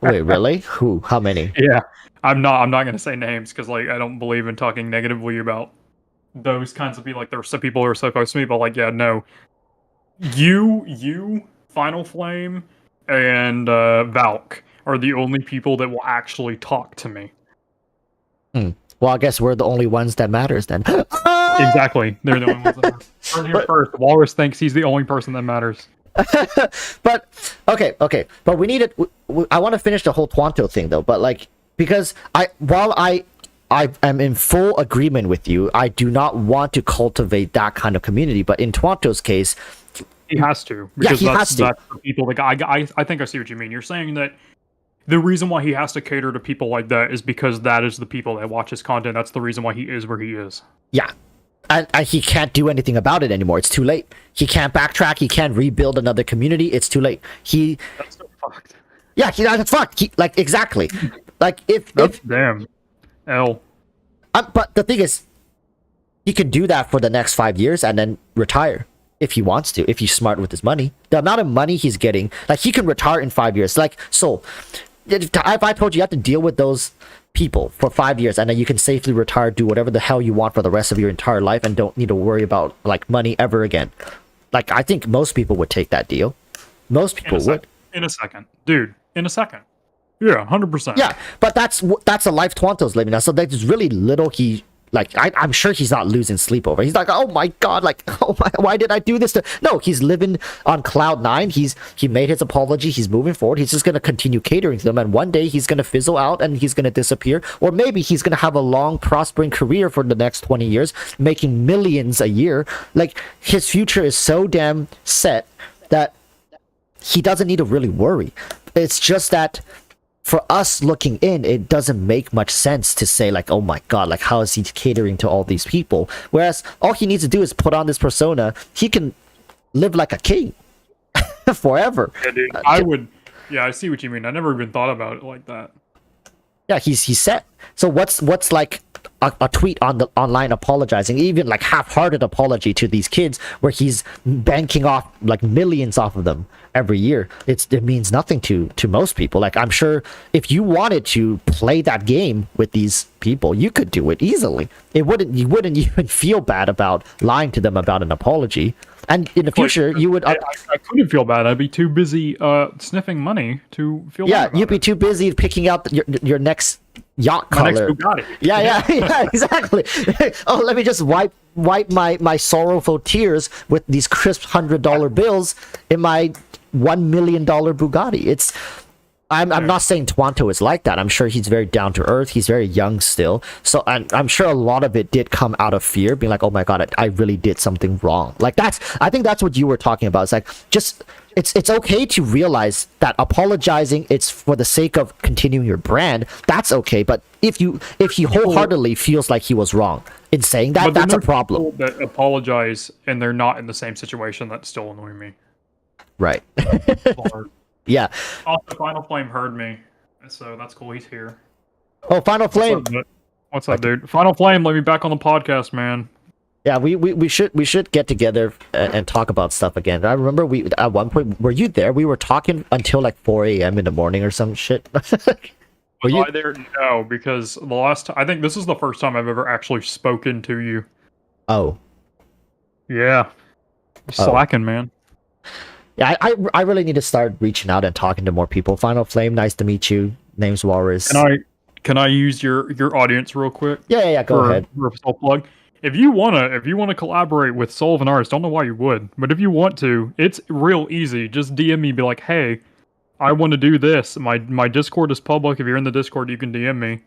Wait, really? Who? How many? Yeah, I'm not gonna say names because like I don't believe in talking negatively about those kinds of people. Like there's some people who are so close to me, but like yeah, no. You, Final Flame, and Valk are the only people that will actually talk to me. Well, I guess we're the only ones that matters then. Exactly, they're the only ones that matter. First, Walrus thinks he's the only person that matters. But okay, but we need it. I want to finish the whole Twanto thing though, but like because while I am in full agreement with you, I do not want to cultivate that kind of community. But in Twanto's case, he has to. Because that's the people. Like I think I see what you mean. You're saying that the reason why he has to cater to people like that is because that is the people that watch his content. That's the reason why he is where he is. Yeah. And he can't do anything about it anymore. It's too late. He can't backtrack. He can't rebuild another community. It's too late. That's so fucked. Yeah, that's fucked. Like exactly. Like if damn. L. But the thing is, he can do that for the next 5 years and then retire if he wants to. If he's smart with his money, the amount of money he's getting, like he can retire in 5 years. Like so, if I told you have to deal with those people for 5 years and then you can safely retire, do whatever the hell you want for the rest of your entire life and don't need to worry about like money ever again. Like I think most people would take that deal. Most people would. In a second, dude. In a second. Yeah, 100%. Yeah, but that's a life Twanto's living now. So there's really little he like. I'm sure he's not losing sleep over. He's like, oh my god, like, oh my, why did I do this? No, he's living on cloud 9. He made his apology. He's moving forward. He's just gonna continue catering to them, and one day he's gonna fizzle out and he's gonna disappear, or maybe he's gonna have a long, prospering career for the next 20 years, making millions a year. Like his future is so damn set that he doesn't need to really worry. It's just that. For us looking in, it doesn't make much sense to say like, oh my god, like how is he catering to all these people? Whereas all he needs to do is put on this persona. He can live like a king forever. Yeah, dude. I see what you mean. I never even thought about it like that. Yeah, he's set. So what's like a tweet on the online apologizing, even like half-hearted apology to these kids where he's banking off like millions off of them every year? It means nothing to most people. Like I'm sure if you wanted to play that game with these people, you could do it easily. You wouldn't even feel bad about lying to them about an apology. And in the future, you would. I couldn't feel bad. I'd be too busy sniffing money to feel. Yeah, bad you'd be too busy picking out your next yacht color. My next Bugatti. Yeah, exactly. Oh, let me just wipe my sorrowful tears with these crisp $100 bills in my $1 million Bugatti. I'm not saying Twanto is like that. I'm sure he's very down to earth. He's very young still. So I'm sure a lot of it did come out of fear, being like, oh my god, I really did something wrong. Like I think that's what you were talking about. It's like it's okay to realize that apologizing, it's for the sake of continuing your brand. That's okay. But if he wholeheartedly feels like he was wrong in saying that, that's a problem. People that apologize and they're not in the same situation, that's still annoying me. Right. Yeah. Also, Final Flame heard me, so that's cool. He's here. Oh, Final Flame. What's up, dude? Final Flame, let me back on the podcast, man. Yeah, we should get together and talk about stuff again. I remember we at one point, were you there? We were talking until like 4 a.m. in the morning or some shit. Was I there? No, because the last I think this is the first time I've ever actually spoken to you. Oh. Yeah. Slacking, man. Yeah, I really need to start reaching out and talking to more people. Final Flame, nice to meet you. Name's Walrus. Can I use your audience real quick? Yeah, go ahead. For a self plug. If you wanna collaborate with Soul of an Artist, don't know why you would, but if you want to, it's real easy. Just DM me, be like, hey, I want to do this. My Discord is public. If you're in the Discord, you can DM me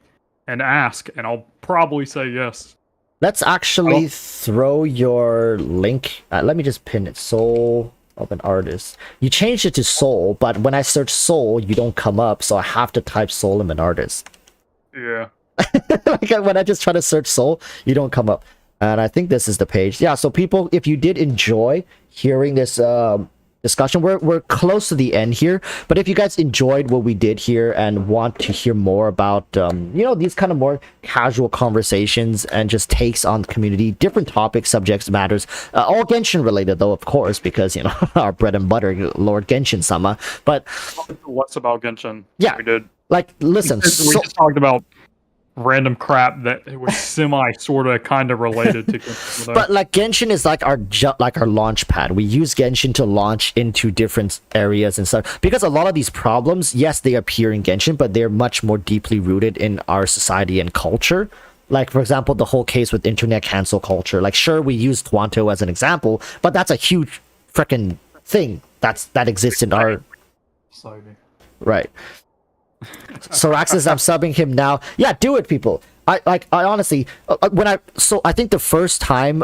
and ask, and I'll probably say yes. Let's actually throw your link. Let me just pin it. Soul of an Artist. You changed it to Soul, but when I search Soul, you don't come up, so I have to type Soul of an Artist. Yeah. Like when I just try to search Soul, you don't come up. And I think this is the page. Yeah, so people, if you did enjoy hearing this discussion, we're close to the end here, but if you guys enjoyed what we did here and want to hear more about these kind of more casual conversations and just takes on the community, different topics, subjects, matters, all Genshin related though, of course, because our bread and butter, Lord Genshin sama. But what's about Genshin? Yeah, we did. Like, listen, we just talked about random crap that was sort of kind of related to Genshin. But like Genshin is like our launch pad. We use Genshin to launch into different areas and stuff, because a lot of these problems, yes, they appear in Genshin, but they're much more deeply rooted in our society and culture. Like, for example, the whole case with internet cancel culture. Like, sure, we use Twanto as an example, but that's a huge freaking thing that exists in our society. Right. Soraxis, I'm subbing him now. Yeah, do it, people. I honestly, I think the first time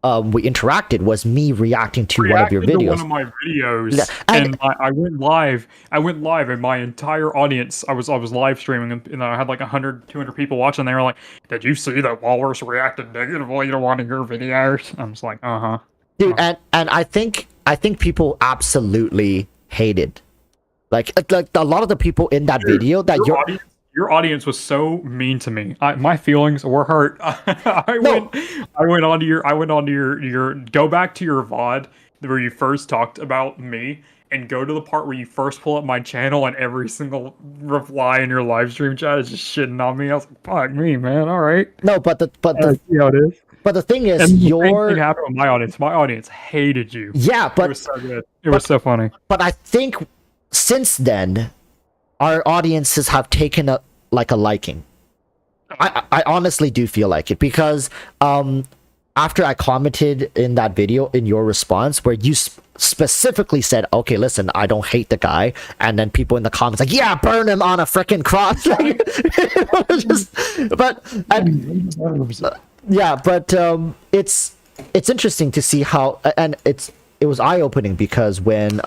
we interacted was me reacting to one of your videos. To one of my videos, yeah, and I went live. And my entire audience, I was live streaming, and I had like 100, 200 people watching. They were like, "Did you see that Walrus reacted negatively to one of your videos?" I'm just like, dude. And I think people absolutely hated. Like a lot of the people in that video that your audience was so mean to me. My feelings were hurt. I went onto your go back to your VOD where you first talked about me and go to the part where you first pull up my channel and every single reply in your live stream chat is just shitting on me. I was like, fuck me, man. All right. No, but the thing is, and the same thing happened with my audience. My audience hated you. Yeah, but it was so good. It was so funny. But I think since then, our audiences have taken a liking. I honestly do feel like it, because after I commented in that video in your response where you specifically said, okay, listen, I don't hate the guy, and then people in the comments like, yeah, burn him on a freaking cross. It's interesting to see how, and it was eye-opening, because when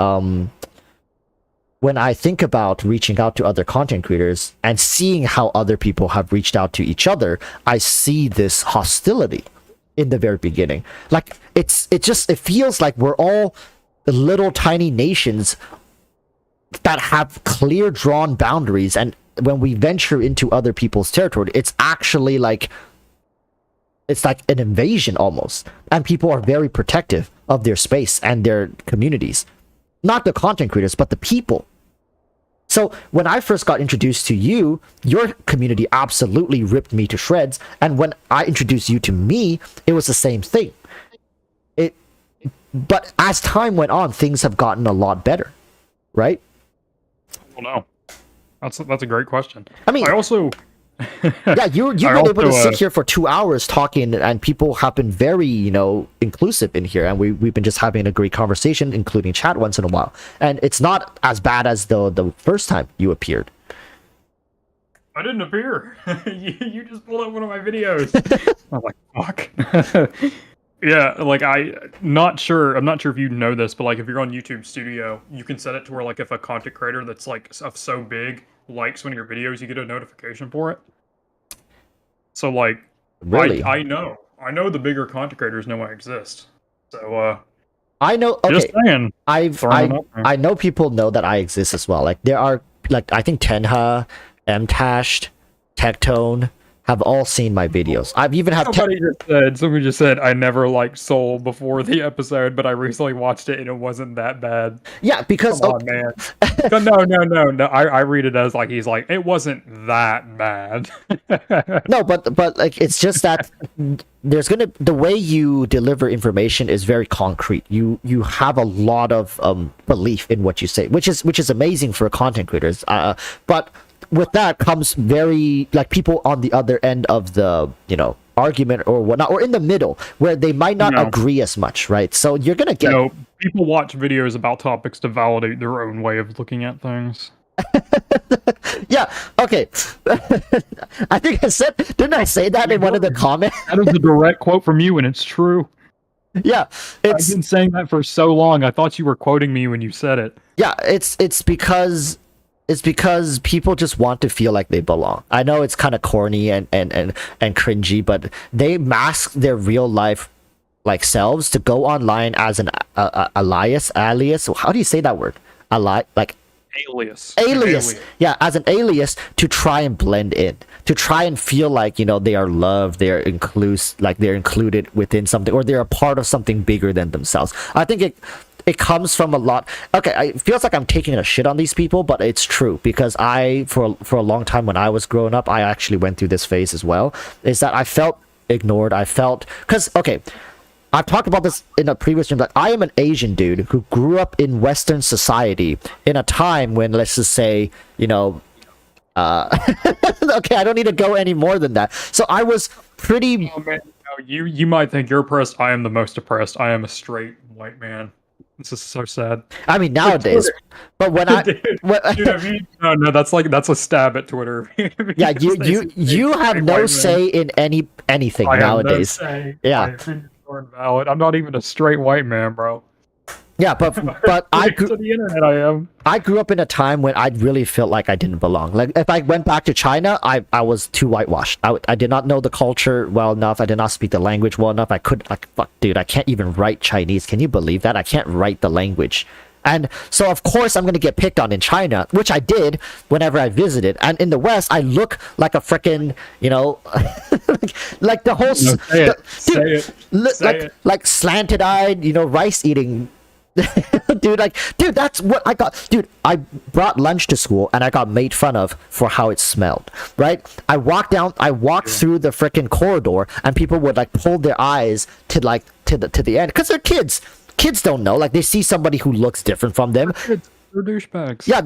I think about reaching out to other content creators and seeing how other people have reached out to each other, I see this hostility in the very beginning. Like, it feels like we're all little tiny nations that have clear drawn boundaries, and when we venture into other people's territory, it's actually like an invasion almost, and people are very protective of their space and their communities. Not the content creators, but the people. So when I first got introduced to you, your community absolutely ripped me to shreds, and when I introduced you to me, it was the same thing. But as time went on, things have gotten a lot better, right? Well, no, that's a great question. I mean, I also yeah, you've been able to sit here for 2 hours talking, and people have been very, inclusive in here, and we've been just having a great conversation, including chat once in a while. And it's not as bad as the first time you appeared. I didn't appear. You just pulled up one of my videos. I'm like, fuck. Yeah, like I'm not sure if you know this, but like if you're on YouTube Studio, you can set it to where like if a content creator that's like so big likes one of your videos, you get a notification for it. So like, really, I know the bigger content creators know I exist. So I know. Okay, just saying. I know people know that I exist as well. Like there are, like, I think Tenha, Mtashed, Tectone, have all seen my videos. I've even have Somebody just said I never liked Soul before the episode, but I recently watched it and it wasn't that bad. Yeah, because Come on, man. No. I read it as like he's like it wasn't that bad. No, but like it's just that there's the way you deliver information is very concrete. You have a lot of belief in what you say, which is amazing for content creators. But with that comes very like people on the other end of the argument or whatnot, or in the middle where they might not agree as much, right? So you're gonna get people watch videos about topics to validate their own way of looking at things. Yeah, okay. I think didn't I say that in one of the comments? That is a direct quote from you, and it's true. Yeah, I've been saying that for so long. I thought you were quoting me when you said it. Yeah, it's because people just want to feel like they belong. I know it's kind of corny and cringy, but they mask their real life like selves to go online as an alias. How do you say that word? Alias. Yeah, as an alias to try and blend in, to try and feel like they are loved, they're included within something, or they're a part of something bigger than themselves. I think it comes from a lot. Okay, it feels like I'm taking a shit on these people, but it's true because for a long time when I was growing up, I actually went through this phase as well. Is that I felt ignored. I felt I've talked about this in a previous stream. Like I am an Asian dude who grew up in Western society in a time when, let's just say, okay, I don't need to go any more than that. So I was pretty. Oh, man, you might think you're oppressed. I am the most oppressed. I am a straight white man. This is so sad. I mean, nowadays, but when no, that's a stab at Twitter. Yeah, you have no say in anything nowadays. No say. Yeah, valid. I'm not even a straight white man, bro. Yeah, but I grew to the internet. I grew up in a time when I really felt like I didn't belong. Like if I went back to China, I was too whitewashed. I did not know the culture well enough. I did not speak the language well enough. Fuck, dude, I can't even write Chinese. Can you believe that? I can't write the language. And so of course I'm going to get picked on in China, which I did whenever I visited. And in the West, I look like a freaking, like the whole like slanted-eyed, rice-eating dude, that's what I got. Dude, I brought lunch to school and I got made fun of for how it smelled, right? I walked through the freaking corridor and people would pull their eyes to the end because they're kids. Kids don't know, they see somebody who looks different from them. They're douchebags. Yeah,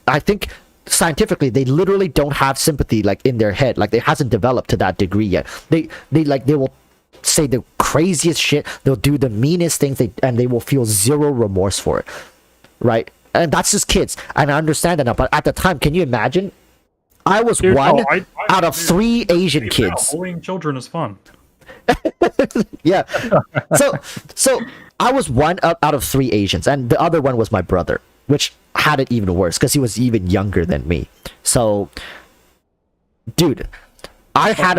I think scientifically they literally don't have sympathy in their head. It hasn't developed to that degree yet. They will say the craziest shit, they'll do the meanest things, and they will feel zero remorse for it, right? And that's just kids, and I understand that now, but at the time, can you imagine? I was out of 3 Asian kids. Bullying children is fun. Yeah. So I was one out of 3 Asians, and the other one was my brother, which had it even worse because he was even younger than me. So, dude, I had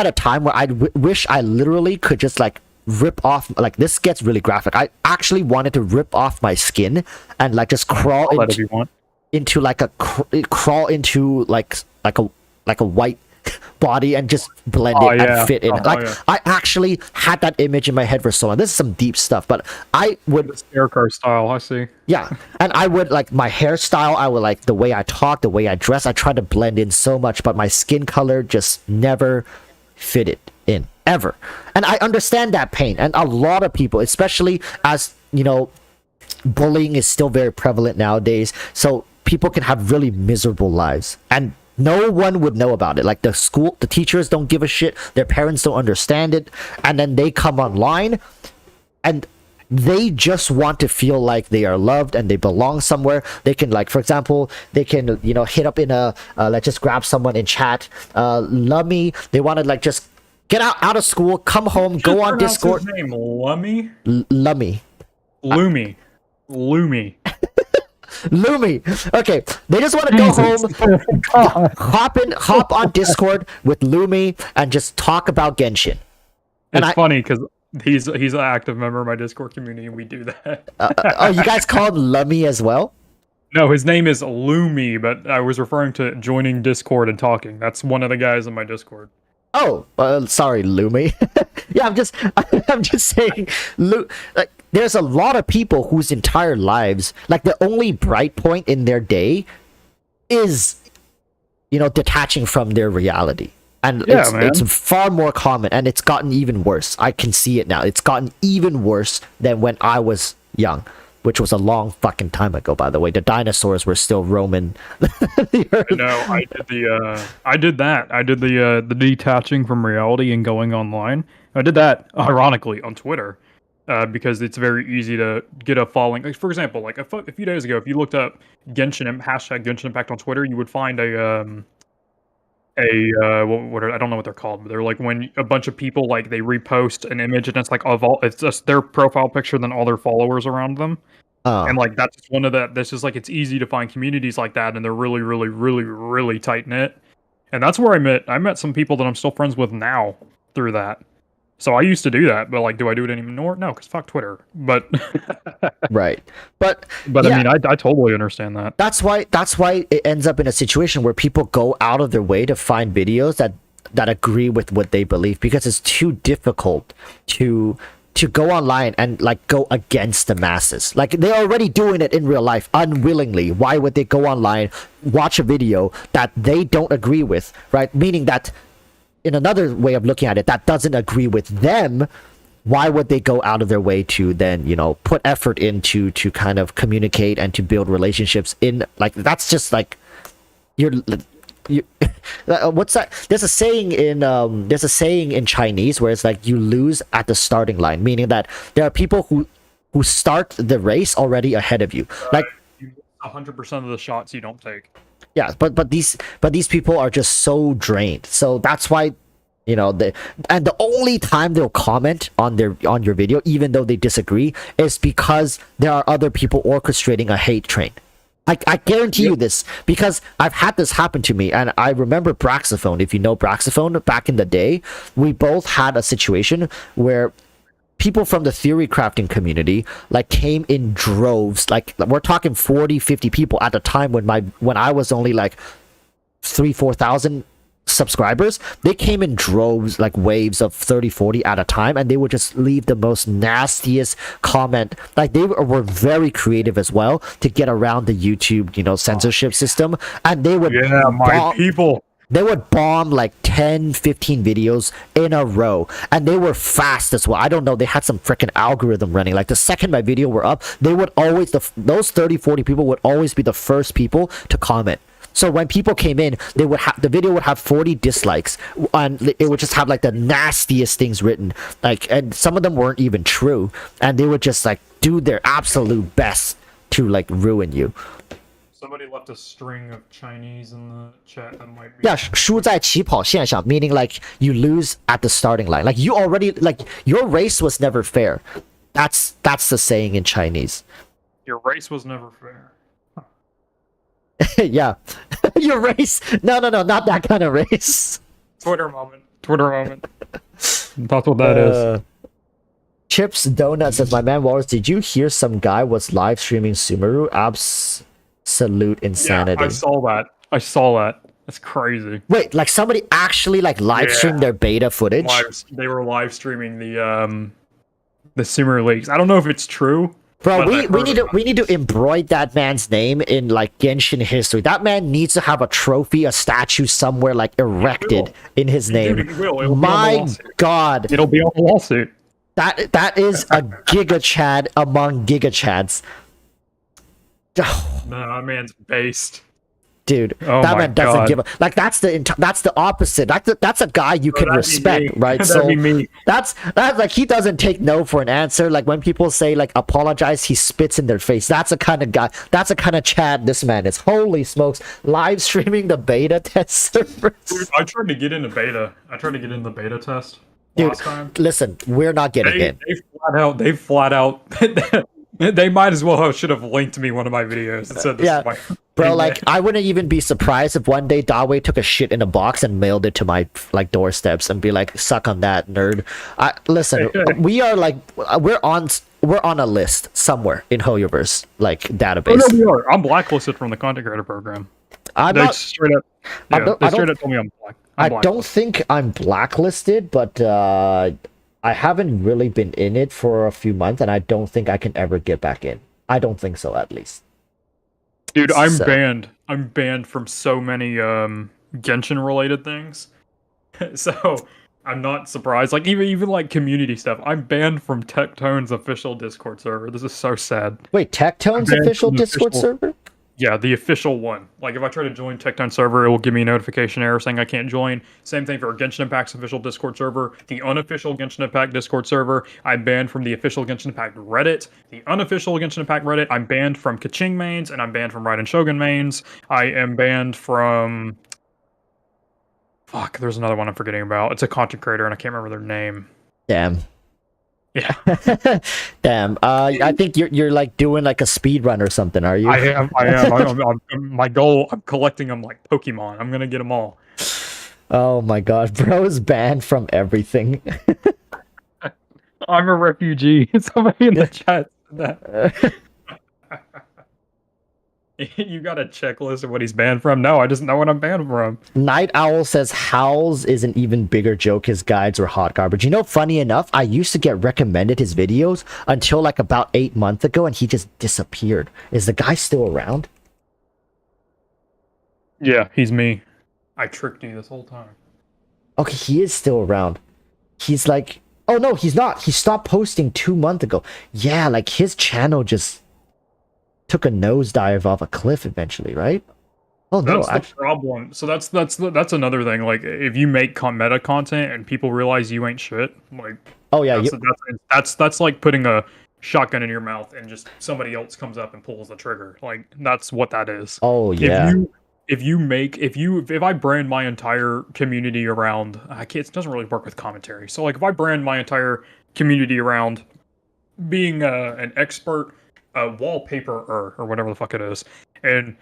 a time where I wish I literally could just rip off, this gets really graphic. I actually wanted to rip off my skin and just crawl into crawl into a white body and just blend it and fit in. I actually had that image in my head for so long. This is some deep stuff, but I would scarecrow style. I see. Yeah, and I would my hairstyle. I would the way I talk, the way I dress. I tried to blend in so much, but my skin color just never fitted in ever. And I understand that pain, and a lot of people, especially as bullying is still very prevalent nowadays. So people can have really miserable lives, and no one would know about it. The teachers don't give a shit. Their parents don't understand it. And then they come online and they just want to feel like they are loved and they belong somewhere. They can for example, they can, hit up in let's just grab someone in chat, love me. They want to just get out of school, come home, go on Discord. His name Lummy? Lummy. Loomy. Lumi. Okay, they just want to go home, hop on Discord with Lumi and just talk about Genshin. It's funny because he's an active member of my Discord community and we do that. Oh, you guys call him Lummy as well? No, his name is Lumi, but I was referring to joining Discord and talking. That's one of the guys in my Discord. Oh, sorry, Lumi. Yeah, I'm just saying, like, there's a lot of people whose entire lives, like, the only bright point in their day is, detaching from their reality. And it's far more common, and it's gotten even worse. I can see it now. It's gotten even worse than when I was young, which was a long fucking time ago, by the way. The dinosaurs were still roaming the earth. No, I did that. I did the detaching from reality and going online. I did that, ironically, on Twitter, because it's very easy to get a following. Like, for example, like a few days ago, if you looked up hashtag Genshin Impact on Twitter, you would find I don't know what they're called, but they're like when a bunch of people like they repost an image and it's like it's just their profile picture then all their followers around them. And like that's one of this is like it's easy to find communities like that and they're really, really, really, really tight knit. And that's where I met some people that I'm still friends with now through that. So I used to do that, but like, do I do it anymore? No, because fuck Twitter. But right, but yeah. I mean, I totally understand that. That's why it ends up in a situation where people go out of their way to find videos that agree with what they believe, because it's too difficult to go online and like go against the masses. Like, they're already doing it in real life unwillingly. Why would they go online, watch a video that they don't agree with, right? Meaning that, in another way of looking at it, that doesn't agree with them. Why would they go out of their way to then, put effort into to kind of communicate and to build relationships in, like, that's just like you what's that? There's a saying in Chinese where it's like you lose at the starting line, meaning that there are people who start the race already ahead of you. Like 100% of the shots you don't take. Yeah, but these people are just so drained. So that's why, the only time they'll comment on your video, even though they disagree, is because there are other people orchestrating a hate train. I guarantee you this, because I've had this happen to me, and I remember Braxophone. If you know Braxophone, back in the day, we both had a situation where people from the theory crafting community like came in droves. Like, we're talking 40-50 people at the time when I was only like 3,000-4,000 subscribers. They came in droves, like waves of 30-40 at a time, and they would just leave the most nastiest comment. Like, they were very creative as well to get around the YouTube censorship system, and they would they would bomb like 10-15 videos in a row, and they were fast as well. I don't know, they had some freaking algorithm running. Like, the second my video were up, they would always those 30-40 people would always be the first people to comment. So when people came in, the video would have 40 dislikes, and it would just have like the nastiest things written, like, and some of them weren't even true, and they would just like do their absolute best to like ruin you. Somebody left a string of Chinese in the chat that might be... Yeah, 输在起跑线上, meaning like you lose at the starting line. Like, you already, like, your race was never fair. That's the saying in Chinese. Your race was never fair. Yeah. Your race. No, not that kind of race. Twitter moment. That's what that is. Chips Donut says, my man Walrus, did you hear some guy was live streaming Sumeru? Absolute insanity. Yeah, I saw that. That's crazy. Wait, like somebody actually like live streamed their beta footage? They were live streaming the Sumeru leaks. I don't know if it's true. Bro, we need to embroider that man's name in like Genshin history. That man needs to have a trophy, a statue somewhere like erected in his name. My God, it'll be on the lawsuit. That is a Giga Chad among Giga Chads. No, that man's based. Dude, that man doesn't give a like. That's the opposite. That's a guy you can respect, right? So that's like, he doesn't take no for an answer. Like, when people say like apologize, he spits in their face. That's the kind of guy. That's the kind of Chad this man is. Holy smokes! Live streaming the beta test servers. Dude, I tried to get into beta. the beta test last time. Listen, we're not getting in. They flat out. They might as well should have linked me one of my videos and said this is my... Bro, like, I wouldn't even be surprised if one day Dawei took a shit in a box and mailed it to my, like, doorsteps and be like, suck on that, nerd. Listen, we are, like, we're on a list somewhere in Hoyoverse, like, database. Oh, no, we are. I'm blacklisted from the content creator program. They straight up told me I'm black. I don't think I'm blacklisted, but I haven't really been in it for a few months, and I don't think I can ever get back in. I don't think so, at least. Dude, I'm banned. I'm banned from so many Genshin related things. So I'm not surprised. Like even like community stuff. I'm banned from Tectone's official Discord server. This is so sad. Wait, Tectone's official Discord server? Yeah, the official one. Like if I try to join Tectone server, it will give me a notification error saying I can't join. Same thing for Genshin Impact's official Discord server. The unofficial Genshin Impact Discord server, I'm banned from the official Genshin Impact Reddit. The unofficial Genshin Impact Reddit, I'm banned from Kaching mains, and I'm banned from Raiden Shogun mains. I am banned from... Fuck, there's another one I'm forgetting about. It's a content creator, and I can't remember their name. Damn. Yeah. Damn. I think you're like doing like a speed run or something, are you? I am. My goal, I'm collecting them like Pokemon. I'm gonna get them all. Oh my god, bro is banned from everything. I'm a refugee. Somebody in the chat said that. You got a checklist of what he's banned from? No, I just know what I'm banned from. Night Owl says Howls is an even bigger joke. His guides were hot garbage. You know, funny enough, I used to get recommended his videos until like about 8 months ago, and he just disappeared. Is the guy still around? Yeah, he's me. I tricked you this whole time. Okay, he is still around. He's like... Oh no, he's not. He stopped posting 2 months ago. Yeah, like his channel just took a nosedive off a cliff eventually, right? Oh no, that's the problem. So that's another thing. Like if you make meta content and people realize you ain't shit, like oh yeah, that's like putting a shotgun in your mouth and just somebody else comes up and pulls the trigger. Like that's what that is. Oh yeah. If I brand my entire community around, it doesn't really work with commentary. So like if I brand my entire community around being an expert wallpaper or whatever the fuck it is, and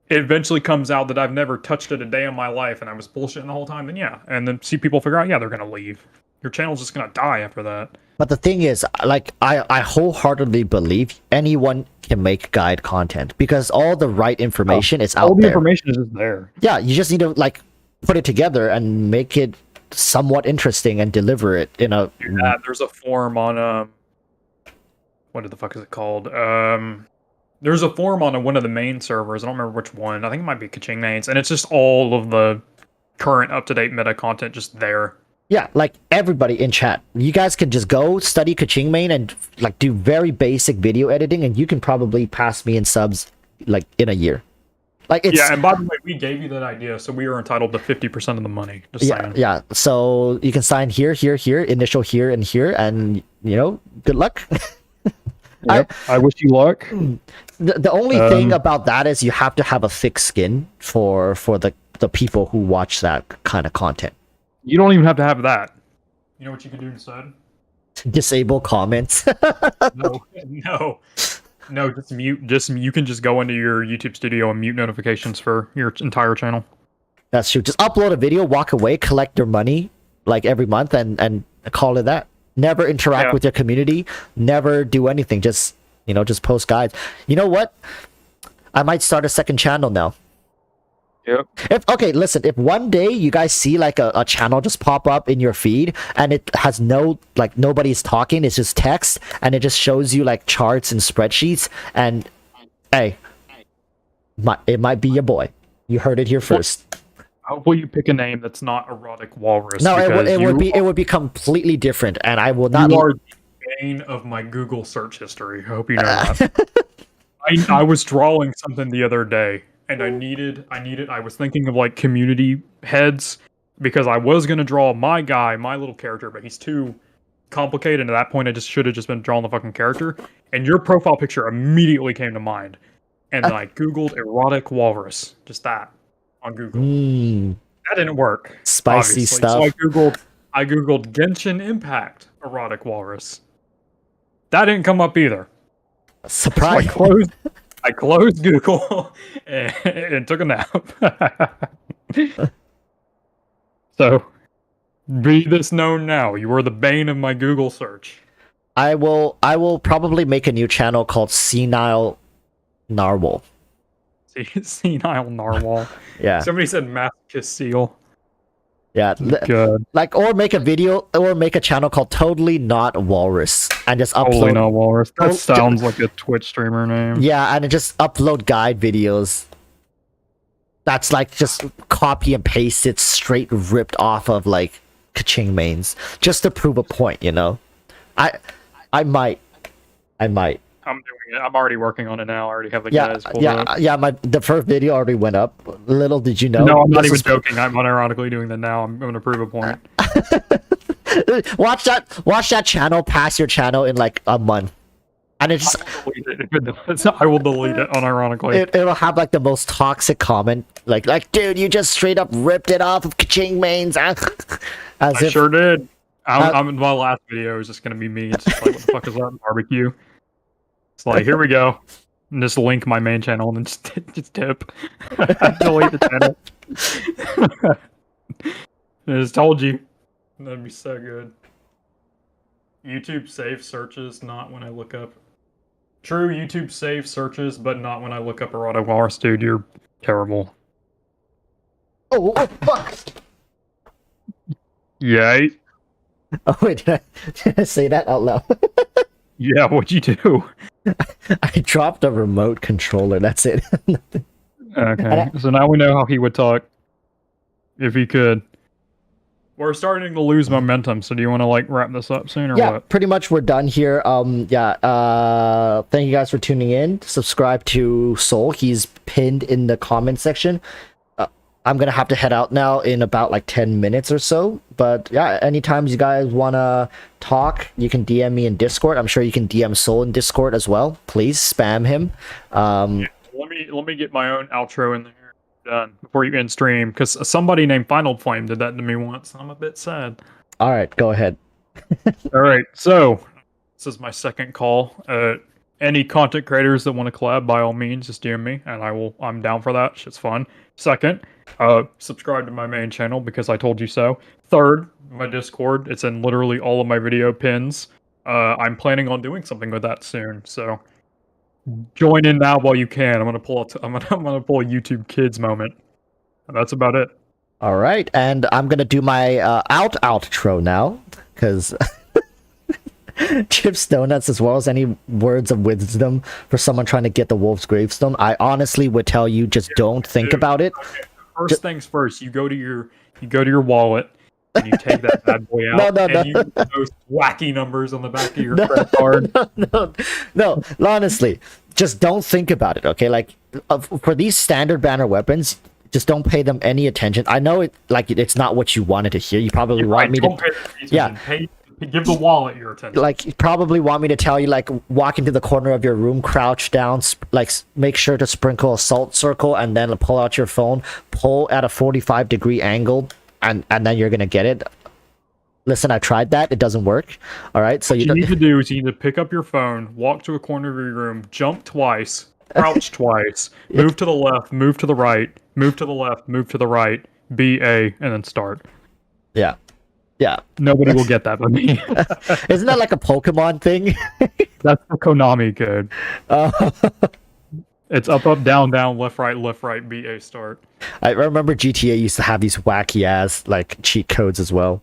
it eventually comes out that I've never touched it a day in my life and I was bullshitting the whole time, then yeah, and then see people figure out, yeah, they're gonna leave. Your channel's just gonna die after that. But the thing is, like, I wholeheartedly believe anyone can make guide content because all the right information is out there. All the information is just there. Yeah, you just need to like put it together and make it somewhat interesting and deliver it in a... Yeah, there's a forum on what the fuck is it called? There's a forum on one of the main servers. I don't remember which one. I think it might be Kaching mains, and it's just all of the current up-to-date meta content just there. Yeah, like everybody in chat, you guys can just go study Kaching main and like do very basic video editing, and you can probably pass me in subs like in a year. Like it's... Yeah, and by the way, we gave you that idea, so we are entitled to 50% of the money. Just saying. Yeah. So you can sign here, initial here, and here, and you know, good luck. Yep, I wish you luck. The only thing about that is you have to have a thick skin for the people who watch that kind of content. You don't even have to have that. You know what you can do instead? Disable comments. No, just mute. You can just go into your YouTube studio and mute notifications for your entire channel. That's true. Just upload a video, walk away, collect your money like every month, and call it that. Never interact with your community. Never do anything. Just, you know, just post guides. You know what? I might start a second channel now. Yep. Okay, listen, if one day you guys see like a channel just pop up in your feed and it has no, like nobody's talking, it's just text and it just shows you like charts and spreadsheets and hey, it might be your boy. You heard it here first. Hopefully you pick a name that's not EroticWalruss. No, it would be completely different, and I will not. You are the bane of my Google search history. I hope you know that. I was drawing something the other day, and I was thinking of like community heads because I was gonna draw my little character, but he's too complicated. And at that point, I just should have just been drawing the fucking character. And your profile picture immediately came to mind, and then I googled EroticWalruss, just that. On Google. That didn't work. Spicy obviously. Stuff. So I googled Genshin Impact EroticWalruss. That didn't come up either. Surprise. I closed Google and took a nap. So, be this known now. You are the bane of my Google search. I will probably make a new channel called Senile Narwhal. Senile Narwhal. Yeah. Somebody said masochist seal. Yeah. Good. Like, or make a video, or make a channel called Totally Not Walrus and just upload. Totally Not Walrus. That sounds like a Twitch streamer name. Yeah, and just upload guide videos. That's like just copy and paste it straight ripped off of like Kaching mains just to prove a point, you know. I might. I'm doing it. I'm already working on it now. I already have the guys pulled up. The first video already went up. Little did you know. No, I'm not even joking. I'm unironically doing that now. I'm going to prove a point. Watch that channel pass your channel in like a month. And it's I will delete it unironically. It'll have like the most toxic comment, like dude, you just straight up ripped it off of Kaching mains. I sure did. My last video is just gonna be me. It's just like, what the fuck is that barbecue? It's like, here we go. And just link my main channel and then just tip. Delete the channel. I just told you. That'd be so good. YouTube save searches, not when I look up. True, YouTube save searches, but not when I look up EroticWalruss, dude. You're terrible. Oh, fuck! Yay. Oh wait, did I say that out loud? Yeah, what'd you do? I dropped a remote controller, that's it. Okay, so now we know how he would talk. If he could. We're starting to lose momentum, so do you want to like wrap this up soon or what? Pretty much we're done here. Thank you guys for tuning in. Subscribe to Soul. He's pinned in the comment section. I'm gonna have to head out now in about like 10 minutes or so. But yeah, anytime you guys wanna talk, you can DM me in Discord. I'm sure you can DM Soul in Discord as well. Please spam him. Yeah, let me get my own outro in there done before you end stream, because somebody named Final Flame did that to me once. I'm a bit sad. All right, go ahead. All right, so this is my second call. Any content creators that want to collab, by all means, just DM me, and I'm down for that. Shit's fun. Second, subscribe to my main channel because I told you so. Third, my Discord. It's in literally all of my video pins. I'm planning on doing something with that soon, so join in now while you can. I'm gonna pull a YouTube Kids moment, and that's about it. All right, and I'm gonna do my outro now because Chips Donuts, as well as any words of wisdom for someone trying to get the Wolf's Gravestone. I honestly would tell you just don't think about it. Okay. First things first, you go to your wallet and you take that bad boy out. No. You use those wacky numbers on the back of your credit card. No, honestly, just don't think about it. Okay, like for these standard banner weapons, just don't pay them any attention. I know it's not what you wanted to hear. You probably want me to. Give the wallet your attention. Like, you probably want me to tell you, like, walk into the corner of your room, crouch down, like, make sure to sprinkle a salt circle, and then pull out your phone, pull at a 45-degree angle, and then you're gonna get it. Listen, I tried that. It doesn't work. All right, so what you need to do is you need to pick up your phone, walk to a corner of your room, jump twice, crouch twice, move to the left, move to the right, move to the left, move to the right, BA, and then start. Yeah. Yeah. Nobody will get that but me. Isn't that like a Pokemon thing? That's the Konami code. It's up, down, left, right, BA, start. I remember GTA used to have these wacky ass like cheat codes as well.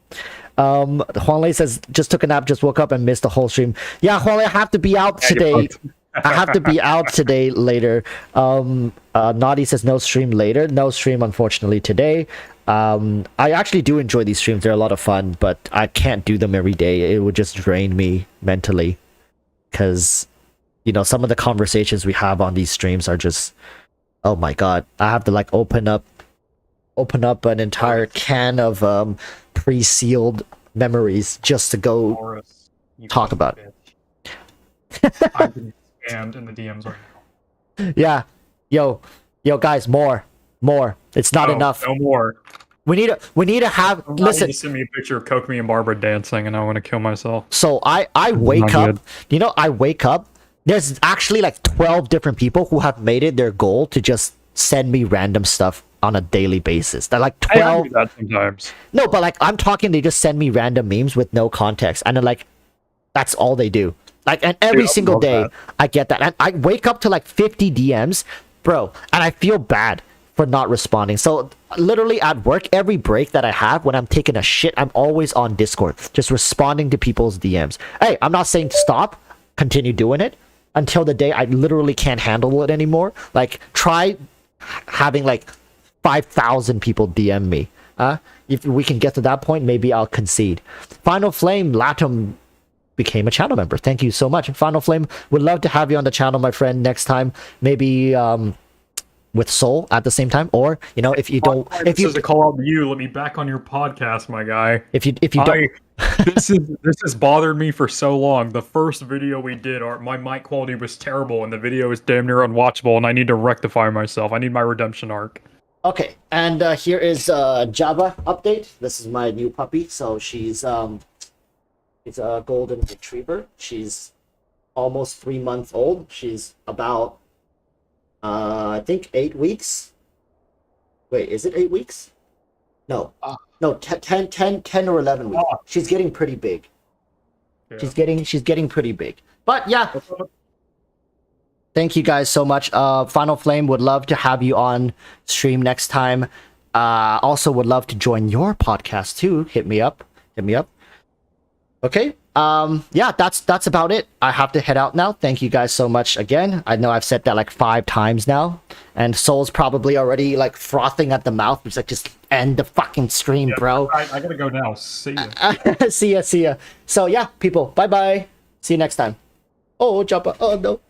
Huang Lei says, just took a nap, just woke up and missed the whole stream. Yeah, Huang Lei, I have to be out today. I have to be out today later. Naughty says no stream later. No stream, unfortunately, today. I actually do enjoy these streams. They're a lot of fun, but I can't do them every day. It would just drain me mentally. Because, you know, some of the conversations we have on these streams are just, oh my god. I have to like open up an entire can of pre-sealed memories just to go talk about it. I've been scammed in the DMs right now. Yeah. Yo, guys, more. It's not enough. No more. We need to have. Listen. You send me a picture of Kokomi and Barbara dancing, and I want to kill myself. So I wake up. You know, I wake up There's actually like 12 different people who have made it their goal to just send me random stuff on a daily basis. They're like I 12. do that sometimes. No, but like I'm talking, they just send me random memes with no context, and then like that's all they do. Like, and every Dude, I single love day that. I get that, and I wake up to like 50 DMs, bro, and I feel bad for not responding. So literally at work, every break that I have when I'm taking a shit, I'm always on Discord, just responding to people's DMs. Hey, I'm not saying to stop, continue doing it until the day I literally can't handle it anymore. Like, try having like 5,000 people DM me. If we can get to that point, maybe I'll concede. Final Flame Latum became a channel member. Thank you so much. And Final Flame, would love to have you on the channel, my friend, next time. Maybe with Soul at the same time, or you know, if you don't, if you This is a call out to you, let me back on your podcast, my guy. if you don't, This has bothered me for so long. The first video we did, my mic quality was terrible, and the video is damn near unwatchable, and I need to rectify myself. I need my redemption arc. okay. And here is Java update. This is my new puppy. So she's it's a golden retriever. She's almost 3 months old. She's about I think 8 weeks. Wait, is it 8 weeks? No. No, 10 or 11 weeks. She's getting pretty big. Yeah. She's getting pretty big. But yeah. Thank you guys so much. Final Flame, would love to have you on stream next time. Also would love to join your podcast too. Hit me up. Okay. Yeah, that's about it. I have to head out now. Thank you guys so much again. I know I've said that like 5 times now, and Soul's probably already like frothing at the mouth. He's like, just end the fucking stream, bro. I gotta go now. See ya. See ya. So yeah, people, bye bye. See you next time. Oh, Jabba. Oh no.